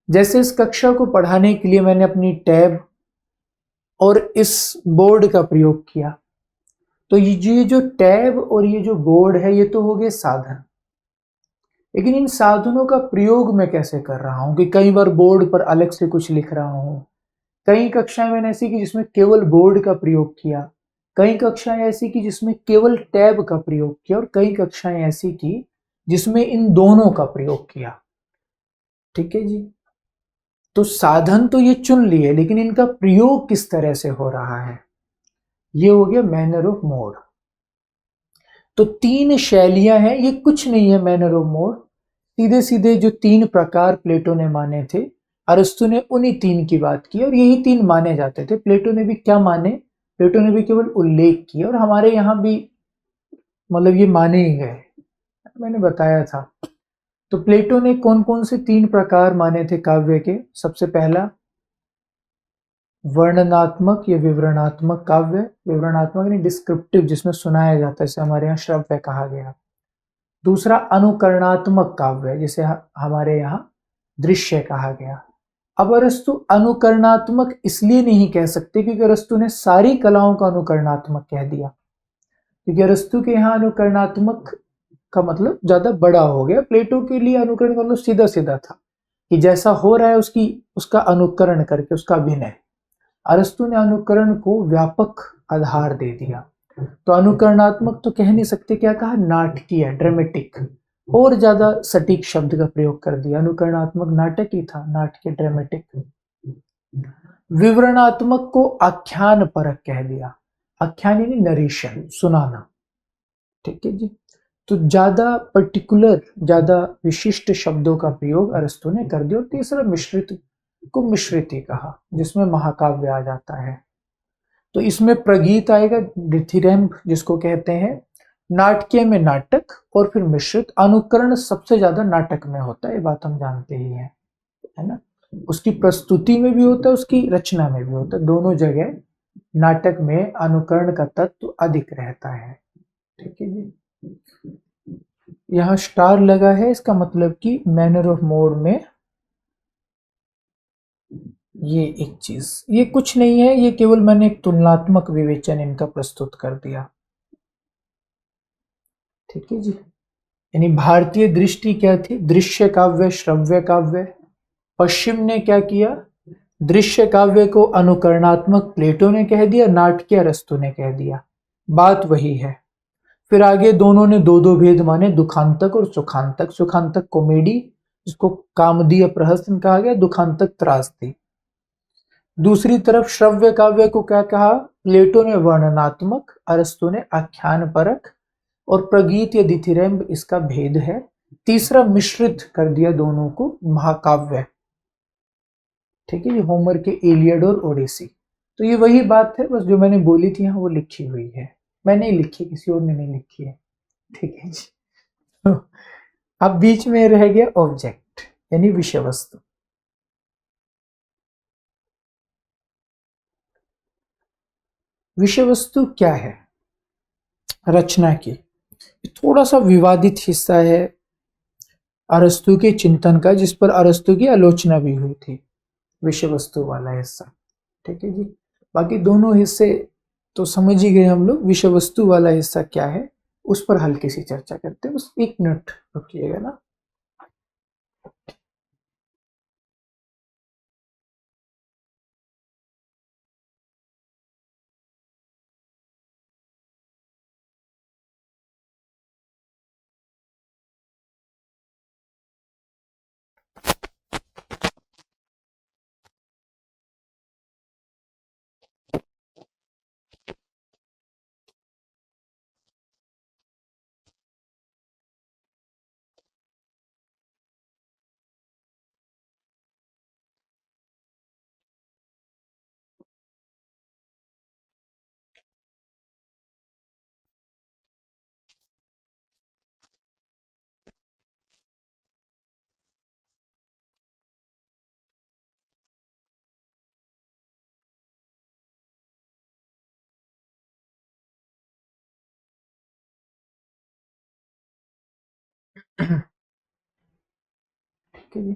जैसे इस कक्षा को पढ़ाने के लिए मैंने अपनी टैब और इस बोर्ड का प्रयोग किया। तो ये जो टैब और ये जो बोर्ड है, ये तो हो गए साधन। लेकिन इन साधनों का प्रयोग मैं कैसे कर रहा हूं कि कई बार बोर्ड पर अलग से कुछ लिख रहा हूं। कई कक्षाएं मैंने ऐसी की जिसमें केवल बोर्ड का प्रयोग किया, कई कक्षाएं ऐसी की जिसमें केवल टैब का प्रयोग किया, और कई कक्षाएं ऐसी की जिसमें इन दोनों का प्रयोग किया। ठीक है जी। तो साधन तो ये चुन लिए, लेकिन इनका प्रयोग किस तरह से हो रहा है, ये हो गया मैनर ऑफ मोड। तो तीन शैलियां हैं, ये कुछ नहीं है मैनर ऑफ मोड। सीधे सीधे जो तीन प्रकार प्लेटो ने माने थे, अरस्तु ने उन्हीं तीन की बात की और यही तीन माने जाते थे। प्लेटो ने भी क्या माने, प्लेटो ने भी केवल उल्लेख किया और हमारे यहाँ भी मतलब ये माने ही गए, मैंने बताया था। तो प्लेटो ने कौन कौन से तीन प्रकार माने थे काव्य के। सबसे पहला वर्णनात्मक या विवरणात्मक काव्य, विवरणात्मक यानी डिस्क्रिप्टिव, जिसमें सुनाया जाता है, जैसे हमारे यहाँ श्रव्य कहा गया। दूसरा अनुकरणात्मक काव्य, जिसे हमारे यहाँ दृश्य कहा गया। अब अरस्तु अनुकरणात्मक इसलिए नहीं कह सकते क्योंकि अरस्तु ने सारी कलाओं का अनुकरणात्मक कह दिया, क्योंकि अरस्तु के यहाँ अनुकरणात्मक का मतलब ज्यादा बड़ा हो गया। प्लेटो के लिए अनुकरण का मतलब सीधा सीधा था कि जैसा हो रहा है उसकी उसका अनुकरण करके उसका अभिनय। अरस्तु ने अनुकरण को व्यापक आधार दे दिया। तो अनुकरणात्मक तो कह नहीं सकते, क्या कहा, नाटकीय, ड्रामेटिक, और ज्यादा सटीक शब्द का प्रयोग कर दिया। अनुकरणात्मक नाटक ही था, नाटकीय ड्रामेटिक। विवरणात्मक को आख्यान परक कह दिया। आख्यान यानी नरेशन, सुनाना। ठीक है जी। तो ज्यादा पर्टिकुलर, ज्यादा विशिष्ट शब्दों का प्रयोग अरस्तु ने कर दिया। और तीसरा मिश्रित को मिश्रिति कहा, जिसमें महाकाव्य आ जाता है। तो इसमें प्रगीत आएगा, डिथिरैम्ब जिसको कहते हैं, नाटकीय में नाटक, और फिर मिश्रित। अनुकरण सबसे ज्यादा नाटक में होता है, ये बात हम जानते ही हैं, है ना। उसकी प्रस्तुति में भी होता है, उसकी रचना में भी होता है, दोनों जगह नाटक में अनुकरण का तत्व अधिक रहता है। ठीक है जी। यहाँ स्टार लगा है, इसका मतलब कि मैनर ऑफ मोड में ये एक चीज, ये कुछ नहीं है, ये केवल मैंने एक तुलनात्मक विवेचन इनका प्रस्तुत कर दिया। ठीक है जी। यानी भारतीय दृष्टि क्या थी, दृश्य काव्य, श्रव्य काव्य। पश्चिम ने क्या किया, दृश्य काव्य को अनुकरणात्मक प्लेटो ने कह दिया, नाटकीय अरस्तु ने कह दिया। बात वही है। फिर आगे दोनों ने दो दो भेद माने, दुखांतक और सुखांतक। सुखांतक कॉमेडी, जिसको कामदीय प्रहसन कहा गया, दुखांतक त्रासदी। दूसरी तरफ श्रव्य काव्य को क्या कहा, प्लेटो ने वर्णनात्मक, अरस्तु ने आख्यान परक, और प्रगीत या दिथिरैम्ब इसका भेद है। तीसरा मिश्रित कर दिया दोनों को, महाकाव्य। ठीक है, ये होमर के एलियड और ओडिसी। तो ये वही बात है, बस जो मैंने बोली थी यहाँ वो लिखी हुई है, मैंने नहीं लिखी, किसी और ने नहीं लिखी है। ठीक है जी। तो अब बीच में रह गया ऑब्जेक्ट यानी विषय वस्तु। विषय वस्तु क्या है रचना की, थोड़ा सा विवादित हिस्सा है अरस्तु के चिंतन का, जिस पर अरस्तु की आलोचना भी हुई थी, विषय वस्तु वाला हिस्सा। ठीक है जी। बाकी दोनों हिस्से तो समझ ही गए हम लोग। विषय वस्तु वाला हिस्सा क्या है उस पर हल्की सी चर्चा करते हैं, बस एक मिनट रुकिएगा ना। ठीक है जी।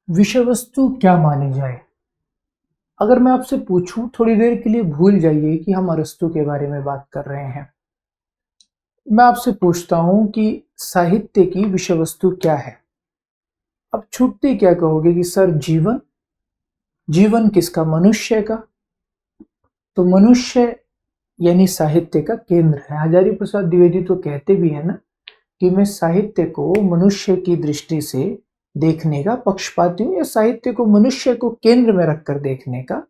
विषय वस्तु क्या मानी जाए, अगर मैं आपसे पूछूं, थोड़ी देर के लिए भूल जाइए कि हम अरस्तु के बारे में बात कर रहे हैं। मैं आपसे पूछता हूं कि साहित्य की विषय वस्तु क्या है? अब छूटते क्या कहोगे कि सर जीवन। जीवन किसका? मनुष्य का। तो मनुष्य यानी साहित्य का केंद्र है। हजारी प्रसाद द्विवेदी तो कहते भी है ना कि मैं साहित्य को मनुष्य की दृष्टि से देखने का पक्षपाती हूँ, या साहित्य को मनुष्य को केंद्र में रखकर देखने का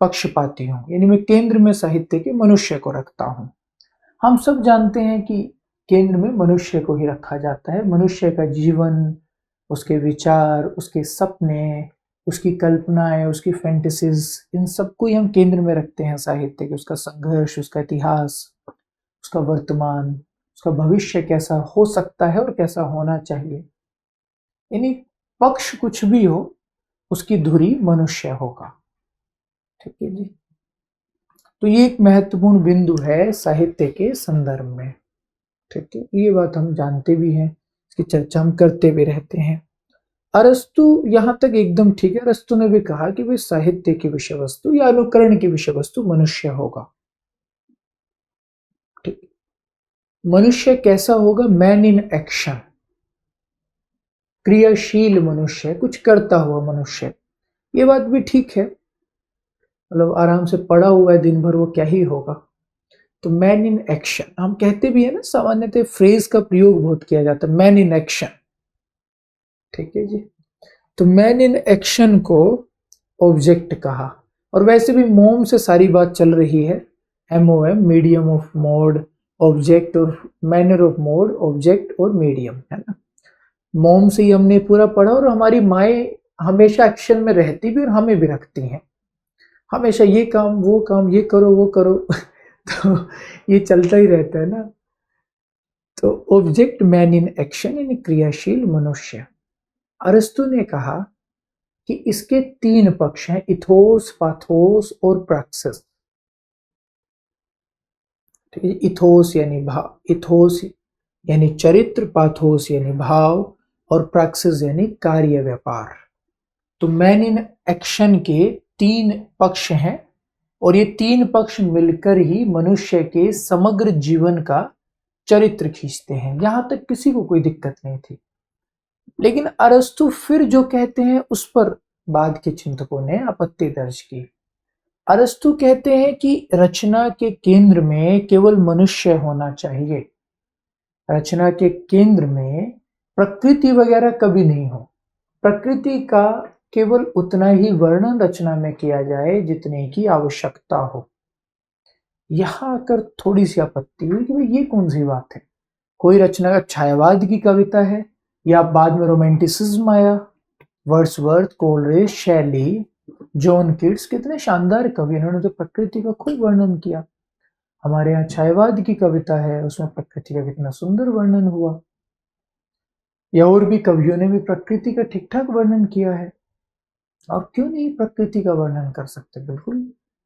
पक्षपाती हूँ, यानी मैं केंद्र में साहित्य के मनुष्य को रखता हूँ। हम सब जानते हैं कि केंद्र में मनुष्य को ही रखा जाता है। मनुष्य का जीवन, उसके विचार, उसके सपने, उसकी कल्पनाएं, उसकी फैंटेसीज, इन सबको ही हम केंद्र में रखते हैं साहित्य के। उसका संघर्ष, उसका इतिहास, उसका वर्तमान, उसका भविष्य कैसा हो सकता है और कैसा होना चाहिए, यानी पक्ष कुछ भी हो, उसकी धुरी मनुष्य होगा। ठीक है जी। तो ये एक महत्वपूर्ण बिंदु है साहित्य के संदर्भ में। ठीक है, ये बात हम जानते भी हैं, इसकी चर्चा हम करते भी रहते हैं। अरस्तु यहां तक एकदम ठीक है। अरस्तु ने भी कहा कि भाई साहित्य की विषय वस्तु या अनुकरण की विषय वस्तु मनुष्य होगा। ठीक। मनुष्य कैसा होगा? मैन इन एक्शन, क्रियाशील मनुष्य, कुछ करता हुआ मनुष्य। ये बात भी ठीक है, मतलब आराम से पड़ा हुआ है दिन भर, वो क्या ही होगा। तो मैन इन एक्शन हम कहते भी है ना, सामान्यतः फ्रेज का प्रयोग बहुत किया जाता है, मैन इन एक्शन। ठीक है जी। तो मैन इन एक्शन को ऑब्जेक्ट कहा, और वैसे भी मोम से सारी बात चल रही है। MOM, medium of mode, object और मैनर ऑफ मोड, ऑब्जेक्ट और मीडियम, है ना। मोम से ही हमने पूरा पढ़ा, और हमारी माएँ हमेशा एक्शन में रहती भी और हमें भी रखती हैं हमेशा, ये काम वो काम, ये करो वो करो तो ये चलता ही रहता है ना। तो ऑब्जेक्ट, मैन इन एक्शन, यानी क्रियाशील मनुष्य। अरस्तु ने कहा कि इसके 3 पक्ष हैं, इथोस, पाथोस और प्रैक्सिस। ठीक है, इथोस यानी भाव, इथोस यानी चरित्र, पाथोस यानी भाव, और प्रैक्सिस यानी कार्य व्यापार। तो मैन इन एक्शन के 3 पक्ष हैं, और ये 3 पक्ष मिलकर ही मनुष्य के समग्र जीवन का चरित्र खींचते हैं। यहां तक किसी को कोई दिक्कत नहीं थी। लेकिन अरस्तु फिर जो कहते हैं उस पर बाद के चिंतकों ने आपत्ति दर्ज की। अरस्तु कहते हैं कि रचना के केंद्र में केवल मनुष्य होना चाहिए। रचना के केंद्र में प्रकृति वगैरह कभी नहीं हो। प्रकृति का केवल उतना ही वर्णन रचना में किया जाए जितने की आवश्यकता हो। यहां आकर थोड़ी सी आपत्ति हुई कि भाई ये कौन सी बात है। कोई रचना का छायावाद की कविता है, या बाद में रोमांटिसिज्म आया, वर्ड्सवर्थ, कोलरिज, शैली, जॉन किट्स, कितने शानदार कवि, इन्होंने तो प्रकृति का खूब वर्णन किया। हमारे यहाँ छायावाद की कविता है, उसमें प्रकृति का कितना सुंदर वर्णन हुआ। या और भी कवियों ने भी प्रकृति का ठीक ठाक वर्णन किया है। और क्यों नहीं प्रकृति का वर्णन कर सकते? बिल्कुल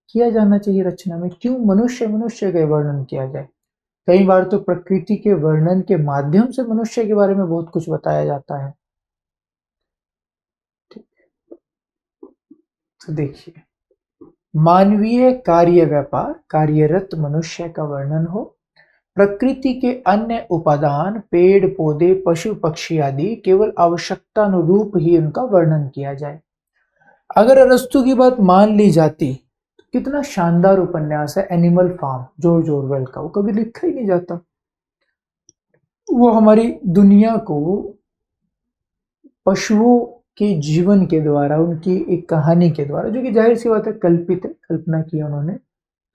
किया जाना चाहिए रचना में। क्यों मनुष्य मनुष्य का वर्णन किया जाए? कई बार तो प्रकृति के वर्णन के माध्यम से मनुष्य के बारे में बहुत कुछ बताया जाता है। तो देखिए, मानवीय कार्य व्यापार, कार्यरत मनुष्य का वर्णन हो, प्रकृति के अन्य उपादान, पेड़ पौधे, पशु पक्षी आदि, केवल आवश्यकता अनुरूप ही उनका वर्णन किया जाए। अगर अरस्तु की बात मान ली जाती तो कितना शानदार उपन्यास है एनिमल फार्म, जॉर्ज ऑरवेल का, वो कभी लिखा ही नहीं जाता। वो हमारी दुनिया को पशुओं के जीवन के द्वारा, उनकी एक कहानी के द्वारा, जो कि जाहिर सी बात है कल्पित है, कल्पना की उन्होंने,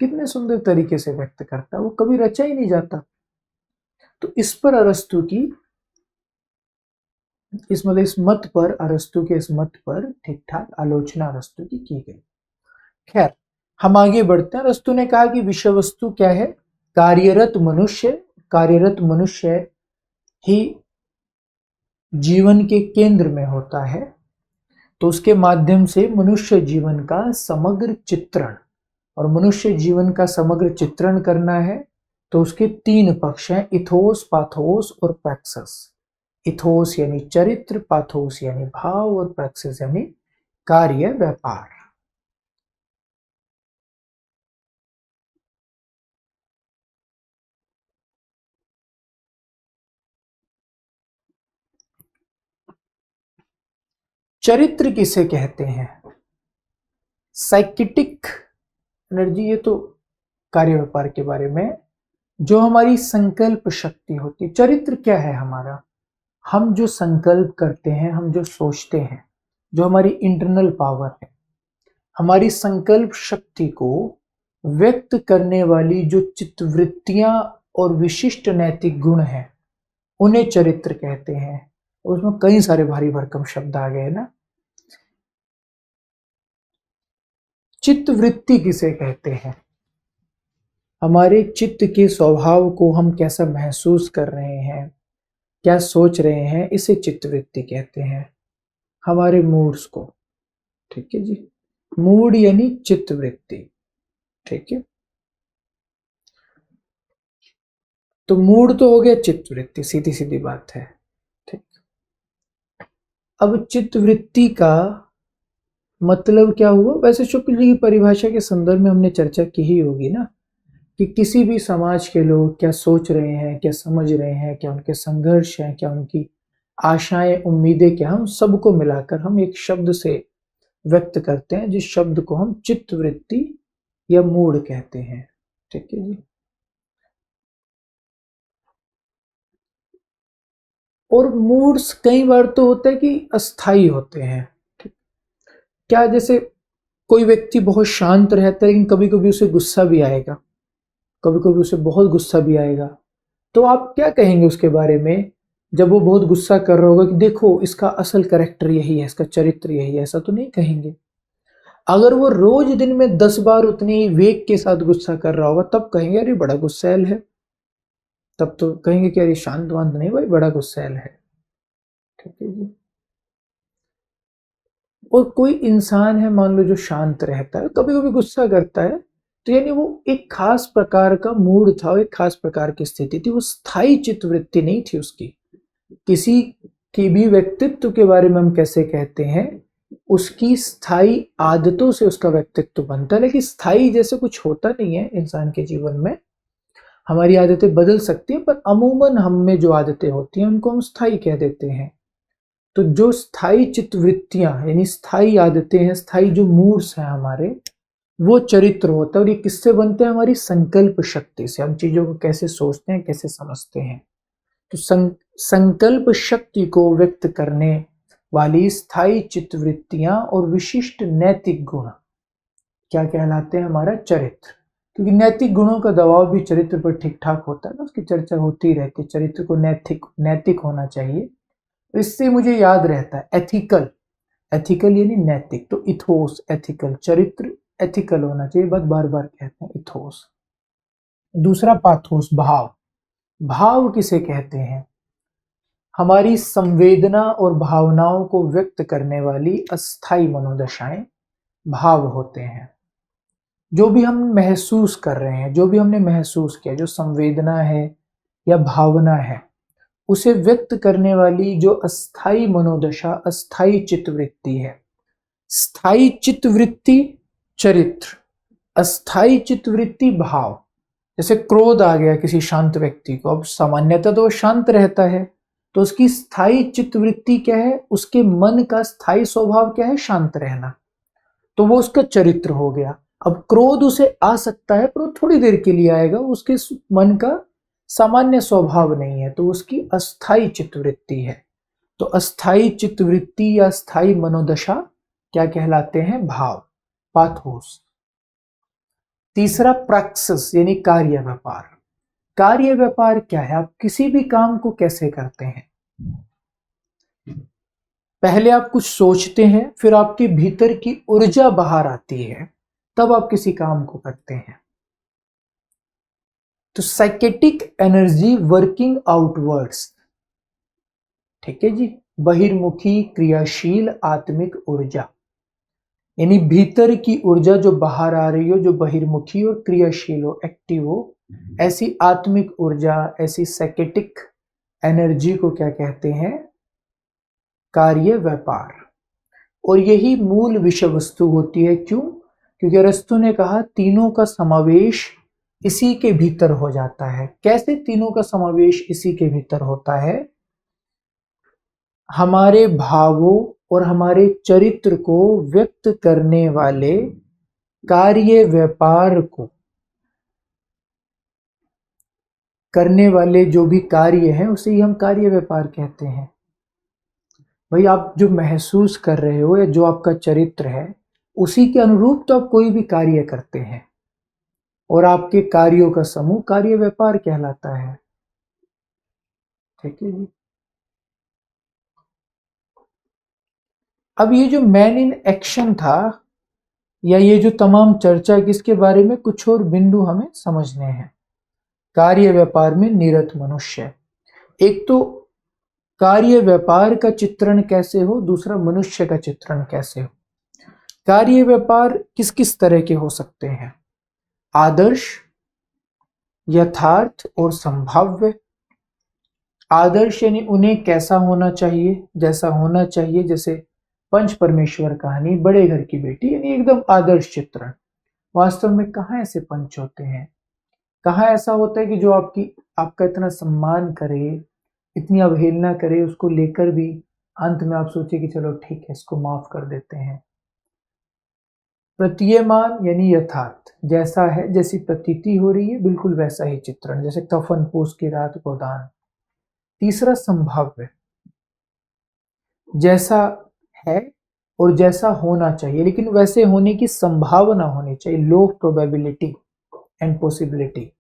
कितने सुंदर तरीके से व्यक्त करता है, वो कभी रचा ही नहीं जाता। तो इस पर अरस्तु की, इस मत पर, अरस्तु के इस मत पर ठीक ठाक आलोचना अरस्तु की गई। खैर, हम आगे बढ़ते हैं। अरस्तु ने कहा कि विषय वस्तु क्या है? कार्यरत मनुष्य। कार्यरत मनुष्य ही जीवन के केंद्र में होता है, तो उसके माध्यम से मनुष्य जीवन का समग्र चित्रण, और मनुष्य जीवन का समग्र चित्रण करना है तो उसके 3 पक्ष हैं, इथोस, पाथोस और प्रैक्सिस। इथोस यानी चरित्र, पाथोस यानी भाव, और प्रैक्सिस यानी कार्य व्यापार। चरित्र किसे कहते हैं? साइकिटिक एनर्जी, ये तो कार्य व्यापार के बारे में। जो हमारी संकल्प शक्ति होती है, चरित्र क्या है हमारा? हम जो संकल्प करते हैं, हम जो सोचते हैं, जो हमारी इंटरनल पावर है, हमारी संकल्प शक्ति को व्यक्त करने वाली जो चित्तवृत्तियां और विशिष्ट नैतिक गुण हैं, उन्हें चरित्र कहते हैं। और उसमें कई सारे भारी भरकम शब्द आ गए ना। चित्तवृत्ति किसे कहते हैं? हमारे चित्त के स्वभाव को हम कैसा महसूस कर रहे हैं, क्या सोच रहे हैं, इसे चित्तवृत्ति कहते हैं। हमारे मूड्स को, ठीक है जी, मूड यानी चित्तवृत्ति, ठीक है। तो मूड तो हो गया चित्तवृत्ति, सीधी सीधी बात है, ठीक। अब चित्तवृत्ति का मतलब क्या हुआ? वैसे शुक्ल जी की परिभाषा के संदर्भ में हमने चर्चा की ही होगी ना, कि किसी भी समाज के लोग क्या सोच रहे हैं, क्या समझ रहे हैं, क्या उनके संघर्ष हैं, क्या उनकी आशाएं, उम्मीदें, क्या, हम सबको मिलाकर हम एक शब्द से व्यक्त करते हैं, जिस शब्द को हम चित्तवृत्ति या मूड कहते हैं, ठीक है जी। और मूड्स कई बार तो होता है कि अस्थाई होते हैं, ठीक। क्या, जैसे कोई व्यक्ति बहुत शांत रहता है, लेकिन कभी कभी उसे गुस्सा भी आएगा, कभी कभी उसे बहुत गुस्सा भी आएगा। तो आप क्या कहेंगे उसके बारे में जब वो बहुत गुस्सा कर रहा होगा कि देखो इसका असल कैरेक्टर यही है, इसका चरित्र यही है? ऐसा तो नहीं कहेंगे। अगर वो रोज दिन में 10 बार उतनी ही वेग के साथ गुस्सा कर रहा होगा, तब कहेंगे अरे बड़ा गुस्सैल है। तब तो कहेंगे कि अरे शांत वांत नहीं भाई, बड़ा गुस्सैल है, ठीक है जी। और कोई इंसान है मान लो जो शांत रहता है, कभी कभी गुस्सा करता है, तो यानी वो एक खास प्रकार का मूड था, एक खास प्रकार की स्थिति थी, वो स्थायी चित्तवृत्ति नहीं थी उसकी। किसी की भी व्यक्तित्व के बारे में हम कैसे कहते हैं, उसकी स्थायी आदतों से उसका व्यक्तित्व बनता है। लेकिन स्थायी जैसे कुछ होता नहीं है इंसान के जीवन में। हमारी आदतें बदल सकती हैं, पर अमूमन हम में जो आदतें होती हैं उनको हम स्थायी कह देते हैं। तो जो स्थायी चित्तवृत्तियां यानी स्थायी आदतें हैं, स्थायी जो मूड्स हैं हमारे, वो चरित्र होता है। और ये किससे बनते हैं? हमारी संकल्प शक्ति से। हम चीजों को कैसे सोचते हैं, कैसे समझते हैं। तो संकल्प शक्ति को व्यक्त करने वाली स्थायी चित्तवृत्तियां और विशिष्ट नैतिक गुण क्या कहलाते हैं? हमारा चरित्र। क्योंकि नैतिक गुणों का दबाव भी चरित्र पर ठीक ठाक होता है ना, उसकी चर्चा होती रहती है। चरित्र को नैतिक होना चाहिए। इससे मुझे याद रहता है एथिकल, एथिकल यानी नैतिक, तो इथोस एथिकल, चरित्र एथिकल होना चाहिए, बात बार बार कहते हैं इथोस। दूसरा पाथोस, भाव। भाव किसे कहते हैं? हमारी संवेदना और भावनाओं को व्यक्त करने वाली अस्थाई मनोदशाएं भाव होते हैं। जो भी हम महसूस कर रहे हैं, जो भी हमने महसूस किया, जो संवेदना है या भावना है, उसे व्यक्त करने वाली जो अस्थाई मनोदशा, अस्थाई चित्तवृत्ति है। स्थाई चित्तवृत्ति चरित्र, अस्थाई चित्तवृत्ति भाव। जैसे क्रोध आ गया किसी शांत व्यक्ति को, अब सामान्यतः तो वो शांत रहता है, तो उसकी स्थायी चित्तवृत्ति क्या है? उसके मन का स्थायी स्वभाव क्या है? शांत रहना। तो वो उसका चरित्र हो गया। अब क्रोध उसे आ सकता है, पर वो थोड़ी देर के लिए आएगा, उसके मन का सामान्य स्वभाव नहीं है, तो उसकी अस्थाई चित्तवृत्ति है। तो अस्थाई चित्तवृत्ति या स्थायी मनोदशा क्या कहलाते हैं? भाव, पाथोस। तीसरा प्रैक्सिस यानी कार्य व्यापार। कार्य व्यापार क्या है? आप किसी भी काम को कैसे करते हैं? पहले आप कुछ सोचते हैं, फिर आपके भीतर की ऊर्जा बाहर आती है, तब आप किसी काम को करते हैं। तो साइकेटिक एनर्जी वर्किंग आउटवर्ड्स, ठीक है जी। बहिर्मुखी क्रियाशील आत्मिक ऊर्जा, यानी भीतर की ऊर्जा जो बाहर आ रही हो, जो बहिर्मुखी और क्रियाशील हो, एक्टिव हो, ऐसी आत्मिक ऊर्जा, ऐसी साइकेटिक एनर्जी को क्या कहते हैं? कार्य व्यापार। और यही मूल विषय वस्तु होती है। क्यों? क्योंकि अरस्तु ने कहा तीनों का समावेश इसी के भीतर हो जाता है। कैसे तीनों का समावेश इसी के भीतर होता है? हमारे भावों, और हमारे चरित्र को व्यक्त करने वाले कार्य व्यापार को करने वाले जो भी कार्य हैं उसे ही हम कार्य व्यापार कहते हैं। भाई आप जो महसूस कर रहे हो या जो आपका चरित्र है उसी के अनुरूप तो आप कोई भी कार्य करते हैं और आपके कार्यों का समूह कार्य व्यापार कहलाता है। ठीक है जी। अब ये जो मैन इन एक्शन था या ये जो तमाम चर्चा किसके बारे में, कुछ और बिंदु हमें समझने हैं। कार्य व्यापार में निरत मनुष्य, एक तो कार्य व्यापार का चित्रण कैसे हो, दूसरा मनुष्य का चित्रण कैसे हो। कार्य व्यापार किस किस तरह के हो सकते हैं? आदर्श, यथार्थ और संभाव्य। आदर्श यानी उन्हें कैसा होना चाहिए, जैसा होना चाहिए, जैसे पंच परमेश्वर कहानी, बड़े घर की बेटी, यानी एकदम आदर्श चित्रण। वास्तव में कहाँ ऐसे पंच होते हैं, कहाँ ऐसा होता है कि जो आपका इतना सम्मान करे, इतनी अवहेलना करे, उसको लेकर भी अंत में आप सोचे कि चलो ठीक है इसको माफ कर देते हैं। प्रतीयमान यानी यथार्थ, जैसा है, जैसी प्रतीति हो रही है बिल्कुल वैसा ही चित्रण, जैसे कफन पूस की रात गोदान। तीसरा संभाव्य, जैसा है और जैसा होना चाहिए, लेकिन वैसे होने की संभावना होनी चाहिए, लो प्रोबेबिलिटी एंड पॉसिबिलिटी।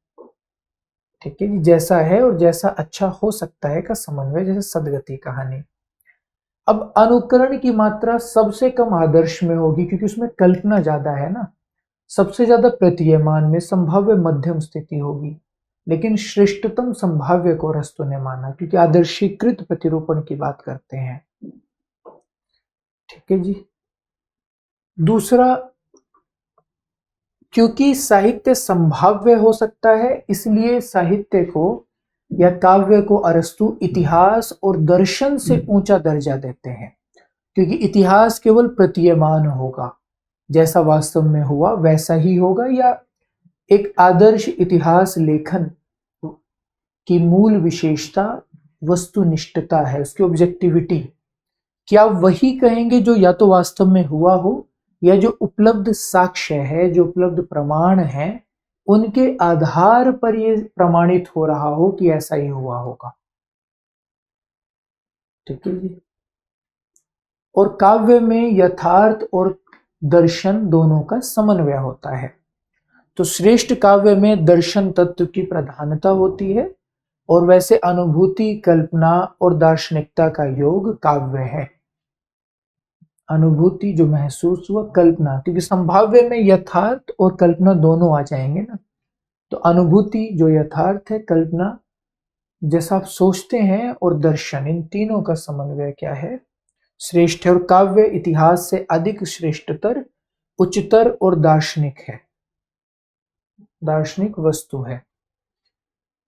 ठीक है जी, जैसा है और जैसा अच्छा हो सकता है का समन्वय, जैसे सदगति कहानी। अब अनुकरण की मात्रा सबसे कम आदर्श में होगी क्योंकि उसमें कल्पना ज्यादा है ना। सबसे ज्यादा प्रतीयमान में संभाव्य मध्यम स्थिति होगी, लेकिन श्रेष्ठतम संभाव्य को अरस्तु ने माना क्योंकि आदर्शीकृत प्रतिरूपण की बात करते हैं। ठीक है जी। दूसरा, क्योंकि साहित्य संभाव्य हो सकता है इसलिए साहित्य को या काव्य को अरस्तु इतिहास और दर्शन से ऊंचा दर्जा देते हैं, क्योंकि इतिहास केवल प्रतीयमान होगा, जैसा वास्तव में हुआ वैसा ही होगा, या एक आदर्श इतिहास लेखन की मूल विशेषता वस्तुनिष्ठता है, उसकी ऑब्जेक्टिविटी। क्या वही कहेंगे जो या तो वास्तव में हुआ हो या जो उपलब्ध साक्ष्य है, जो उपलब्ध प्रमाण है, उनके आधार पर यह प्रमाणित हो रहा हो कि ऐसा ही हुआ होगा। ठीक है जी। और काव्य में यथार्थ और दर्शन दोनों का समन्वय होता है। तो श्रेष्ठ काव्य में दर्शन तत्व की प्रधानता होती है और वैसे अनुभूति, कल्पना और दार्शनिकता का योग काव्य है। अनुभूति जो महसूस हुआ, कल्पना, क्योंकि संभाव्य में यथार्थ और कल्पना दोनों आ जाएंगे ना। तो अनुभूति जो यथार्थ है, कल्पना जैसा आप सोचते हैं, और दर्शन, इन तीनों का समन्वय क्या है, श्रेष्ठ है। और काव्य इतिहास से अधिक श्रेष्ठतर, उच्चतर और दार्शनिक है, दार्शनिक वस्तु है।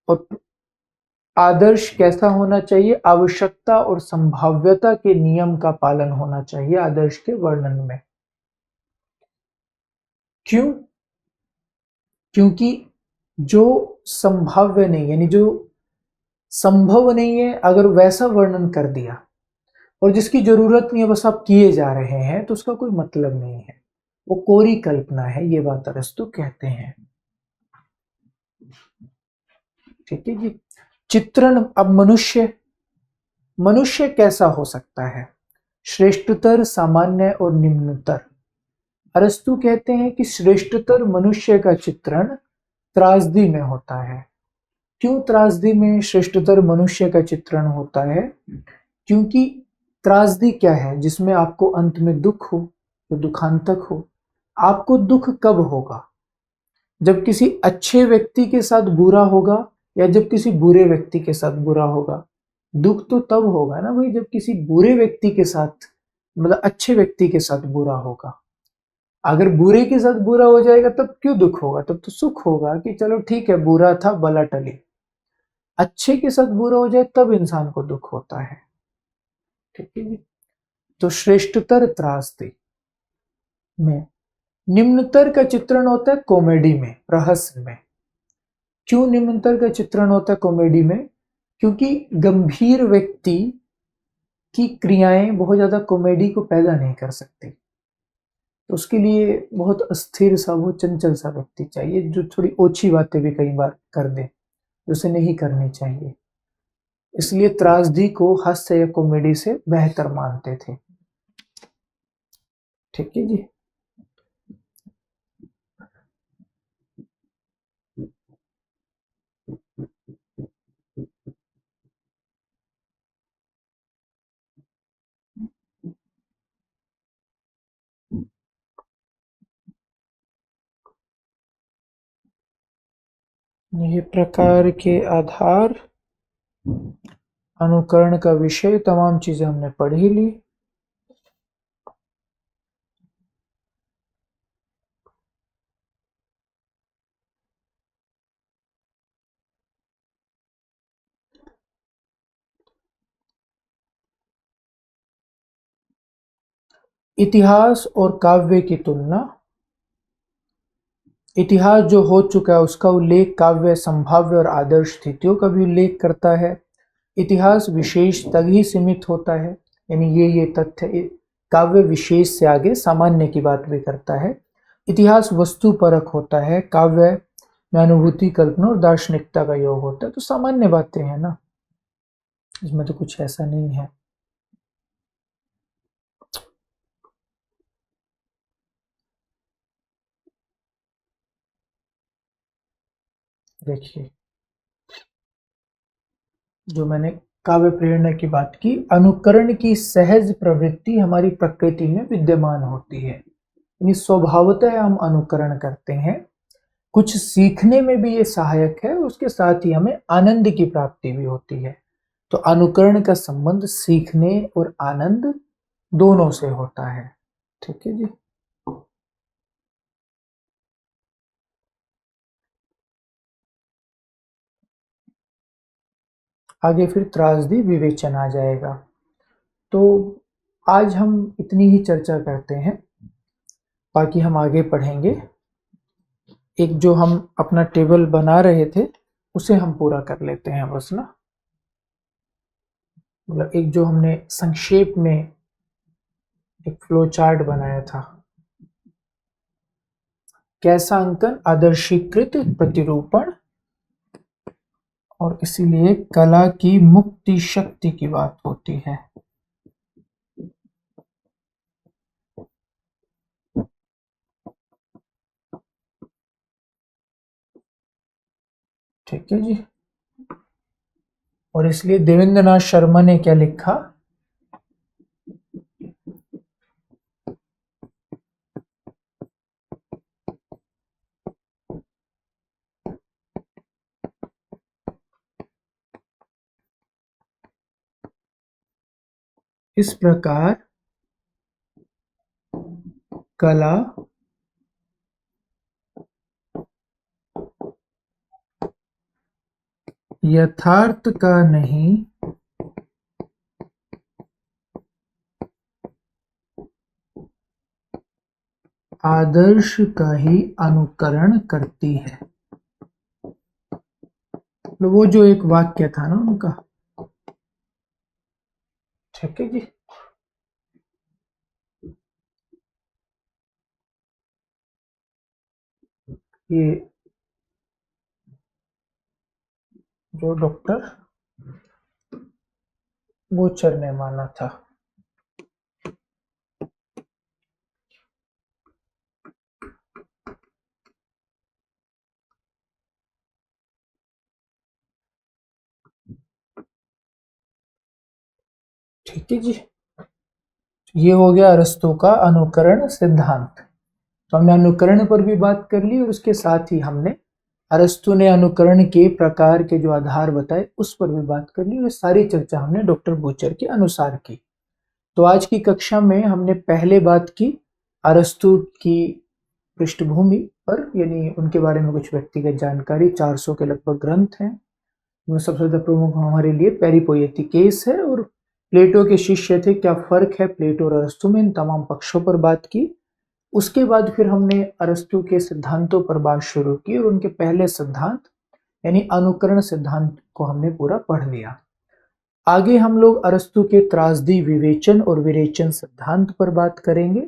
और आदर्श कैसा होना चाहिए, आवश्यकता और संभाव्यता के नियम का पालन होना चाहिए आदर्श के वर्णन में। क्यों? क्योंकि जो संभाव्य नहीं, यानी जो संभव नहीं है, अगर वैसा वर्णन कर दिया और जिसकी जरूरत नहीं है, बस आप किए जा रहे हैं, तो उसका कोई मतलब नहीं है, वो कोरी कल्पना है, ये बात अरस्तु कहते हैं। ठीक है जी। चित्रण, अब मनुष्य, मनुष्य कैसा हो सकता है, श्रेष्ठतर, सामान्य और निम्नतर। अरस्तु कहते हैं कि श्रेष्ठतर मनुष्य का चित्रण त्रासदी में होता है। क्यों त्रासदी में श्रेष्ठतर मनुष्य का चित्रण होता है? क्योंकि त्रासदी क्या है, जिसमें आपको अंत में दुख हो, तो दुखांतक हो। आपको दुख कब होगा? जब किसी अच्छे व्यक्ति के साथ बुरा होगा या जब किसी बुरे व्यक्ति के साथ बुरा होगा? दुख तो तब होगा ना भाई जब किसी बुरे व्यक्ति के साथ, मतलब अच्छे व्यक्ति के साथ बुरा होगा। अगर बुरे के साथ बुरा हो जाएगा तब क्यों दुख होगा? तब तो सुख होगा कि चलो ठीक है, बुरा था, बला टली। अच्छे के साथ बुरा हो जाए तब इंसान को दुख होता है। ठीक है जी। तो श्रेष्ठतर त्रासदी में, निम्नतर का चित्रण होता है कॉमेडी में, रहस्य में। क्यों निम्नतर का चित्रण होता है कॉमेडी में? क्योंकि गंभीर व्यक्ति की क्रियाएं बहुत ज़्यादा कॉमेडी को पैदा नहीं कर सकती। तो उसके लिए बहुत अस्थिर सा, वो चंचल सा व्यक्ति चाहिए जो थोड़ी ओछी बातें भी कई बार कर दे, उसे नहीं करनी चाहिए। इसलिए त्रासदी को हास्य या कॉमेडी से बेहतर मानते थे। ठीक है जी। ये प्रकार के आधार, अनुकरण का विषय, तमाम चीजें हमने पढ़ ही ली। इतिहास और काव्य की तुलना। इतिहास जो हो चुका है उसका उल्लेख काव्य संभाव्य और आदर्श स्थितियों का भी उल्लेख करता है। इतिहास विशेष तक ही सीमित होता है, यानी ये तथ्य काव्य विशेष से आगे सामान्य की बात भी करता है। इतिहास वस्तु परक होता है, काव्य में अनुभूति, कल्पना और दार्शनिकता का योग होता है। तो सामान्य बातें हैं ना, इसमें तो कुछ ऐसा नहीं है। देखिए, जो मैंने काव्य प्रेरणा की बात की, अनुकरण की सहज प्रवृत्ति हमारी प्रकृति में विद्यमान होती है, यानी स्वभावतः हम अनुकरण करते हैं। कुछ सीखने में भी ये सहायक है, उसके साथ ही हमें आनंद की प्राप्ति भी होती है। तो अनुकरण का संबंध सीखने और आनंद दोनों से होता है। ठीक है जी। आगे फिर त्रासदी विवेचन आ जाएगा। तो आज हम इतनी ही चर्चा करते हैं, बाकी हम आगे पढ़ेंगे। एक जो हम अपना टेबल बना रहे थे उसे हम पूरा कर लेते हैं बस ना। मतलब एक जो हमने संक्षेप में एक फ्लो चार्ट बनाया था, कैसा अंकन, आदर्शीकृत प्रतिरूपण, और इसीलिए कला की मुक्ति शक्ति की बात होती है। ठीक है जी। और इसलिए देवेंद्रनाथ शर्मा ने क्या लिखा, इस प्रकार कला यथार्थ का नहीं, आदर्श का ही अनुकरण करती है। तो वो जो एक वाक्य था ना उनका। ठीक है जी। ये जो डॉक्टर गोचर ने माना था। ठीक है जी। ये हो गया अरस्तू का अनुकरण सिद्धांत। तो हमने अनुकरण पर भी बात कर ली और उसके साथ ही हमने अरस्तू ने अनुकरण के प्रकार के जो आधार बताए उस पर भी बात कर ली। और सारी चर्चा हमने डॉक्टर बूचर के अनुसार की। तो आज की कक्षा में हमने पहले बात की अरस्तू की पृष्ठभूमि पर, यानी उनके बारे में कुछ व्यक्तिगत जानकारी। 400 के लगभग ग्रंथ हैं, उनमें सबसे ज्यादा प्रमुख हमारे लिए पेरिपोएटिकेस है और प्लेटो के शिष्य थे, क्या फर्क है प्लेटो और अरस्तू में, इन तमाम पक्षों पर बात की। उसके बाद फिर हमने अरस्तू के सिद्धांतों पर बात शुरू की और उनके पहले सिद्धांत यानी अनुकरण सिद्धांत को हमने पूरा पढ़ लिया। आगे हम लोग अरस्तु के त्रासदी विवेचन और विरेचन सिद्धांत पर बात करेंगे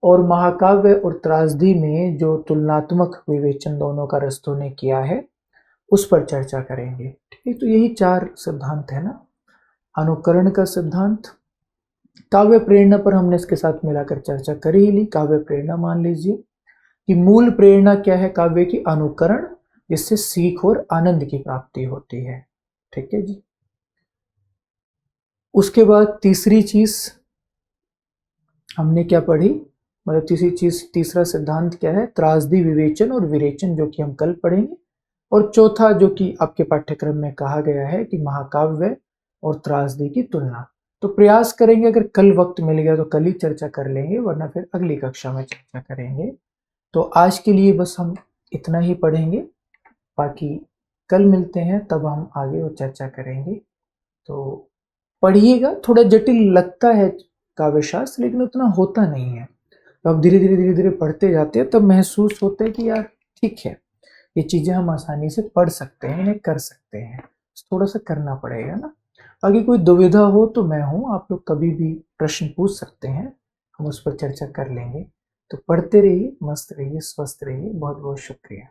और महाकाव्य और त्रासदी में जो तुलनात्मक विवेचन दोनों का अरस्तु ने किया है उस पर चर्चा करेंगे। ठीक है, तो यही 4 सिद्धांत है ना। अनुकरण का सिद्धांत, काव्य प्रेरणा पर हमने इसके साथ मिलाकर चर्चा कर ही ली। काव्य प्रेरणा मान लीजिए कि मूल प्रेरणा क्या है काव्य की, अनुकरण, जिससे सीख और आनंद की प्राप्ति होती है। ठीक है जी। उसके बाद तीसरी चीज हमने क्या पढ़ी, मतलब तीसरा सिद्धांत क्या है, त्रासदी विवेचन और विरेचन, जो कि हम कल पढ़ेंगे। और चौथा जो कि आपके पाठ्यक्रम में कहा गया है कि महाकाव्य और त्रासदी की तुलना। तो प्रयास करेंगे, अगर कल वक्त मिल गया तो कल ही चर्चा कर लेंगे, वरना फिर अगली कक्षा में चर्चा करेंगे। तो आज के लिए बस हम इतना ही पढ़ेंगे, बाकी कल मिलते हैं, तब हम आगे और चर्चा करेंगे। तो पढ़िएगा, थोड़ा जटिल लगता है काव्यशास्त्र, लेकिन उतना होता नहीं है। तो अब धीरे धीरे धीरे धीरे पढ़ते जाते हैं, तब महसूस होता है कि यार ठीक है, ये चीज़ें हम आसानी से पढ़ सकते हैं, इन्हें कर सकते हैं। थोड़ा सा करना पड़ेगा ना। आगे कोई दुविधा हो तो मैं हूँ, आप लोग कभी भी प्रश्न पूछ सकते हैं, हम उस पर चर्चा कर लेंगे। तो पढ़ते रहिए, मस्त रहिए, स्वस्थ रहिए। बहुत बहुत शुक्रिया।